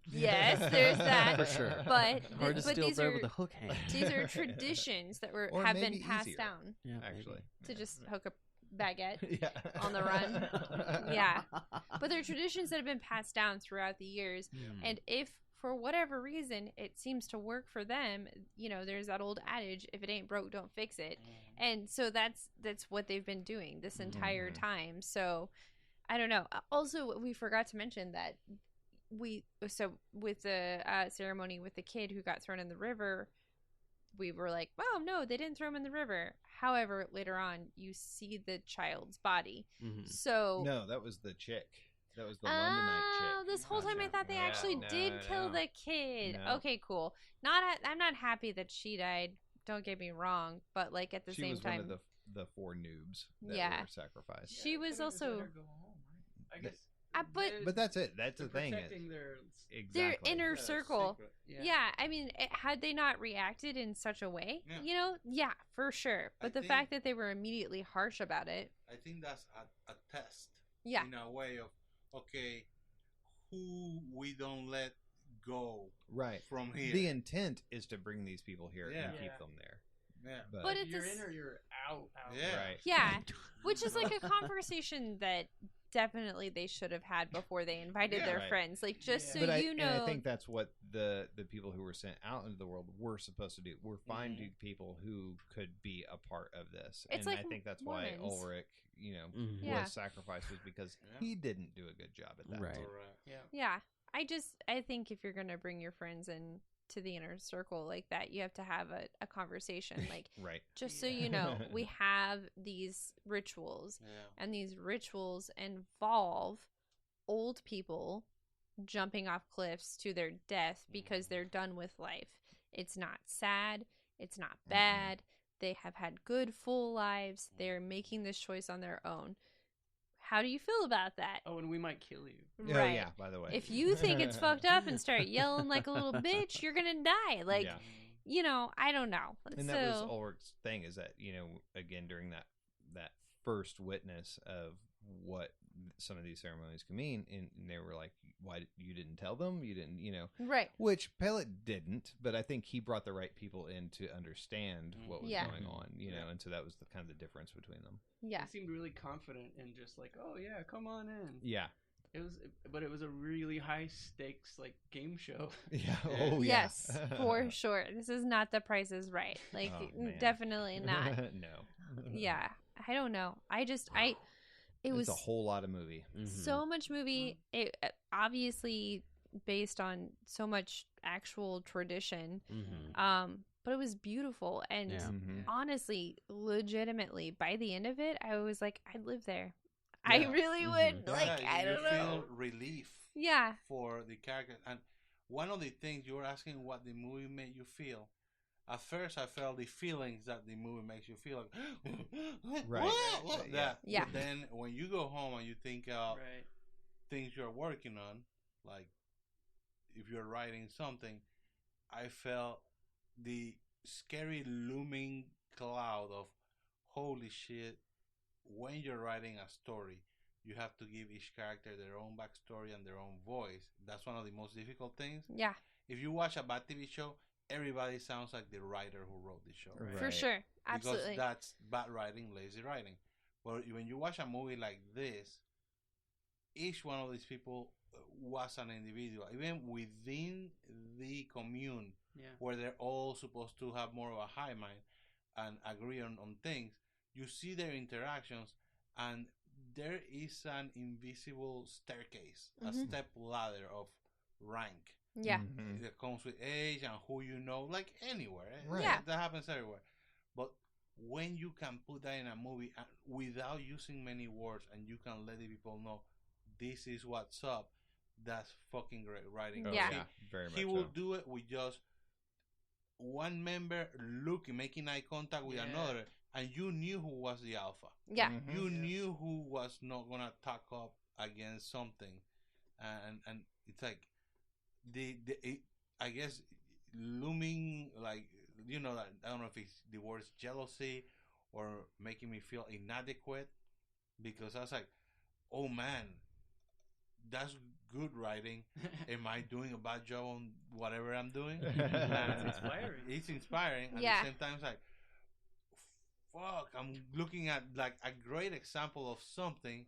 Yes, there's that. For sure. But Hard to but steal these bread are with a hook hand. these are traditions that Or have been maybe passed easier. down Yeah, Actually, to just hook a baguette. yeah. on the run. Yeah. But they're traditions that have been passed down throughout the years. Mm. And if for whatever reason it seems to work for them, there's that old adage, if it ain't broke, don't fix it. And so that's what they've been doing this entire Mhm. time. So I don't know. Also, we forgot to mention that with the ceremony with the kid who got thrown in the river, we were like, oh no, they didn't throw him in the river. However, later on you see the child's body. Mhm. So No, that was the chick. That was the Londonite Oh, chick. this whole time I thought they actually did kill the kid. No. Okay, cool. I'm not happy that she died. Don't get me wrong, but like at the She same was time, one of the 4 noobs that Yeah. were sacrificed. she was also I guess. But that's it. That's the thing. Protecting their their Exactly. inner circle. secret. Yeah, I mean, had they not reacted in such a way, Yeah. yeah, for sure. But the think- fact that they were immediately harsh about it, I think that's a test. yeah, In a way of, okay, who we don't let go Right. from here. The intent is to bring these people here Yeah. and keep Yeah. them there. Yeah. But it's you're a in or you're out. Yeah. Right. yeah, which is like a conversation that definitely they should have had before they invited Yeah. their Right. friends. Like, just Yeah. so But you know, and I think that's what the people who were sent out into the world were supposed to do. We're finding people who could be a part of this. It's and like I think that's why Mormons. Ulrich, Mhm. Yeah. was sacrificed, was because Yeah. he didn't do a good job at that. Right. Correct. Yeah. yeah, I think if you're gonna bring your friends in to the inner circle like that, you have to have a conversation. Like, Right. just so you know, we have these rituals, Yeah. and these rituals involve old people jumping off cliffs to their death because they're done with life. It's not sad, it's not bad. They have had good full lives. They're making this choice on their own. How do you feel about that? Oh, and we might kill you. Oh, Right. yeah, by the way. If you think it's fucked up and start yelling like a little bitch, you're gonna die. Like, Yeah. I don't know. And that was Ulrich's thing, is that, again, during that first witness of what some of these ceremonies can mean, and they were like, why you didn't tell them? You didn't, right. which Pellet didn't, but I think he brought the right people in to understand what was Yeah. going on, Yeah. and so that was the kind of the difference between them. Yeah. He seemed really confident and just like, oh yeah, come on in. Yeah. But it was a really high stakes like game show. Yeah. Oh, yeah. Yes, for sure. This is not The Price is Right. Like, Oh, man. definitely not. No. Yeah. I don't know. It It's was a whole lot of movie. so much movie. It obviously based on so much actual tradition. But it was beautiful, and Yeah. Mhm. honestly, legitimately, by the end of it, I was like, I'd live there. I Yeah. really would. Like, Yeah, I don't you know. feel relief Yeah. for the character. And one of the things you were asking what the movie made you feel. At first, I felt the feelings that the movie makes you feel, like, Right. what? Yeah. That. Yeah. But then when you go home and you think of Right. things you're working on, like if you're writing something, I felt the scary looming cloud of holy shit. When you're writing a story, you have to give each character their own backstory and their own voice. That's one of the most difficult things. Yeah. If you watch a bad TV show, everybody sounds like the writer who wrote the show. Right. For sure. Absolutely. Because that's bad writing, lazy writing. But when you watch a movie like this, each one of these people was an individual, even within the commune, Yeah. where they're all supposed to have more of a high mind and agree on things. You see their interactions, and there is an invisible staircase, a Mhm. step ladder of rank Yeah. Mhm. that comes with age and who you know, like anywhere. Right. Yeah. That happens everywhere. But when you can put that in a movie without using many words, and you can let the people know this is what's up, that's fucking great writing. Oh, Yeah. yeah. Very much He will so. do it with just one member looking, making eye contact with Yeah. another, and you knew who was the alpha. Yeah. Mhm. You knew who was not gonna talk up against something, and it's like I guess looming, like, I don't know if it's the word jealousy or making me feel inadequate, because I was like, oh man, that's good writing. Am I doing a bad job on whatever I'm doing? It's inspiring. It's inspiring. At Yeah. the same time, it's like, fuck, I'm looking at like a great example of something,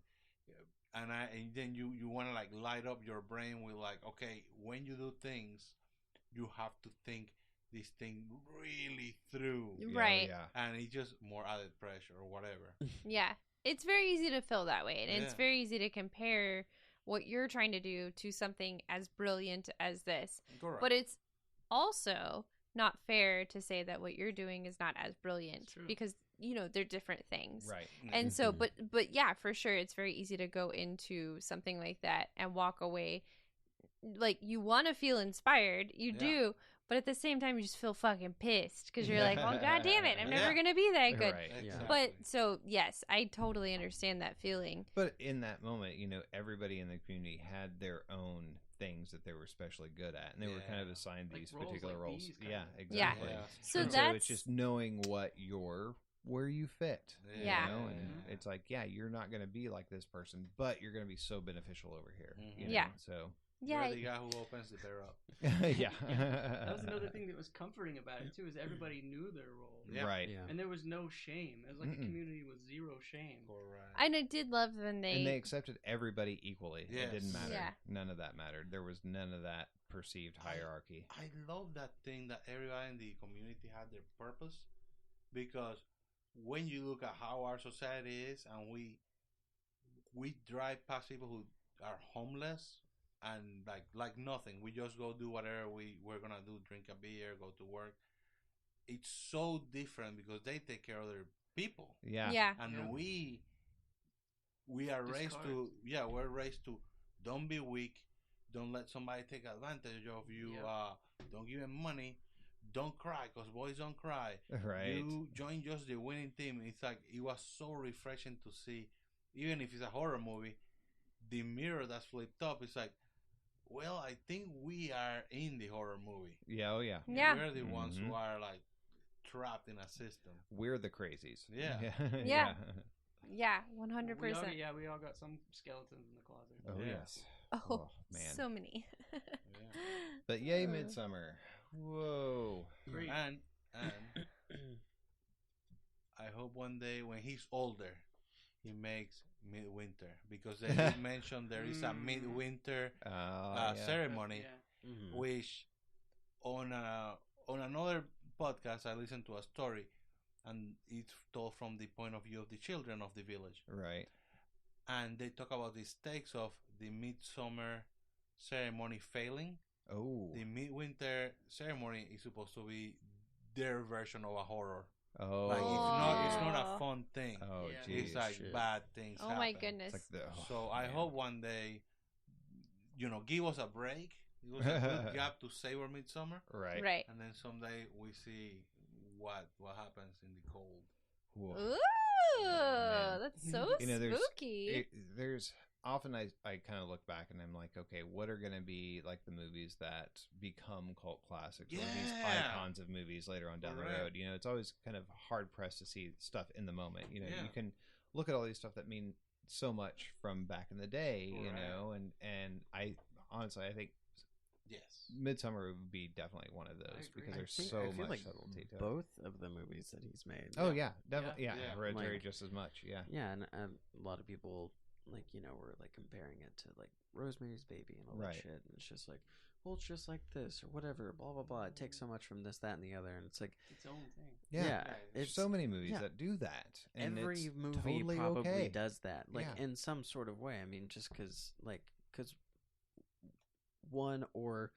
and then you want to like light up your brain with like, okay, when you do things, you have to think this thing really through, Yeah, Right. Yeah. and it's just more added pressure or whatever. Yeah. It's very easy to feel that way. And it's Yeah. very easy to compare what you're trying to do to something as brilliant as this. Correct. But it's also not fair to say that what you're doing is not as brilliant True. because they're different things. Right. And so, but yeah, for sure, it's very easy to go into something like that and walk away. Like, you want to feel inspired, you do, but at the same time, you just feel fucking pissed because you're like, well, god damn it, I'm never gonna be that good. Right. Exactly. But so yes, I totally understand that feeling. But in that moment, everybody in the community had their own things that they were especially good at, and they were kind of assigned Like these roles, particular like roles. these Yeah, kind of. exactly. Yeah. So And that's it's just knowing where you fit. Yeah. And it's like, you're not going to be like this person, but you're going to be so beneficial over here. Mhm. Yeah. So yeah. You're the guy who opens the door up. yeah. That was another thing that was comforting about it too, is everybody knew their role. Yeah. Right. Yeah. And there was no shame. It was like Mm-mm. a community with zero shame. Correct. And I did love when And they accepted everybody equally. Yes. It didn't matter. Yeah. None of that mattered. There was none of that perceived hierarchy. I love that thing that everybody in the community had their purpose, because when you look at how our society is, and we drive past people who are homeless and like nothing, we just go do whatever we're gonna do, drink a beer, go to work. It's so different because they take care of their people, Yeah. Yeah. and Yeah. we are raised Discard. we're raised to don't be weak, don't let somebody take advantage of you, don't give them money, don't cry because boys don't cry. Right. You join just the winning team. It's like, it was so refreshing to see, even if it's a horror movie, the mirror that's flipped up. It's like, well, I think we are in the horror movie. Yeah. Oh, yeah. Yeah. We're the ones Mhm. who are like trapped in a system. We're the crazies. Yeah. Yeah. Yeah, 100%. We all got some skeletons in the closet. Oh, Yeah. yes. Oh, man. so many. But yay, Midsommar. Whoa. Great. And I hope one day when he's older, he makes midwinter, because they did mention there is a midwinter ceremony, Yeah. Mhm. which on another podcast I listened to a story, and it's told from the point of view of the children of the village, Right. and they talk about the stakes of the midsummer ceremony failing. Oh. The midwinter ceremony is supposed to be their version of a horror. Oh. Like, it's not Oh. a fun thing. Oh, Yeah. geez. It's like shit. bad things Oh my happen. goodness. It's like So I man. hope one day, give us a break. Give us a good gap to savor Midsummer, Right. Right. and then someday we see what happens in the cold. Whoa. Ooh, man. that's so there's spooky. there's often I kind of look back and I'm like, okay, what are going to be like the movies that become cult classics, or these Yeah. icons of movies later on down the Correct. road? It's always kind of hard pressed to see stuff in the moment. Yeah. You can look at all these stuff that mean so much from back in the day, Correct. and I honestly, I think Yes. Midsummer would be definitely one of those agree. because I there's I so feel much like subtlety to it. both of the movies that he's made. Oh yeah, definitely. Yeah, Yeah. Hereditary Like- just as much. Yeah. Yeah, and a lot of people were like comparing it to like Rosemary's Baby and all Right. that shit, and it's just like, well, it's just like this or whatever, blah blah blah. It takes so much from this, that, and the other, and it's like, Its own thing. Yeah. There's it's so many movies yeah. that do that, and every it's movie totally probably okay. does that, like Yeah. in some sort of way. I mean, just because one or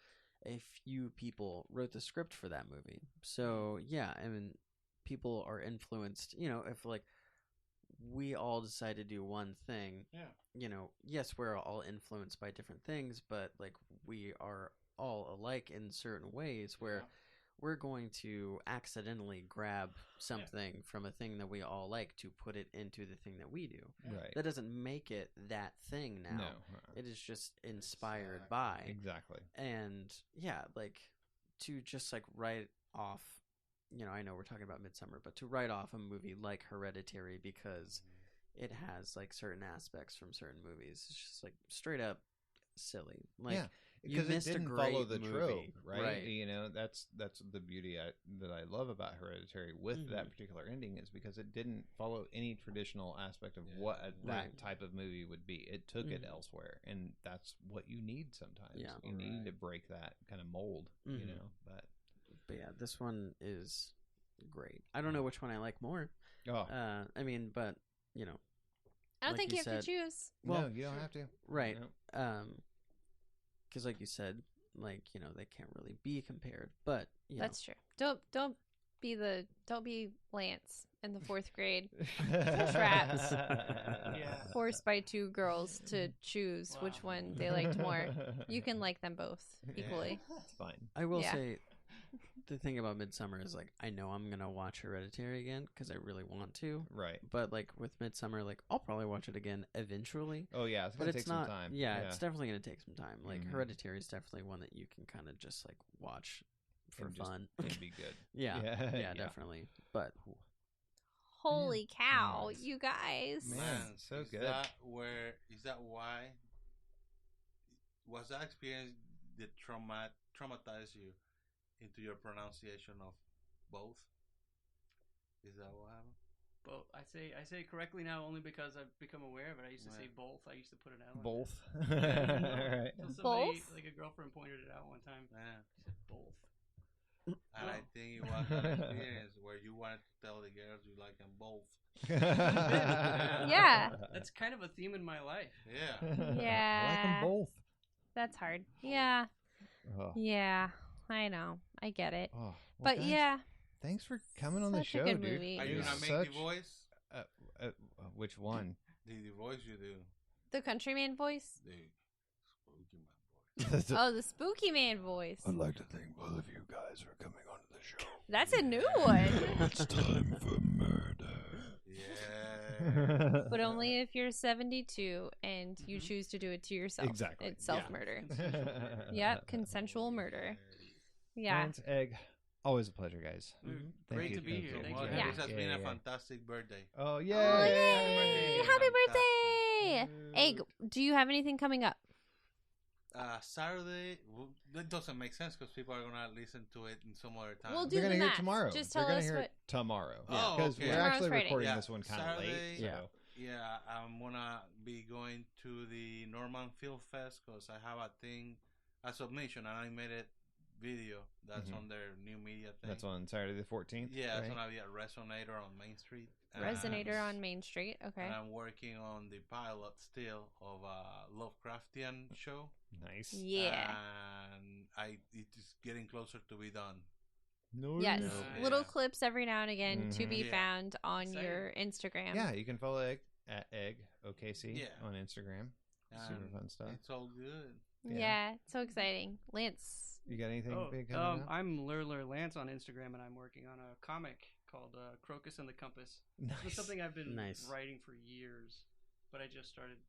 a few people wrote the script for that movie, so yeah, I mean, people are influenced. If like we all decide to do one thing, Yeah. Yes, we're all influenced by different things, but like we are all alike in certain ways where we're going to accidentally grab something from a thing that we all like to put it into the thing that we do. Right. That doesn't make it that thing now. No. It is just inspired Exactly. by. Exactly. And yeah, like to just like write off, I know we're talking about Midsummer, but to write off a movie like Hereditary because it has like certain aspects from certain movies, it's just like straight up silly. Like, yeah, you because it missed a didn't follow great the movie. trope, right? Right. That's the beauty that I love about Hereditary with that Mhm. particular ending is because it didn't follow any traditional aspect of what that Right. type of movie would be. It took it Mhm. elsewhere, and that's what you need sometimes. Yeah. You need to break that kind of mold, Mhm. But But yeah, this one is great. I don't know which one I like more. oh I mean, but I don't like think you you have said- to choose. no, well, you don't have to. right. No. Because like you said, like, you know, they can't really be compared. But you That's true. Don't be Lance in the 4th grade. Yeah. Forced by 2 girls to choose Wow. which one they liked more. You can like them both equally. It's fine. I will Yeah. say, the thing about Midsommar is, like, I know I'm gonna watch Hereditary again because I really want to. Right. But like with Midsommar, like I'll probably watch it again eventually. Oh yeah, it's But gonna it's take not. some time. Yeah, it's definitely gonna take some time. Like Mhm. Hereditary is definitely one that you can kind of just like watch for And just- fun. It'd be good. yeah, Yeah, yeah, yeah. definitely. But Holy cow, Nice. you guys. Man, so is good. Is that why? Was that experience that traumatized you into your pronunciation of both? Is that what happened? Both. I say it correctly now only because I've become aware of it. I used to say Yeah. both. I used to put an L. in Both. there. Right. Until somebody, Both? like a girlfriend, pointed it out one time. Yeah. She said both. And I think it was an experience where you wanted to tell the girls you like them both. Yeah. That's kind of a theme in my life. Yeah. I like Yeah. them both. That's hard. Yeah. Oh. Yeah. I know. I get it. Oh, well, But guys, yeah, thanks for coming on the such a show, good dude. movie. Are It you was gonna make such- the voice? Which one? The voice you do. The countryman voice? The spooky man voice. Oh, the spooky man voice. I'd like to thank both of you guys for coming onto the show. That's a new one. It's time for murder. Yeah. But only if you're 72 and you choose to do it to yourself. Exactly. It's self-murder. Yeah. Yep, consensual murder. Yeah. Lance, Egg, always a pleasure, guys. Mm, Thank Great you, to be thank here. you. Thank Well, you. Yeah. This has Yeah, been yeah, a yeah. fantastic birthday. Oh, yay! Oh, yay! Happy Fantastic. birthday! Egg, do you have anything coming up? Saturday, that doesn't make sense because people are gonna listen to it in some other time. We'll do They're the gonna hear it math. tomorrow. Just They're tell gonna us hear what. it tomorrow. Oh, Because okay. we're Tomorrow's actually Friday. recording Yeah, this one kind of late. Saturday, Yeah. So. Yeah, I'm gonna be going to the Norman Film Fest because I have a submission, and I made it video that's Mhm. on their new media thing. That's on Saturday the 14th. Yeah, it's right? gonna be at Resonator on Main Street. Resonator on Main Street. Okay. And I'm working on the pilot still of a Lovecraftian show. Nice. Yeah. And it's getting closer to be done. No. Yes. Yeah. Little clips every now and again to be Yeah. found on Exciting. your Instagram. Yeah, you can follow Egg at Egg OKC Yeah. on Instagram. Super And fun stuff. It's all good. Yeah. So exciting. Lance. You got anything Oh, big coming up? I'm llllll Lance on Instagram, and I'm working on a comic called Crocus and the Compass. Nice. It's something I've been Nice. writing for years, but I just started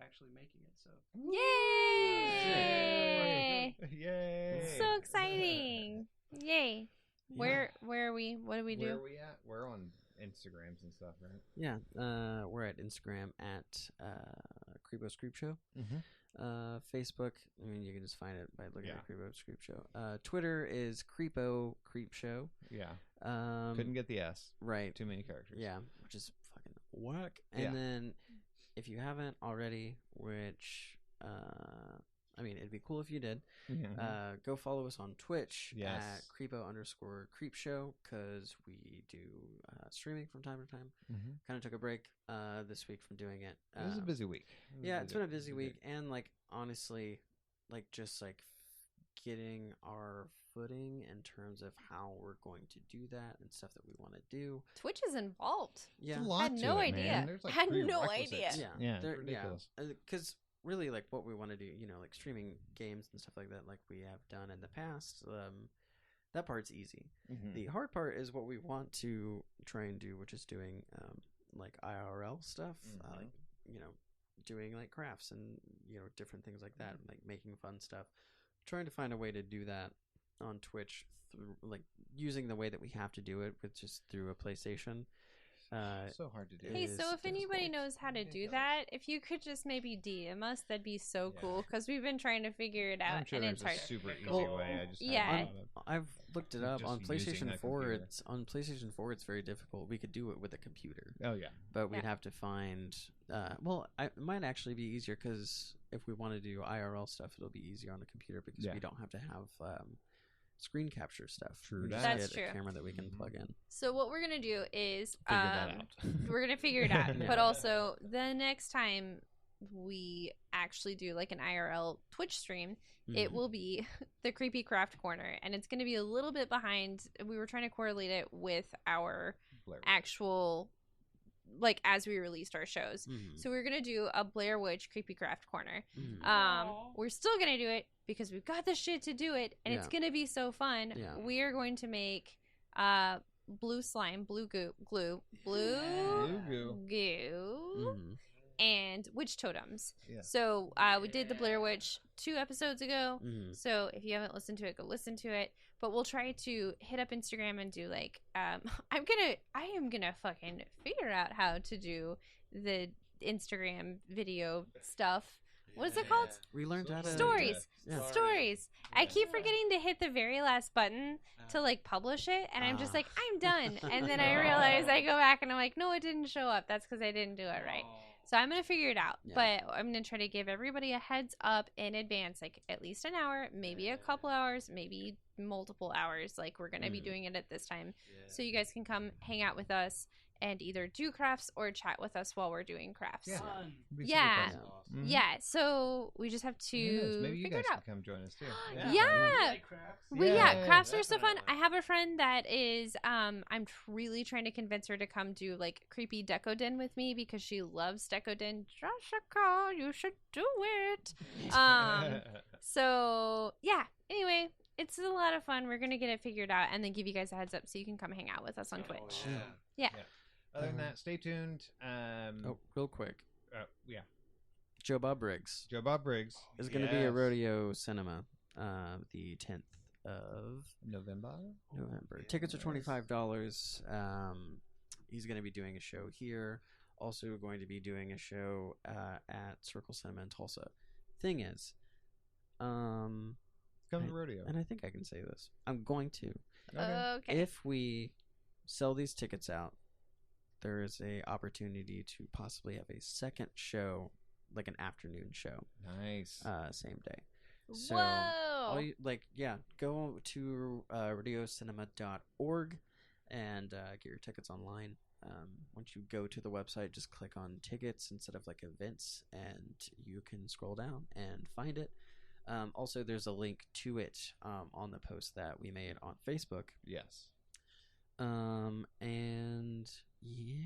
actually making it. So Yay! Yay! So exciting. Yay. Where are we? What do we Where do? are we at? We're on Instagrams and stuff, right? yeah, we're at Instagram at Creepo's Creep Show. Facebook, I mean, you can just find it by looking at Creepo's Creep Show. Twitter is Creepo Creep Show. Yeah. Couldn't get the S. right. Too many characters. Yeah, which is fucking whack. And Yeah. then, if you haven't already, which I mean, it'd be cool if you did. Go follow us on Twitch Yes. at Creepo_Creep Show because we do streaming from time to time. Kind of took a break this week from doing it. It was a busy week. Yeah, it's been a busy week, and like honestly, like just like getting our footing in terms of how we're going to do that and stuff that we want to do. Twitch is involved. Yeah, It's a lot Had to no it, idea. man. There's, like, Had no prerequisites. idea. yeah, Yeah, it's There- ridiculous. Because really, like what we want to do, you know, like streaming games and stuff like that, like we have done in the past. That part's easy. The hard part is what we want to try and do, which is doing like IRL stuff, like you know, doing like crafts and you know different things like that, like making fun stuff. Trying to find a way to do that on Twitch through like using the way that we have to do it, with just through a PlayStation. So hard to do. Hey, is so if anybody difficult. knows how to do that, if you could just maybe DM us, that'd be so Yeah. cool because we've been trying to figure it out I'm sure and there's it's a hard. super easy Well, way. I just yeah. haven't thought of it. I've looked it up Just on using PlayStation a 4. computer. It's on PlayStation 4. It's very difficult. We could do it with a computer, Oh yeah. but we'd Yeah. have to find. Well, it might actually be easier because if we want to do IRL stuff, it'll be easier on the computer because Yeah. we don't have to have screen capture stuff. True We that. just That's get true. a camera that we can plug in. So what we're gonna do is Figure that out. we're gonna figure it out. Yeah. But also the next time we actually do like an IRL Twitch stream, Mm-hmm. it will be the Creepy Craft Corner, and it's going to be a little bit behind. We were trying to correlate it with our Blair Witch. actual, like, as we released our shows. Mhm. So we're going to do a Blair Witch Creepy Craft Corner. Mhm. We're still going to do it because we've got the shit to do it, and it's Yeah. going to be so fun. Yeah. We are going to make blue slime, blue goo, blue Blue goo. goo, Mhm. and witch totems. Yeah. So we did the Blair Witch 2 episodes ago. Mhm. So if you haven't listened to it, go listen to it. But we'll try to hit up Instagram and do like I am gonna fucking figure out how to do the Instagram video stuff. What is it called? We learned how to Stories. Yeah. Stories. I keep forgetting to hit the very last button to like publish it, and I'm just like, I'm done. And then I realize I go back and I'm like, no, it didn't show up. That's because I didn't do it right. So I'm gonna figure it out. Yeah. But I'm gonna try to give everybody a heads up in advance, like at least an hour, maybe a couple hours, maybe multiple hours. Like we're gonna be doing it at this time, so you guys can come hang out with us and either do crafts or chat with us while we're doing crafts. Yeah. Be super Yeah. fun. Mhm. Yeah, so we just have to Who knows? Maybe you figure guys it can out. come join us too. Yeah. Yeah, Crafts are so fun. I have a friend that is I'm really trying to convince her to come do like creepy deco den with me because she loves deco den. Jessica, you should do it. So yeah, anyway, it's a lot of fun. We're gonna get it figured out and then give you guys a heads up so you can come hang out with us on Twitch. Yeah. Other than that, stay tuned. Oh, real quick. Yeah. Joe Bob Briggs Joe Bob Briggs is going to be at Rodeo Cinema the 10th of November. Tickets are $25. He's going to be doing a show here. Also going to be doing a show at Circle Cinema in Tulsa. Thing is, Come to Rodeo. and I think I can say this. I'm going to. Okay. If we sell these tickets out, there is a opportunity to possibly have a second show, like an afternoon show, Nice. same day. So, Whoa. go to radiocinema.org and get your tickets online. Once you go to the website, just click on tickets instead of like events, and you can scroll down and find it. Also, there's a link to it on the post that we made on Facebook. Yes. And yeah,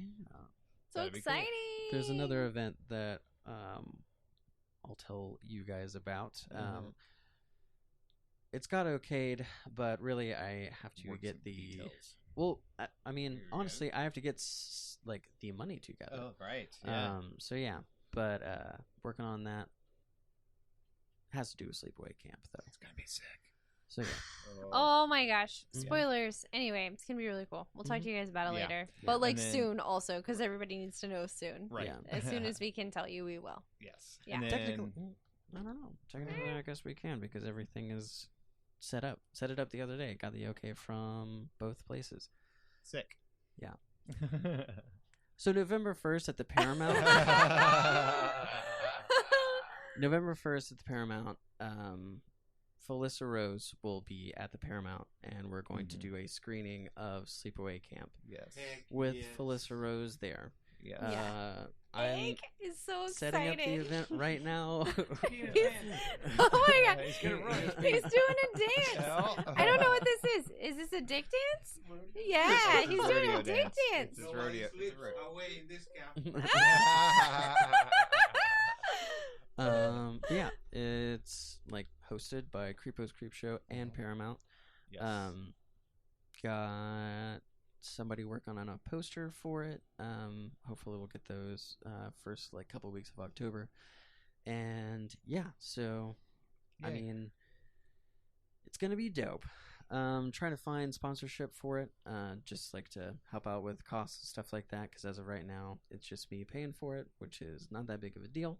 So That'd be cool. exciting. there's another event that I'll tell you guys about. It's got okayed, but really I have to Want get some the details. well. I mean, Here we honestly, I have to get like the money together. Oh, right. Yeah. So yeah, but working on that. Has to do with sleepaway camp though. It's gonna be sick. So yeah. Oh my gosh. Yeah. Spoilers. Anyway, it's going to be really cool. We'll talk to you guys about it Yeah. later. Yeah. But like And then- soon also because everybody needs to know soon. Right. Yeah. As soon as we can tell you, we will. Yes. Yeah. And Technically, then, I don't know. Technically, I guess we can because everything is set up. Set it up the other day. Got the okay from both places. sick. Yeah. So November 1st at the Paramount. November 1st at the Paramount. Felissa Rose will be at the Paramount, and we're going to do a screening of Sleepaway Camp Yes. with Felissa Rose there. Yeah. I'm Egg is so setting up the excited. event right now. Oh my god. He's gonna run. He's doing a dance. I don't know what this is. Is this a dick dance? Yeah, It's he's his doing rodeo a dick dance. It's his rodeo. It's a away in this camp. Yeah, it's like hosted by Creepo's Creep Show and Paramount. Yes. Got somebody working on a poster for it. Hopefully we'll get those first like couple weeks of October. And yeah, so I Yay. mean, it's gonna be dope. Trying to find sponsorship for it, just like to help out with costs and stuff like that. Because as of right now, it's just me paying for it, which is not that big of a deal.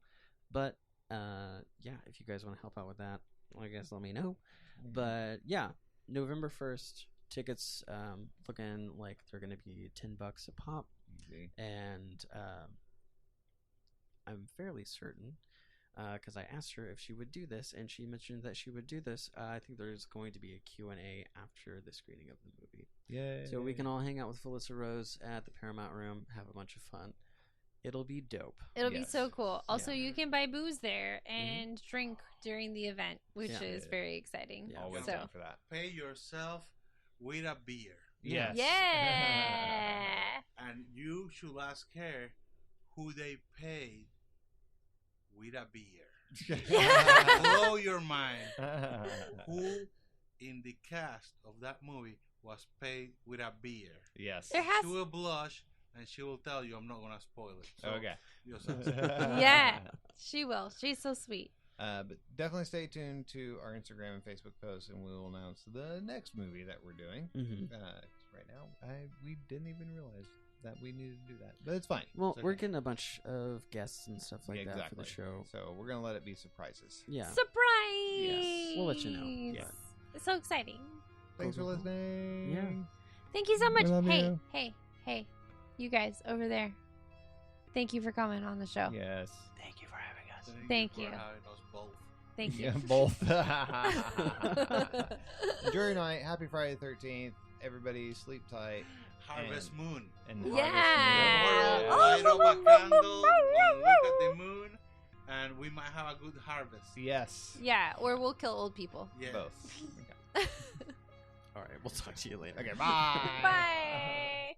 But yeah, if you guys want to help out with that, I guess let me know. But yeah, November 1st, tickets looking like they're going to be $10 a pop. Easy. And I'm fairly certain, because I asked her if she would do this, and she mentioned that she would do this. I think there's going to be a Q&A after the screening of the movie. Yeah. So we can all hang out with Felissa Rose at the Paramount Room, have a bunch of fun. It'll be dope. It'll be Yes. so cool. Also, Yeah. you can buy booze there and drink during the event, which Yeah. is very exciting. Yeah. Always So, down for that. Pay yourself with a beer. Yes. yeah. And you should ask her who they paid with a beer. Blow your mind. Who in the cast of that movie was paid with a beer? Yes. There has She will blush and she will tell you, I'm not going to spoil it. So Okay. just ask. Yeah, she will. She's so sweet. But definitely stay tuned to our Instagram and Facebook posts, and we will announce the next movie that we're doing. Mm-hmm. Right now, we didn't even realize that we needed to do that, but it's fine. Well, It's we're okay. getting a bunch of guests and stuff like Yeah, that for exactly. the show. So we're gonna let it be surprises. Yeah. Surprise! Yes. We'll let you know. Yeah. It's so exciting. Thanks for Cool. listening. Yeah. Thank you so much. We love Hey, you. hey, you guys over there. Thank you for coming on the show. Yes. Thank you for having us. Thank for you. having us both. Thank you. Yeah, both. Enjoy your night. Happy Friday the 13th. Everybody sleep tight. Harvest Moon. And Yeah. Tomorrow, light up a candle and look at the moon, and we might have a good harvest. Yes. Yeah, or we'll kill old people. Yes. Both. All right. We'll talk to you later. Okay, bye. Bye.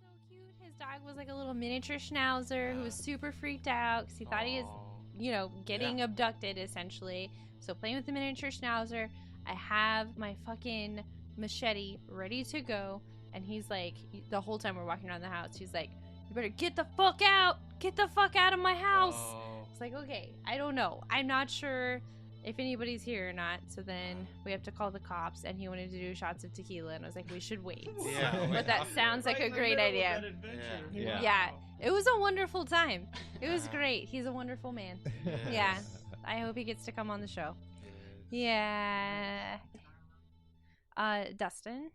So cute. His dog was like a little miniature schnauzer who was super freaked out because he thought he was, getting abducted essentially. So playing with the miniature schnauzer, I have my fucking machete ready to go, and he's like, the whole time we're walking around the house, he's like, "You better get the fuck out! Get the fuck out of my house!" It's like, okay, I don't know. I'm not sure if anybody's here or not. So then we have to call the cops, and he wanted to do shots of tequila, and I was like, we should wait. Yeah. But that sounds like a great idea. Yeah. Yeah, it was a wonderful time. It was great. He's a wonderful man. Yeah, I hope he gets to come on the show. Yeah. Dustin.